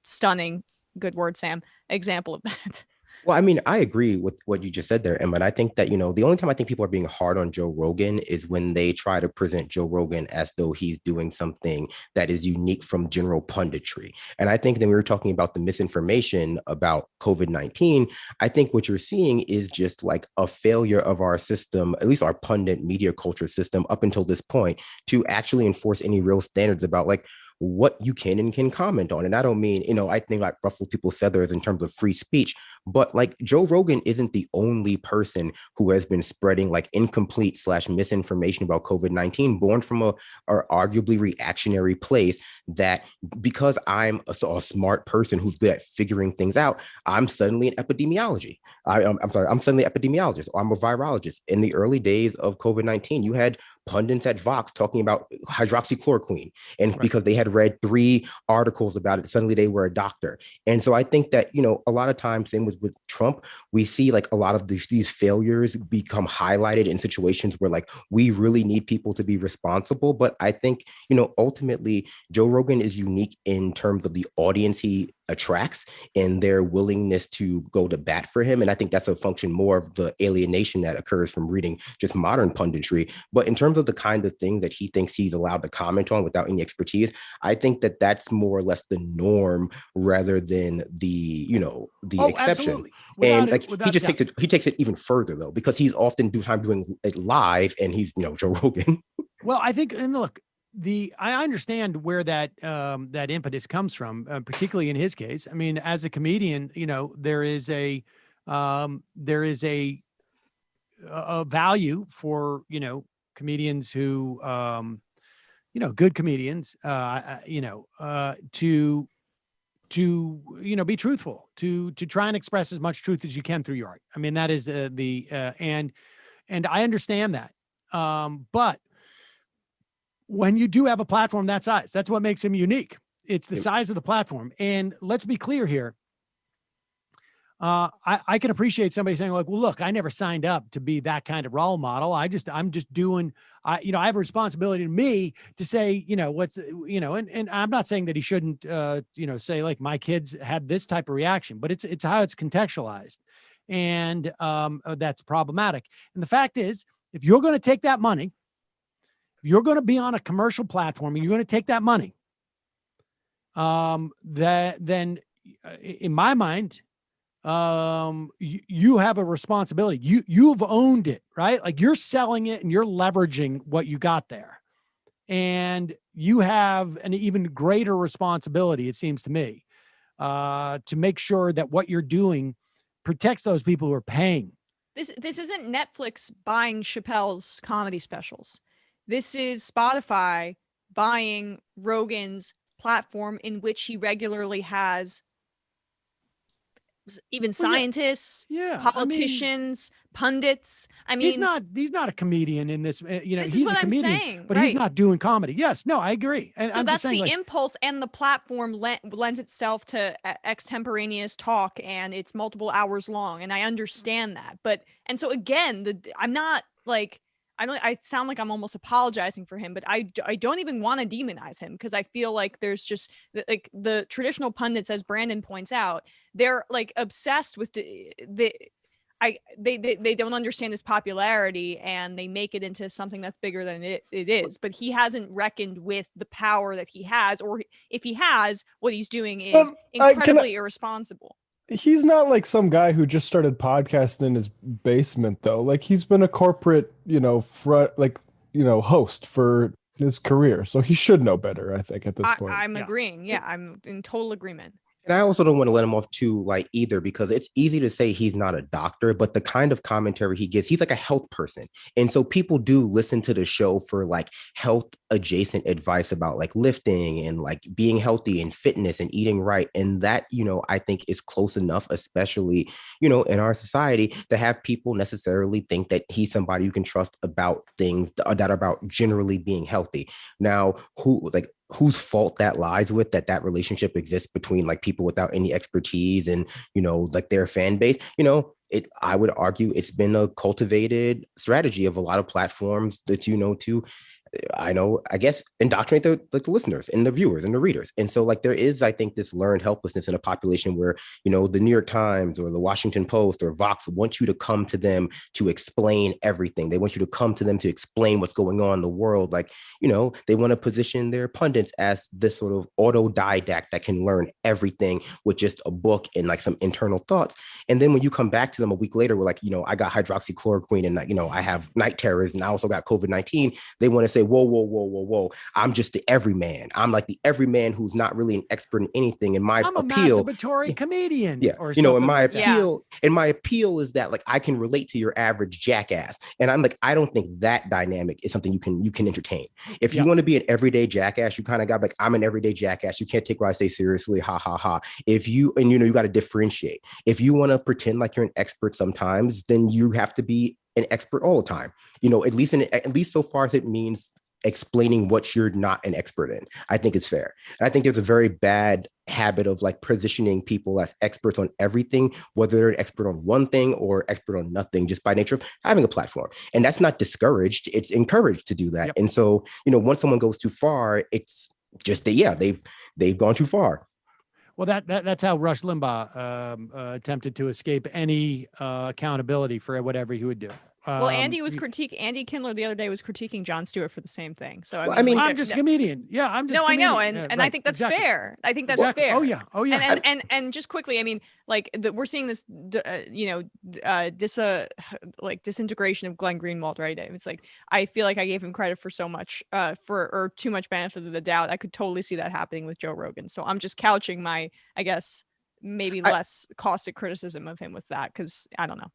stunning, good word, Sam, example of that. Well, I mean, I agree with what you just said there, Emma. And I think that, the only time I think people are being hard on Joe Rogan is when they try to present Joe Rogan as though he's doing something that is unique from general punditry. And I think that we were talking about the misinformation about COVID-19. I think what you're seeing is just like a failure of our system, at least our pundit media culture system up until this point, to actually enforce any real standards about like what you can and can comment on. And I don't mean, I think like ruffle people's feathers in terms of free speech, but like Joe Rogan isn't the only person who has been spreading like incomplete / misinformation about COVID-19, born from a arguably reactionary place that because I'm a smart person who's good at figuring things out, I'm suddenly an epidemiology. I'm suddenly an epidemiologist, or I'm a virologist. In the early days of COVID-19, you had pundits at Vox talking about hydroxychloroquine. And because they had read 3 articles about it, suddenly they were a doctor. And so I think that, a lot of times, same with Trump, we see like a lot of these failures become highlighted in situations where like we really need people to be responsible. But I think, ultimately, Joe Rogan is unique in terms of the audience he attracts and their willingness to go to bat for him. And I think that's a function more of the alienation that occurs from reading just modern punditry. But in terms of the kind of thing that he thinks he's allowed to comment on without any expertise, I think that that's more or less the norm rather than the exception. And he takes it even further though, because he's often doing it live and he's, Joe Rogan. Well, I think, and look, I understand where that impetus comes from, particularly in his case. I mean, as a comedian, there is a value for, comedians who, good comedians, to be truthful, to try and express as much truth as you can through your art. I mean, that is and I understand that. But when you do have a platform that size, that's what makes him unique. It's the size of the platform. And let's be clear here. I can appreciate somebody saying like, well, look, I never signed up to be that kind of role model. I'm just doing, I have a responsibility to me to say, and I'm not saying that he shouldn't, say like my kids had this type of reaction, but it's how it's contextualized. And that's problematic. And the fact is, if you're going to take that money, if you're going to be on a commercial platform and you're going to take that money, then in my mind, you have a responsibility. You've owned it, right? Like you're selling it and you're leveraging what you got there. And you have an even greater responsibility, it seems to me, to make sure that what you're doing protects those people who are paying. This isn't Netflix buying Chappelle's comedy specials. This is Spotify buying Rogan's platform in which he regularly has even scientists, politicians, pundits. I mean, he's not a comedian in this, this he's is what a comedian, I'm saying, but he's not doing comedy. Yes. No, I agree. And so I'm that's just saying, the impulse, and the platform lends itself to extemporaneous talk, and it's multiple hours long. And I understand that. And so again, I'm not like, I sound like I'm almost apologizing for him, but I don't even want to demonize him, because I feel like there's just like the traditional pundits, as Brandon points out, they're like obsessed with they don't understand his popularity, and they make it into something that's bigger than it is. But he hasn't reckoned with the power that he has, or if he has, what he's doing is incredibly irresponsible. He's not like some guy who just started podcasting in his basement, though. Like he's been a corporate, host for his career, so he should know better. I think at this point, I'm agreeing. Yeah, I'm in total agreement. And I also don't want to let him off too like either, because it's easy to say he's not a doctor, but the kind of commentary he gives, he's like a health person. And so people do listen to the show for like health adjacent advice about like lifting and like being healthy and fitness and eating right. And that, I think is close enough, especially, in our society, to have people necessarily think that he's somebody you can trust about things that are about generally being healthy. Now, whose fault that lies with that relationship exists between like people without any expertise and, like their fan base, I would argue it's been a cultivated strategy of a lot of platforms that, to I know, I guess, indoctrinate the listeners and the viewers and the readers. And so like there is, I think, this learned helplessness in a population where, you know, the New York Times or the Washington Post or Vox want you to come to them to explain everything. They want you to come to them to explain what's going on in the world. Like, you know, they want to position their pundits as this sort of autodidact that can learn everything with just a book and like some internal thoughts. And then when you come back to them a week later, we're like, you know, I got hydroxychloroquine and, you know, I have night terrors and I also got COVID-19. They want to say, whoa, I'm just the everyman. I'm like the everyman who's not really an expert in anything. And my I'm a appeal, masturbatory comedian. yeah, Or you know, and something my like that. appeal, and my appeal is that like I can relate to your average jackass. And I'm like, I don't think that dynamic is something you can entertain. If you want to be an everyday jackass, you kind of got like, I'm an everyday jackass. You can't take what I say seriously. Ha ha ha. If you, and you know, you got to differentiate. If you want to pretend like you're an expert sometimes, then you have to be an expert all the time. You know, at least so far as it means explaining what you're not an expert in, I think it's fair. And I think there's a very bad habit of like positioning people as experts on everything, whether they're an expert on one thing or expert on nothing, just by nature of having a platform. And that's not discouraged, it's encouraged to do that. And so, you know, once someone goes too far, it's just that, yeah, they've gone too far. Well, that's how Rush Limbaugh attempted to escape any accountability for whatever he would do. Well, Andy Kindler the other day was critiquing Jon Stewart for the same thing. So I I mean, like, I'm just a comedian. Yeah, I'm just. No, comedian. I know, and right, I think that's fair. I think that's fair. Oh yeah. And just quickly, I mean, like we're seeing this, disintegration of Glenn Greenwald, right? It's like I feel like I gave him credit for so much, or too much benefit of the doubt. I could totally see that happening with Joe Rogan. So I'm just couching my, I guess, maybe less caustic criticism of him with that, because I don't know.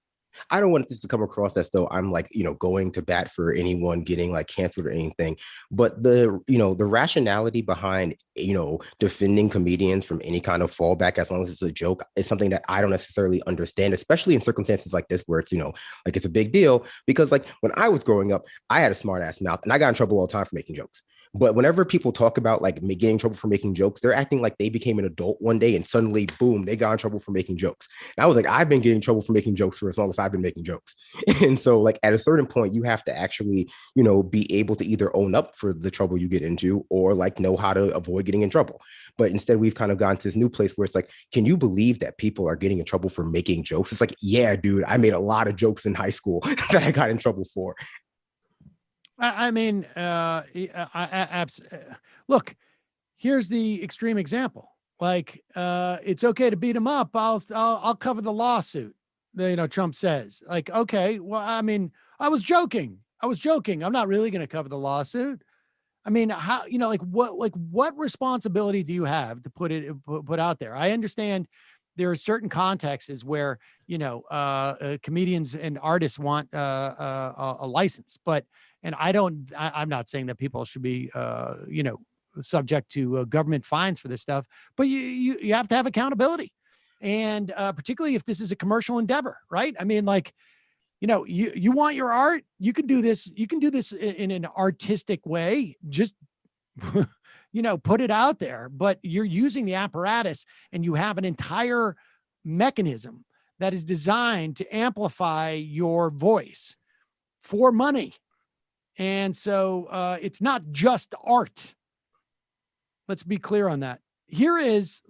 I don't want this to come across as though I'm like, you know, going to bat for anyone getting like canceled or anything. But the rationality behind, you know, defending comedians from any kind of fallback, as long as it's a joke, is something that I don't necessarily understand, especially in circumstances like this where it's, you know, like it's a big deal. Because like when I was growing up, I had a smart ass mouth and I got in trouble all the time for making jokes. But whenever people talk about like me getting in trouble for making jokes, they're acting like they became an adult one day and suddenly, boom, they got in trouble for making jokes. And I was like, I've been getting in trouble for making jokes for as long as I've been making jokes. And so like at a certain point, you have to actually, you know, be able to either own up for the trouble you get into or like know how to avoid getting in trouble. But instead, we've kind of gone to this new place where it's like, can you believe that people are getting in trouble for making jokes? It's like, yeah, dude, I made a lot of jokes in high school that I got in trouble for. I mean, look, here's the extreme example. Like, it's okay to beat him up. I'll cover the lawsuit. You know, Trump says, like, okay, well, I mean, I was joking. I'm not really going to cover the lawsuit. I mean, how, you know, like what responsibility do you have to put out there? I understand there are certain contexts where, you know, comedians and artists want a license, and I'm not saying that people should be, you know, subject to government fines for this stuff, but you have to have accountability. And particularly if this is a commercial endeavor, right? I mean, like, you know, you want your art, you can do this in an artistic way, just, you know, put it out there, but you're using the apparatus and you have an entire mechanism that is designed to amplify your voice for money. And so it's not just art. Let's be clear on that. Here is,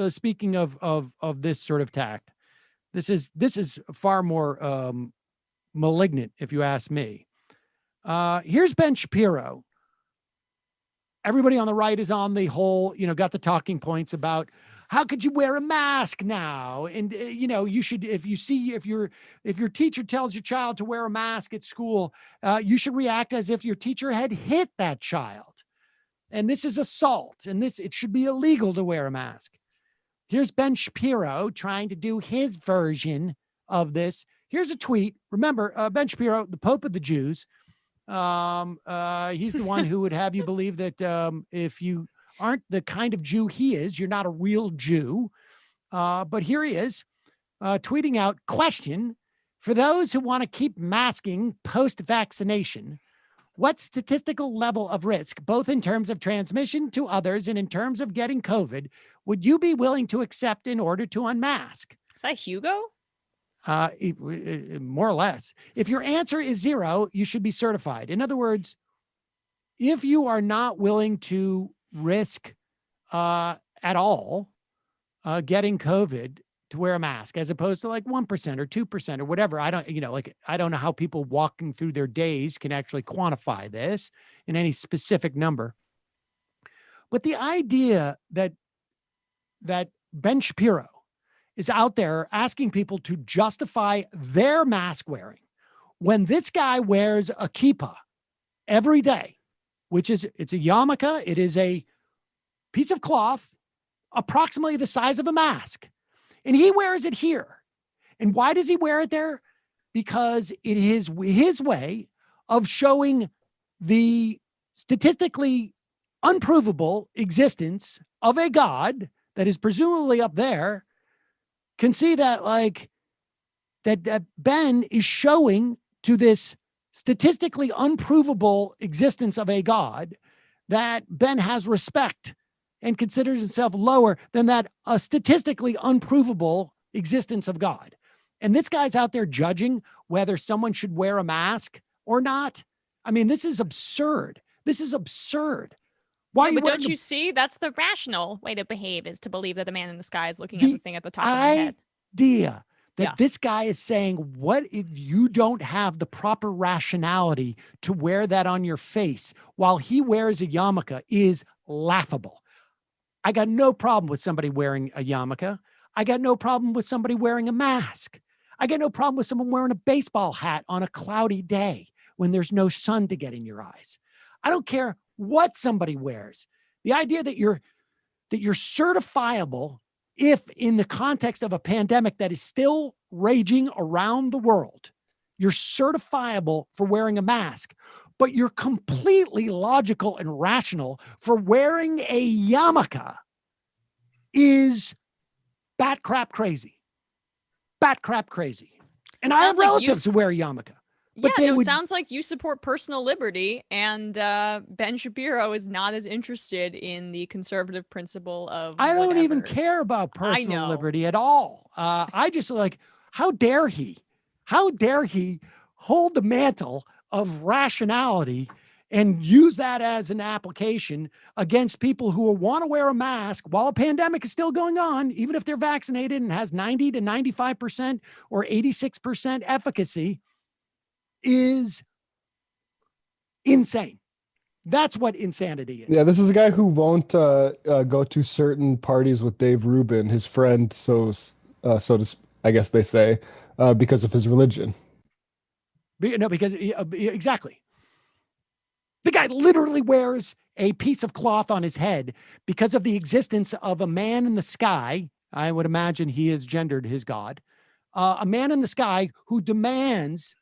speaking of this sort of tact, this is far more malignant, if you ask me. Here's Ben Shapiro. Everybody on the right is on the whole, you know, got the talking points about how could you wear a mask now? And, you know, you should, if your teacher tells your child to wear a mask at school, you should react as if your teacher had hit that child. And this is assault, and it should be illegal to wear a mask. Here's Ben Shapiro trying to do his version of this. Here's a tweet. Remember, Ben Shapiro, the Pope of the Jews. He's the one who would have you believe that if you aren't the kind of Jew he is, you're not a real Jew. But here he is tweeting out, question, for those who want to keep masking post-vaccination, what statistical level of risk, both in terms of transmission to others and in terms of getting COVID, would you be willing to accept in order to unmask? Is that Hugo? More or less. If your answer is 0, you should be certified. In other words, if you are not willing to risk at all getting COVID, to wear a mask, as opposed to like 1% or 2% or whatever. I don't know how people walking through their days can actually quantify this in any specific number. But the idea that Ben Shapiro is out there asking people to justify their mask wearing when this guy wears a kippah every day, it's a yarmulke. It is a piece of cloth approximately the size of a mask. And he wears it here. And why does he wear it there? Because it is his way of showing the statistically unprovable existence of a God that is presumably up there, can see that that Ben is showing to this statistically unprovable existence of a God that Ben has respect and considers himself lower than that a statistically unprovable existence of God. And this guy's out there judging whether someone should wear a mask or not. I mean, this is absurd. This is absurd. Why? Yeah, but don't you see? That's the rational way to behave, is to believe that the man in the sky is looking at the thing at the top of my head. Idea that this guy is saying, what if you don't have the proper rationality to wear that on your face while he wears a yarmulke is laughable. I got no problem with somebody wearing a yarmulke. I got no problem with somebody wearing a mask. I got no problem with someone wearing a baseball hat on a cloudy day when there's no sun to get in your eyes. I don't care what somebody wears. The idea that you're certifiable if in the context of a pandemic that is still raging around the world, you're certifiable for wearing a mask, but you're completely logical and rational for wearing a yarmulke is bat crap crazy. Bat crap crazy. And I have relatives who wear a yarmulke. But it sounds like you support personal liberty, and Ben Shapiro is not as interested in the conservative principle of I don't even care about personal liberty at all. I just how dare he? How dare he hold the mantle of rationality and use that as an application against people who want to wear a mask while a pandemic is still going on, even if they're vaccinated and has 90 to 95% or 86% efficacy, is insane. That's what insanity is. Yeah, this is a guy who won't go to certain parties with Dave Rubin, his friend, I guess they say, because of his religion. No, because exactly. The guy literally wears a piece of cloth on his head because of the existence of a man in the sky. I would imagine he has gendered his God. A man in the sky who demands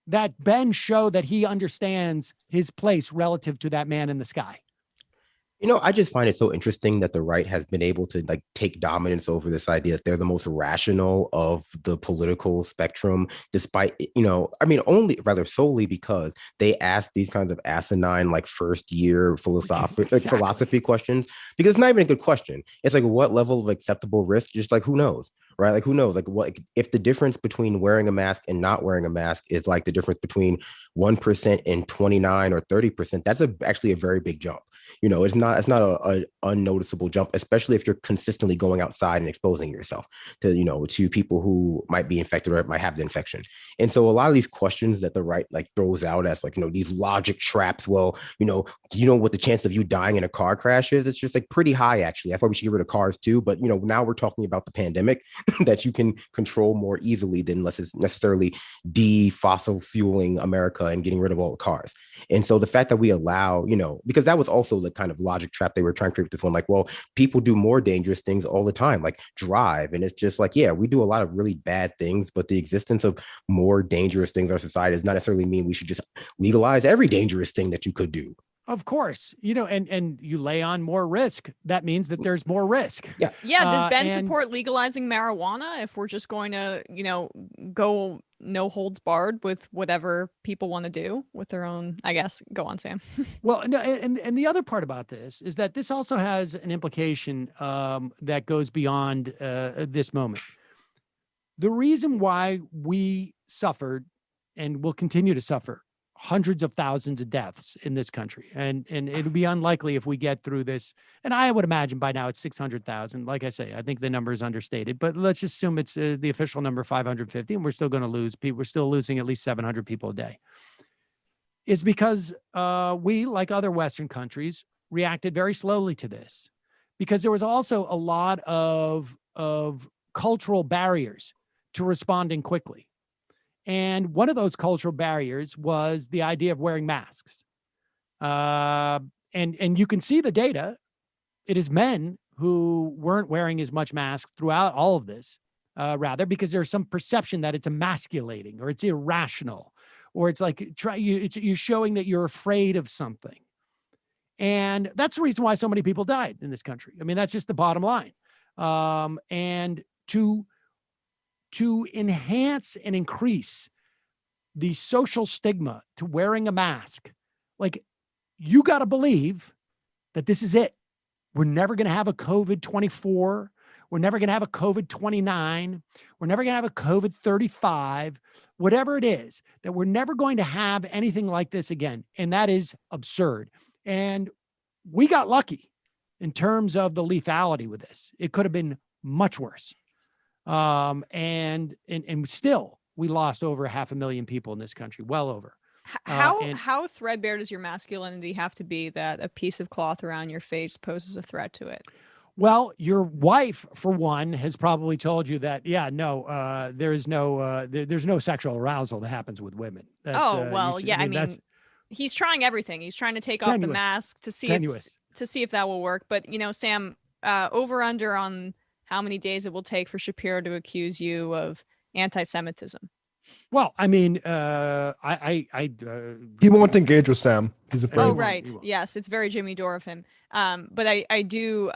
that Ben show that he understands his place relative to that man in the sky. I just find it so interesting that the right has been able to take dominance over this idea that they're the most rational of the political spectrum, despite, only rather solely because they ask these kinds of asinine, first year philosophy questions, because it's not even a good question. It's what level of acceptable risk? Just who knows? Right? Who knows? What if the difference between wearing a mask and not wearing a mask is the difference between 1% and 29 or 30%? That's actually a very big jump. It's not a unnoticeable jump, especially if you're consistently going outside and exposing yourself to people who might be infected or might have the infection. And so a lot of these questions that the right throws out as these logic traps. Well, what the chance of you dying in a car crash is? It's just pretty high, actually. I thought we should get rid of cars too, but now we're talking about the pandemic that you can control more easily than necessarily de-fossil fueling America and getting rid of all the cars. And so the fact that we allow, because that was also the kind of logic trap they were trying to create with this one, well, people do more dangerous things all the time, drive. And it's just we do a lot of really bad things, but the existence of more dangerous things in our society does not necessarily mean we should just legalize every dangerous thing that you could do. Of course, and you lay on more risk. That means that there's more risk. Yeah. Yeah. Does Ben support legalizing marijuana if we're just going to, go no holds barred with whatever people want to do with their own, I guess? Go on, Sam. Well, no, and the other part about this is that this also has an implication that goes beyond this moment. The reason why we suffered and will continue to suffer hundreds of thousands of deaths in this country. And it would be unlikely if we get through this. And I would imagine by now it's 600,000. Like I say, I think the number is understated, but let's just assume it's the official number 550, and we're still going to lose people. We're still losing at least 700 people a day. It's because we, like other Western countries, reacted very slowly to this, because there was also a lot of cultural barriers to responding quickly. And one of those cultural barriers was the idea of wearing masks. And you can see the data. It is men who weren't wearing as much mask throughout all of this, rather, because there's some perception that it's emasculating or it's irrational, or it's like you're showing that you're afraid of something. And that's the reason why so many people died in this country. I mean, that's just the bottom line. And to enhance and increase the social stigma to wearing a mask, like, you got to believe that this is it. We're never going to have a COVID-24. We're never going to have a COVID-29. We're never going to have a COVID-35, whatever it is, that we're never going to have anything like this again. And that is absurd. And we got lucky in terms of the lethality with this. It could have been much worse. And still, we lost over 500,000 people in this country, well over. How threadbare does your masculinity have to be that a piece of cloth around your face poses a threat to it? Well, your wife, for one, has probably told you that, there's no sexual arousal that happens with women. He's trying everything. He's trying to take off the mask to see if that will work. But, Sam, over under on how many days it will take for Shapiro to accuse you of anti-Semitism. Well, I mean, he won't engage with Sam. He's afraid. Oh, right. Yes, it's very Jimmy Dore of him. But I do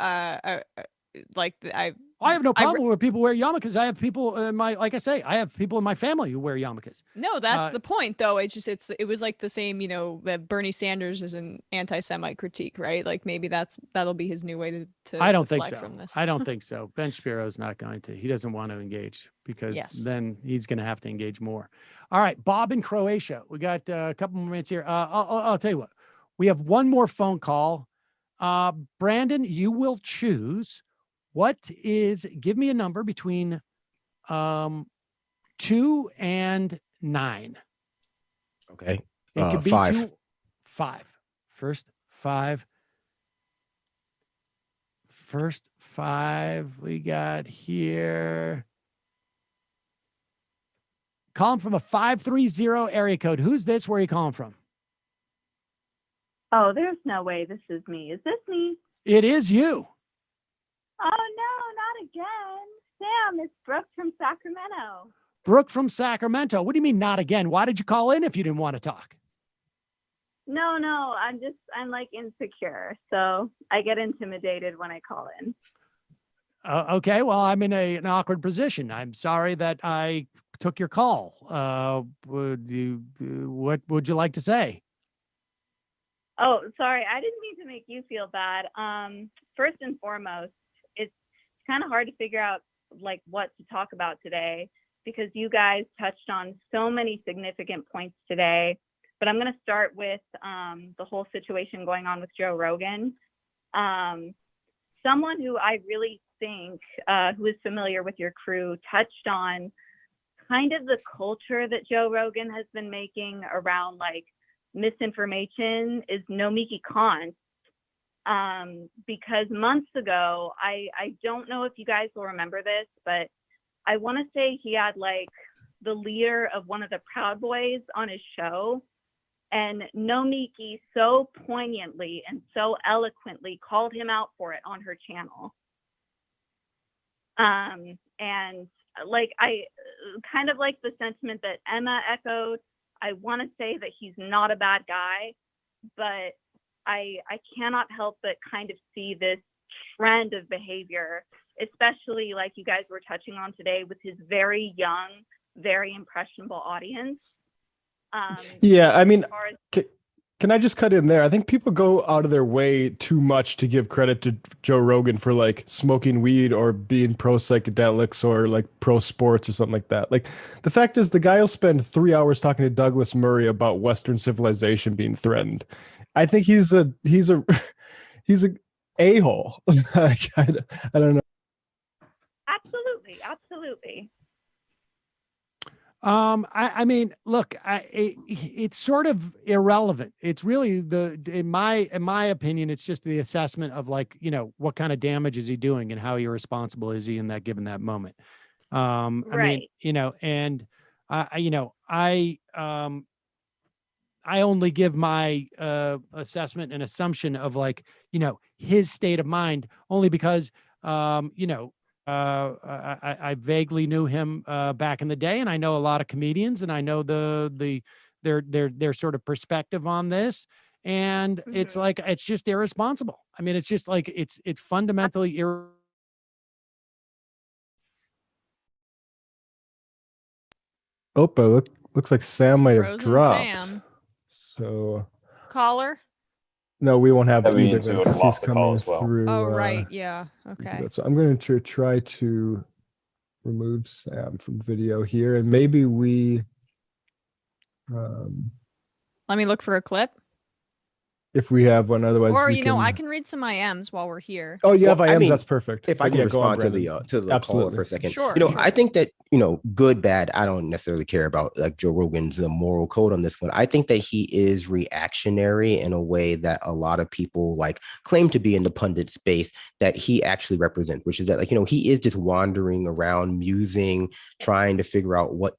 I have no problem where people wear yarmulkes. I have people I have people in my family who wear yarmulkes. No, that's the point, though. It was like the same, that Bernie Sanders is an anti-Semite critique, right? Like maybe that'll be his new way to I don't think so. from this. I don't think so. Ben Shapiro's not going to. He doesn't want to engage, because then he's going to have to engage more. All right, Bob in Croatia. We got a couple more minutes here. I'll tell you what. We have one more phone call. Brandon, you will choose. Give me a number between 2 and 9. Okay. It could be 5. 5. First 5. First 5 we got here. Calling from a 530 area code. Who's this? Where are you calling from? Oh, there's no way this is me. Is this me? It is you. Oh, no, not again. Sam, it's Brooke from Sacramento. Brooke from Sacramento. What do you mean not again? Why did you call in if you didn't want to talk? No, I'm like insecure. So I get intimidated when I call in. Okay, well, I'm in an awkward position. I'm sorry that I took your call. What would you like to say? Oh, sorry. I didn't mean to make you feel bad. First and foremost, it's kind of hard to figure out like what to talk about today, because you guys touched on so many significant points today. But I'm going to start with the whole situation going on with Joe Rogan. Someone who I really think who is familiar with your crew touched on kind of the culture that Joe Rogan has been making around like misinformation is Nomiki Konst. Because months ago, I don't know if you guys will remember this, but I want to say he had like the leader of one of the Proud Boys on his show, and Nomiki so poignantly and so eloquently called him out for it on her channel. And like, I kind of like the sentiment that Emma echoed. I want to say that he's not a bad guy, but I cannot help but kind of see this trend of behavior, especially like you guys were touching on today with his very young, very impressionable audience. Yeah, I mean, Can I just cut in there? I think people go out of their way too much to give credit to Joe Rogan for like smoking weed or being pro psychedelics or like pro sports or something like that. Like the fact is the guy will spend 3 hours talking to Douglas Murray about Western civilization being threatened. I think he's a a-hole. Like, I don't know. Absolutely. I mean, look, it's sort of irrelevant. It's really in my opinion, it's just the assessment of like, what kind of damage is he doing and how irresponsible is he in that given that moment. I mean, and I only give my assessment and assumption of like, his state of mind only because, I vaguely knew him back in the day, and I know a lot of comedians, and I know their sort of perspective on this, and it's like it's just irresponsible. I mean, it's just like it's fundamentally Opa, looks like Sam might have Frozen dropped. Sam. So Caller. no, we won't have That either means we would because have lost he's the call coming as well. through. Oh right, yeah. Okay. So I'm going to try to remove Sam from video here, and maybe we, Let me look for a clip. if we have one, otherwise, Or we can... I can read some IMs while we're here. Oh, you have Well, I IMs. mean, That's perfect. If I But can go on, respond to Brandon. the caller Absolutely. for a second, Sure, I think that good, bad. I don't necessarily care about like Joe Rogan's moral code on this one. I think that he is reactionary in a way that a lot of people like claim to be in the pundit space that he actually represents, which is that like he is just wandering around, musing, trying to figure out what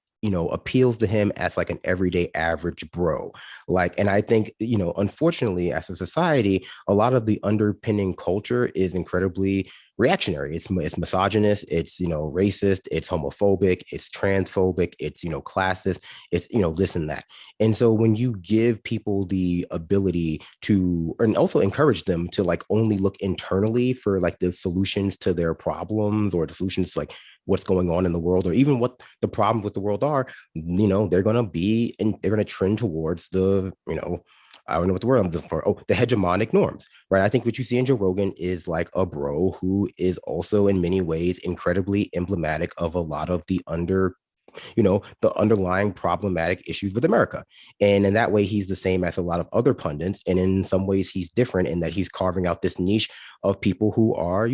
appeals to him as like an everyday average bro. Like, and I think, unfortunately, as a society, a lot of the underpinning culture is incredibly reactionary. It's misogynist, it's, racist, it's homophobic, it's transphobic, it's, classist, it's, this and that. And so when you give people the ability to, and also encourage them to like only look internally for like the solutions to their problems or the solutions to like what's going on in the world or even what the problems with the world are, they're going to be, and they're going to trend towards the, I don't know what the word I'm looking for. Oh, the hegemonic norms, right? I think what you see in Joe Rogan is like a bro who is also in many ways incredibly emblematic of a lot of the the underlying problematic issues with America. And in that way, he's the same as a lot of other pundits. And in some ways, he's different in that he's carving out this niche of people who are,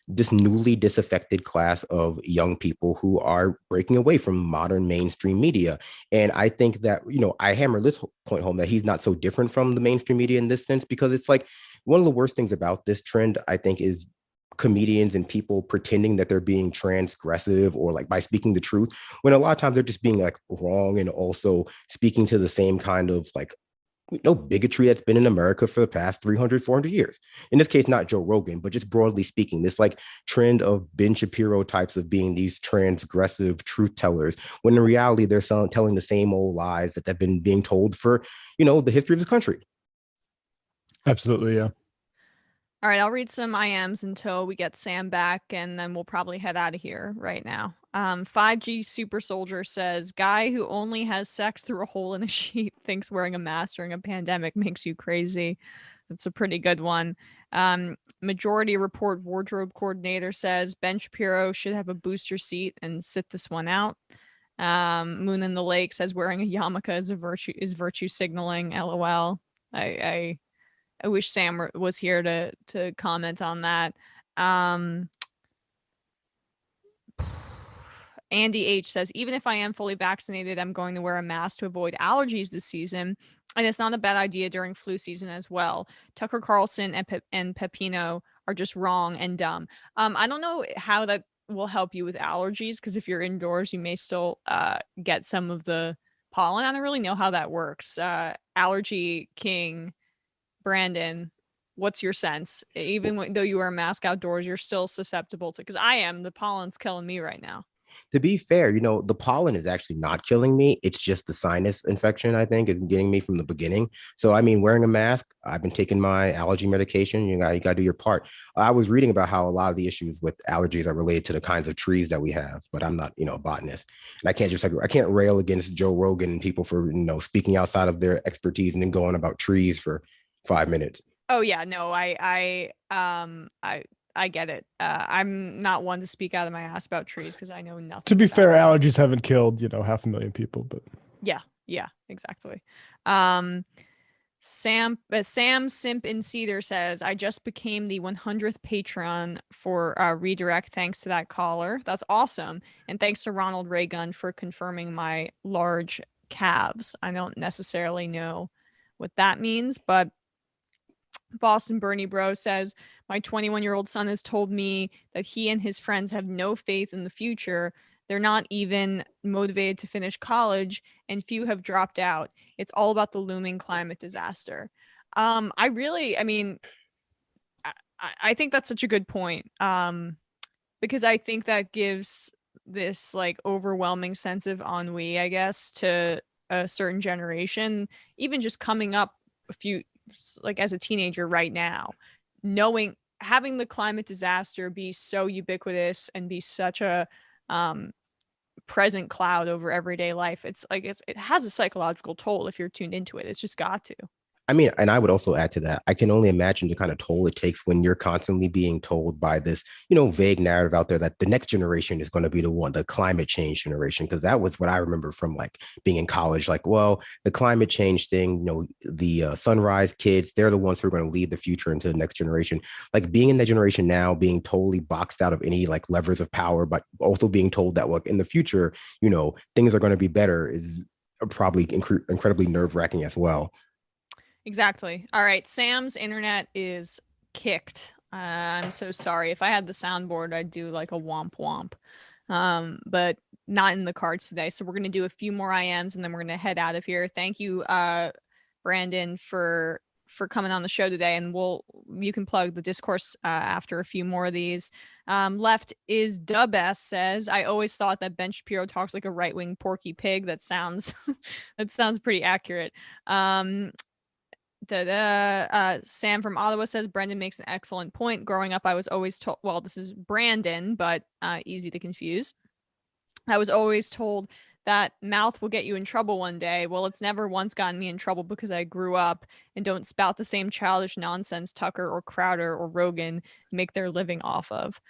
this newly disaffected class of young people who are breaking away from modern mainstream media. And I think that, I hammer this point home that he's not so different from the mainstream media in this sense, because it's like one of the worst things about this trend, I think, is comedians and people pretending that they're being transgressive or like by speaking the truth, when a lot of times they're just being like wrong and also speaking to the same kind of like bigotry that's been in America for the past 300, 400 years. In this case, not Joe Rogan, but just broadly speaking, this like trend of Ben Shapiro types of being these transgressive truth tellers, when in reality, they're telling the same old lies that they've been being told for, the history of this country. Absolutely, yeah. All right, I'll read some IMs until we get Sam back, and then we'll probably head out of here right now. 5G Super Soldier says, guy who only has sex through a hole in a sheet thinks wearing a mask during a pandemic makes you crazy. That's a pretty good one. Majority Report Wardrobe Coordinator says, Ben Shapiro should have a booster seat and sit this one out. Moon in the Lake says, wearing a yarmulke is virtue signaling. LOL. I wish Sam was here to comment on that. Andy H says, even if I am fully vaccinated, I'm going to wear a mask to avoid allergies this season. And it's not a bad idea during flu season as well. Tucker Carlson and Pepino are just wrong and dumb. I don't know how that will help you with allergies, because if you're indoors, you may still get some of the pollen. I don't really know how that works. Allergy King Brandon, what's your sense? Even though you wear a mask outdoors, you're still susceptible to, because I am, the pollen's killing me right now. To be fair, the pollen is actually not killing me. It's just the sinus infection, I think, is getting me from the beginning. So, I mean, wearing a mask, I've been taking my allergy medication. You got to do your part. I was reading about how a lot of the issues with allergies are related to the kinds of trees that we have, but I'm not, a botanist. And I can't rail against Joe Rogan and people for, speaking outside of their expertise and then going about trees for 5 minutes. Oh yeah, no, I get it. I'm not one to speak out of my ass about trees because I know nothing. To be fair, allergies haven't killed 500,000 people, but yeah, exactly. Sam Simp in Cedar says, I just became the 100th patron for Redirect thanks to that caller. That's awesome. And thanks to Ronald Reagan for confirming my large calves. I don't necessarily know what that means, but Boston Bernie Bro says, my 21-year-old son has told me that he and his friends have no faith in the future. They're not even motivated to finish college, and few have dropped out. It's all about the looming climate disaster. I think that's such a good point, because I think that gives this like overwhelming sense of ennui, I guess, to a certain generation, even just coming up as a teenager right now, having the climate disaster be so ubiquitous and be such a present cloud over everyday life. It's like it has a psychological toll if you're tuned into it. It's just got to. I mean, and I would also add to that, I can only imagine the kind of toll it takes when you're constantly being told by this, vague narrative out there that the next generation is going to be the climate change generation. Because that was what I remember from like being in college, like, well, the climate change thing, the sunrise kids, they're the ones who are going to lead the future into the next generation. Like being in that generation now, being totally boxed out of any like levers of power, but also being told that, look, in the future, things are going to be better is probably incredibly nerve wracking as well. Exactly. All right. Sam's internet is kicked. I'm so sorry. If I had the soundboard, I'd do like a womp womp. But not in the cards today. So we're going to do a few more IMs and then we're going to head out of here. Thank you, Brandon, for coming on the show today. And you can plug the discourse after a few more of these. Left is Dubs says, I always thought that Ben Shapiro talks like a right-wing Porky Pig. That sounds pretty accurate. Sam from Ottawa says, Brendan makes an excellent point. Growing up, I was always told, well, this is Brandon, but easy to confuse. I was always told that mouth will get you in trouble one day. Well, it's never once gotten me in trouble because I grew up and don't spout the same childish nonsense Tucker or Crowder or Rogan make their living off of.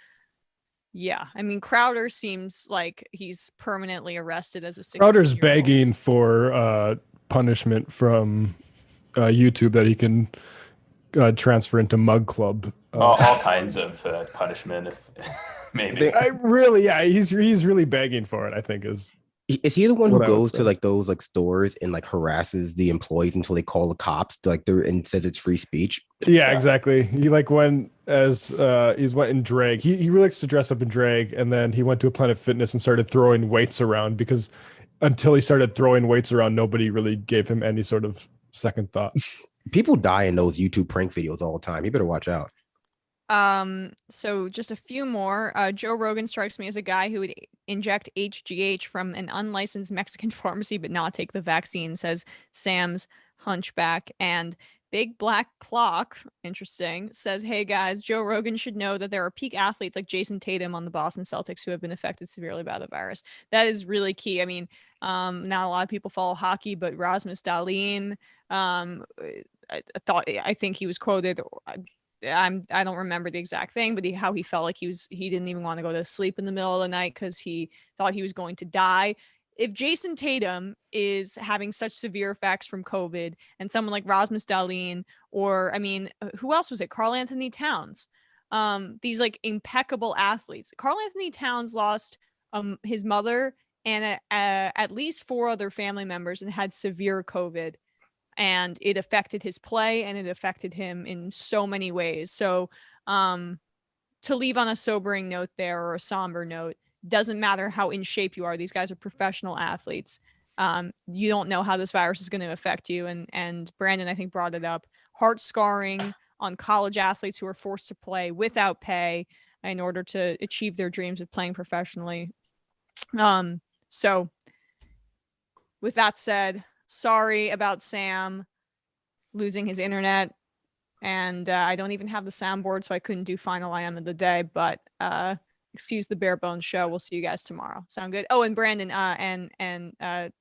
Yeah, I mean, Crowder seems like he's permanently arrested as a 16-year-old. Crowder's begging for punishment from YouTube that he can transfer into Mug Club. All kinds of punishment, if maybe. He's really begging for it. I think is he the one who goes to like those like stores and like harasses the employees until they call the cops to, like and says it's free speech? Yeah, exactly. He like went he's went in drag. He really likes to dress up in drag, and then he went to a Planet Fitness and started throwing weights around because until he started throwing weights around, nobody really gave him any sort of second thought. People die in those YouTube prank videos all the time. You better watch out. So just a few more. Joe Rogan strikes me as a guy who would inject HGH from an unlicensed Mexican pharmacy but not take the vaccine, says Sam's Hunchback. And Big Black Clock, interesting, says, hey guys, Joe Rogan should know that there are peak athletes like Jason Tatum on the Boston Celtics who have been affected severely by the virus. That is really key. I mean, not a lot of people follow hockey, but Rasmus Dahlin, I think he was quoted, I don't remember the exact thing, but how he felt like he didn't even want to go to sleep in the middle of the night because he thought he was going to die. If Jason Tatum is having such severe effects from COVID, and someone like Rasmus Dahlin, or I mean, who else was it? Karl Anthony Towns, these like impeccable athletes. Karl Anthony Towns lost his mother and at least 4 other family members and had severe COVID. And it affected his play and it affected him in so many ways. So to leave on a sobering note there, or a somber note, doesn't matter how in shape you are. These guys are professional athletes. You don't know how this virus is going to affect you. And Brandon, I think, brought it up. Heart scarring on college athletes who are forced to play without pay in order to achieve their dreams of playing professionally. So with that said, sorry about Sam losing his internet, and I don't even have the soundboard, so I couldn't do final IM of the day, but excuse the bare bones show. We'll see you guys tomorrow. Sound good? Oh, and Brandon,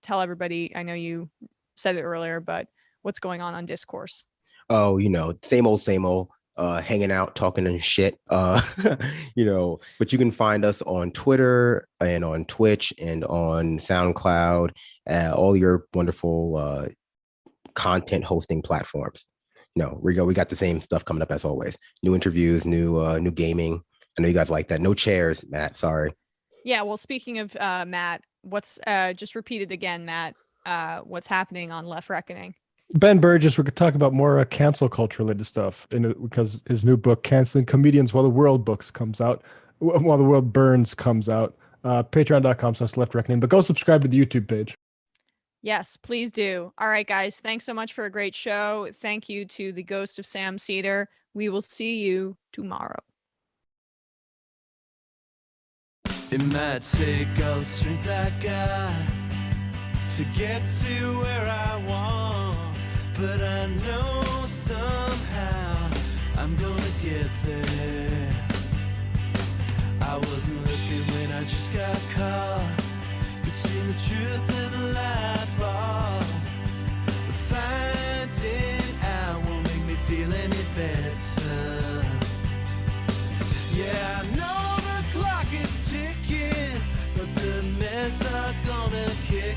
tell everybody, I know you said it earlier, but what's going on Discourse? Oh, same old, hanging out, talking and shit. But you can find us on Twitter and on Twitch and on SoundCloud, all your wonderful content hosting platforms. We got the same stuff coming up as always. New interviews, new gaming. I know you guys like that. No chairs, Matt. Sorry. Yeah. Well, speaking of Matt, what's just repeat it again, Matt. What's happening on Left Reckoning? Ben Burgess, we're going to talk about more cancel culture related stuff because his new book, Canceling Comedians While the World comes out. While the World Burns comes out. Patreon.com/Left Reckoning. But go subscribe to the YouTube page. Yes, please do. All right, guys. Thanks so much for a great show. Thank you to the ghost of Sam Seder. We will see you tomorrow. It might take all the strength I got to get to where I want, but I know somehow I'm gonna get there. I wasn't looking when I just got caught between the truth and the light bar. But finding out won't make me feel any better. Yeah, I know the clock is ticking, but the meds are gonna kick